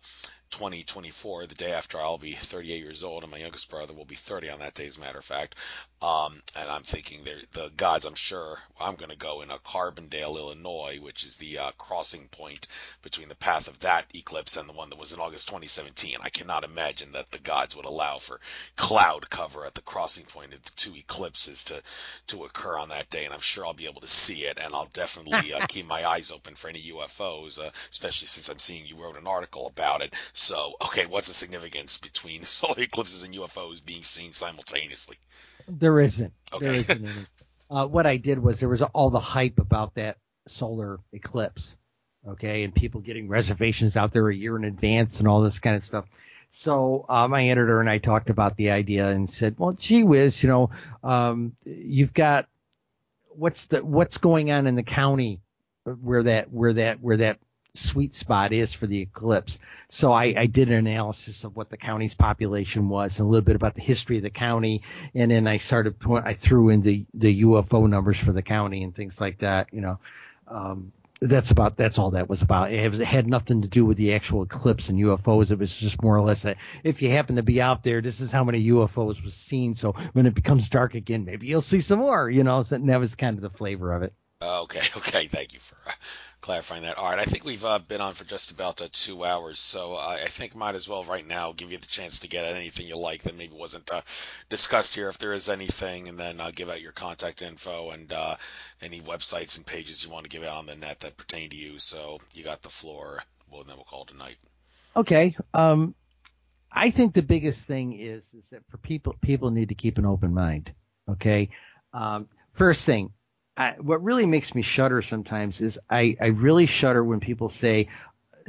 2024, the day after I'll be 38 years old, and my youngest brother will be 30 on that day, as a matter of fact. And I'm thinking the gods, I'm sure I'm going to go in Carbondale, Illinois, which is the crossing point between the path of that eclipse and the one that was in August 2017. I cannot imagine that the gods would allow for cloud cover at the crossing point of the two eclipses to occur on that day, and I'm sure I'll be able to see it, and I'll definitely keep my eyes open for any UFOs, especially since I'm seeing you wrote an article about it. So, okay, what's the significance between solar eclipses and UFOs being seen simultaneously? There isn't. Okay. There isn't any. What I did was there was all the hype about that solar eclipse, okay, and people getting reservations out there a year in advance and all this kind of stuff. So my editor and I talked about the idea and said, well, gee whiz, you've got what's going on in the county where that sweet spot is for the eclipse. So I did an analysis of what the county's population was and a little bit about the history of the county. And then I threw in the UFO numbers for the county and things like that. That's all that was about. It had nothing to do with the actual eclipse and UFOs. It was just more or less that if you happen to be out there, this is how many UFOs was seen. So when it becomes dark again, maybe you'll see some more, and that was kind of the flavor of it. Okay. Thank you for clarifying that. All right, I think we've been on for just about 2 hours, so I think might as well right now give you the chance to get at anything you like that maybe wasn't discussed here, if there is anything, and then give out your contact info and any websites and pages you want to give out on the net that pertain to you. So you got the floor. Well, then we'll call it a night. Okay. I think the biggest thing is that for people need to keep an open mind. Okay. First thing. What really makes me shudder sometimes is I really shudder when people say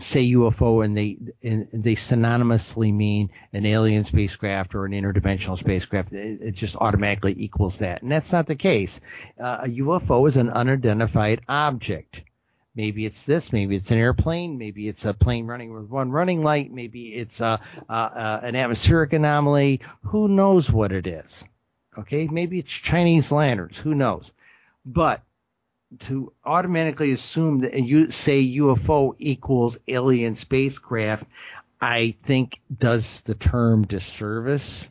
UFO and they synonymously mean an alien spacecraft or an interdimensional spacecraft. It just automatically equals that, and that's not the case. A UFO is an unidentified object. Maybe it's this, maybe it's an airplane, maybe it's a plane running with one running light, maybe it's an atmospheric anomaly. Who knows what it is? Okay, maybe it's Chinese lanterns. Who knows? But to automatically assume that you say UFO equals alien spacecraft, I think does the term disservice.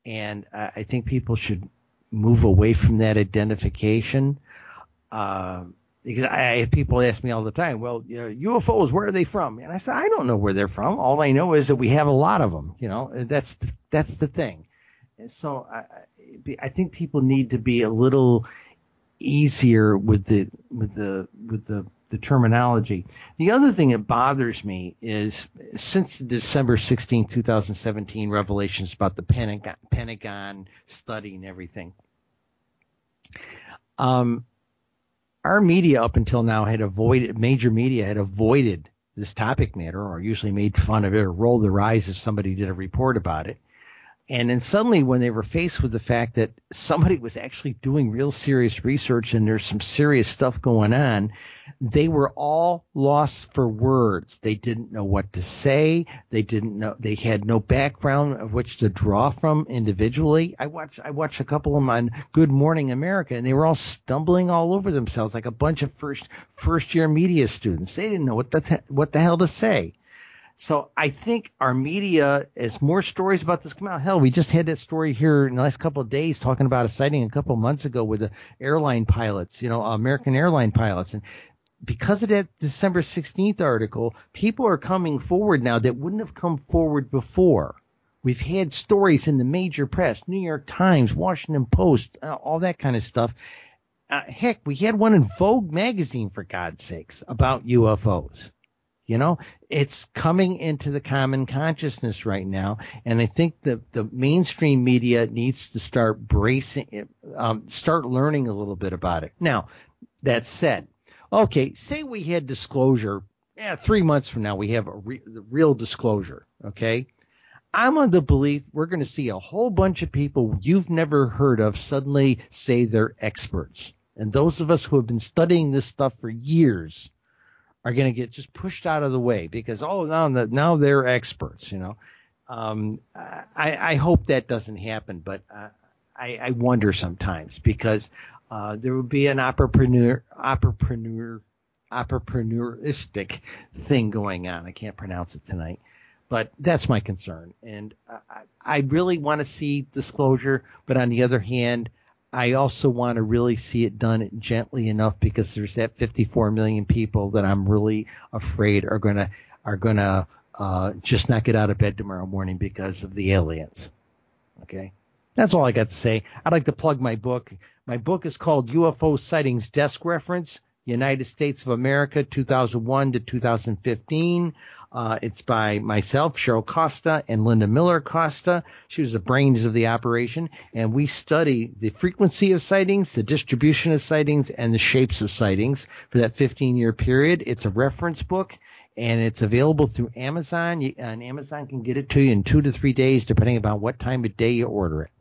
And I think people should move away from that identification. Because I have people ask me all the time, well, UFOs, where are they from? And I said, I don't know where they're from. All I know is that we have a lot of them. That's the thing. And so I think people need to be a little easier with the terminology. The other thing that bothers me is since the December 16, 2017 revelations about the Pentagon study and everything, our media up until now major media had avoided this topic matter, or usually made fun of it or rolled their eyes if somebody did a report about it. And then suddenly when they were faced with the fact that somebody was actually doing real serious research and there's some serious stuff going on, they were all lost for words. They didn't know what to say. They had no background of which to draw from individually. I watched a couple of them on Good Morning America, and they were all stumbling all over themselves like a bunch of first year media students. They didn't know what the hell to say. So I think our media, as more stories about this come out, hell, we just had that story here in the last couple of days talking about a sighting a couple of months ago with the airline pilots, American airline pilots. And because of that December 16th article, people are coming forward now that wouldn't have come forward before. We've had stories in the major press, New York Times, Washington Post, all that kind of stuff. Heck, we had one in Vogue magazine, for God's sakes, about UFOs. It's coming into the common consciousness right now, and I think the mainstream media needs to start bracing it, start learning a little bit about it. Now, that said, okay, say we had disclosure, 3 months from now we have the real disclosure, okay? I'm on the belief we're going to see a whole bunch of people you've never heard of suddenly say they're experts. And those of us who have been studying this stuff for years are going to get just pushed out of the way because, now they're experts, I hope that doesn't happen, but I wonder sometimes because there would be an entrepreneuristic thing going on. I can't pronounce it tonight. But that's my concern. And I really want to see disclosure, but on the other hand, I also want to really see it done gently enough, because there's that 54 million people that I'm really afraid are gonna just not get out of bed tomorrow morning because of the aliens. Okay, that's all I got to say. I'd like to plug my book. My book is called UFO Sightings Desk Reference, United States of America, 2001 to 2015. It's by myself, Cheryl Costa, and Linda Miller Costa. She was the brains of the operation. And we study the frequency of sightings, the distribution of sightings, and the shapes of sightings for that 15-year period. It's a reference book, and it's available through Amazon. And Amazon can get it to you in 2 to 3 days, depending upon what time of day you order it.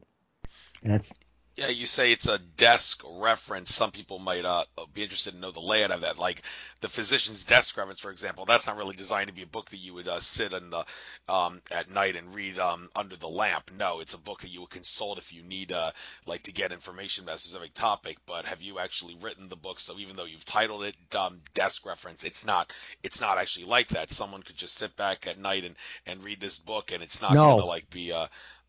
And that's Yeah, you say it's a desk reference. Some people might be interested to know the layout of that. Like the physician's desk reference, for example, that's not really designed to be a book that you would sit in the, at night and read under the lamp. No, it's a book that you would consult if you need like to get information about a specific topic. But have you actually written the book? So even though you've titled it desk reference, it's not actually like that. Someone could just sit back at night and read this book, and it's not going to like be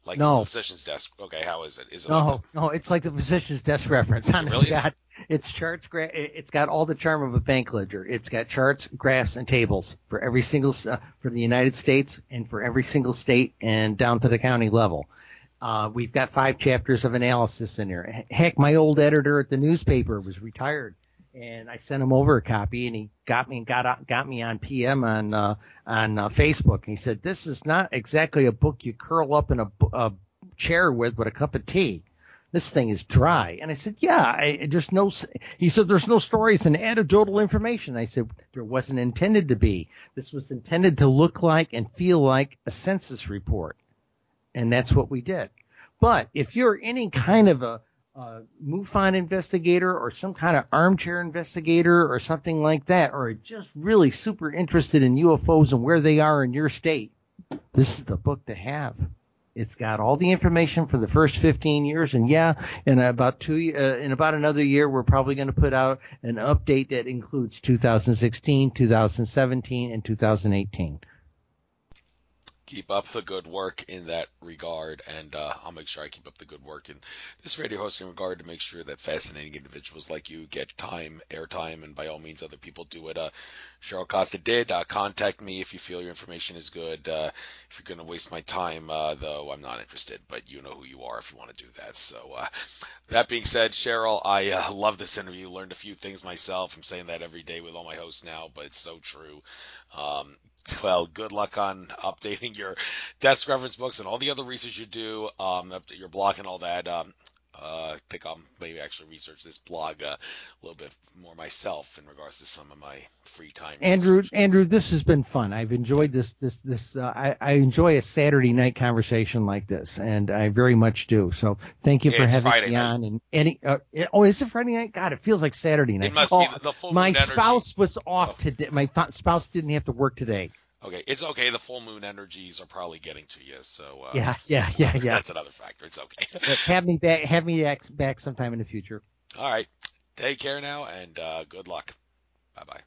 like no. the physician's desk. Okay, how is it? Is it No, it's like the physician's desk reference. Honestly, it's charts. It's got all the charm of a bank ledger. It's got charts, graphs, and tables for every single for the United States and for every single state and down to the county level. We've got 5 chapters of analysis in there. Heck, my old editor at the newspaper was retired, and I sent him over a copy, and he got me on PM on Facebook. And he said, "This is not exactly a book you curl up in a chair with a cup of tea. This thing is dry." And I said, "Yeah, there's no." He said, "There's no stories and anecdotal information." I said, "There wasn't intended to be. This was intended to look like and feel like a census report," and that's what we did. But if you're any kind of a MUFON investigator or some kind of armchair investigator or something like that, or just really super interested in UFOs and where they are in your state, this is the book to have. It's got all the information for the first 15 years, and in about another year, we're probably going to put out an update that includes 2016, 2017, and 2018. Keep up the good work in that regard, and I'll make sure I keep up the good work in this radio hosting regard to make sure that fascinating individuals like you get airtime, and by all means other people do it. Cheryl Costa did. Contact me if you feel your information is good. If you're going to waste my time, though, I'm not interested, but you know who you are if you want to do that. So that being said, Cheryl, I love this interview. Learned a few things myself. I'm saying that every day with all my hosts now, but it's so true. Well, good luck on updating your desk reference books and all the other research you do, update your blog and all that. Maybe actually research this blog a little bit more myself in regards to some of my free time. Andrew, this has been fun. I've enjoyed this. I enjoy a Saturday night conversation like this, and I very much do. So thank you for having Friday me night. on. And is it Friday night? God, it feels like Saturday night. It must be the full moon My energy. spouse was off today. My spouse didn't have to work today. Okay, it's okay. The full moon energies are probably getting to you, so Yeah. That's another factor. It's okay. Have me back sometime in the future. All right, take care now, and good luck. Bye bye.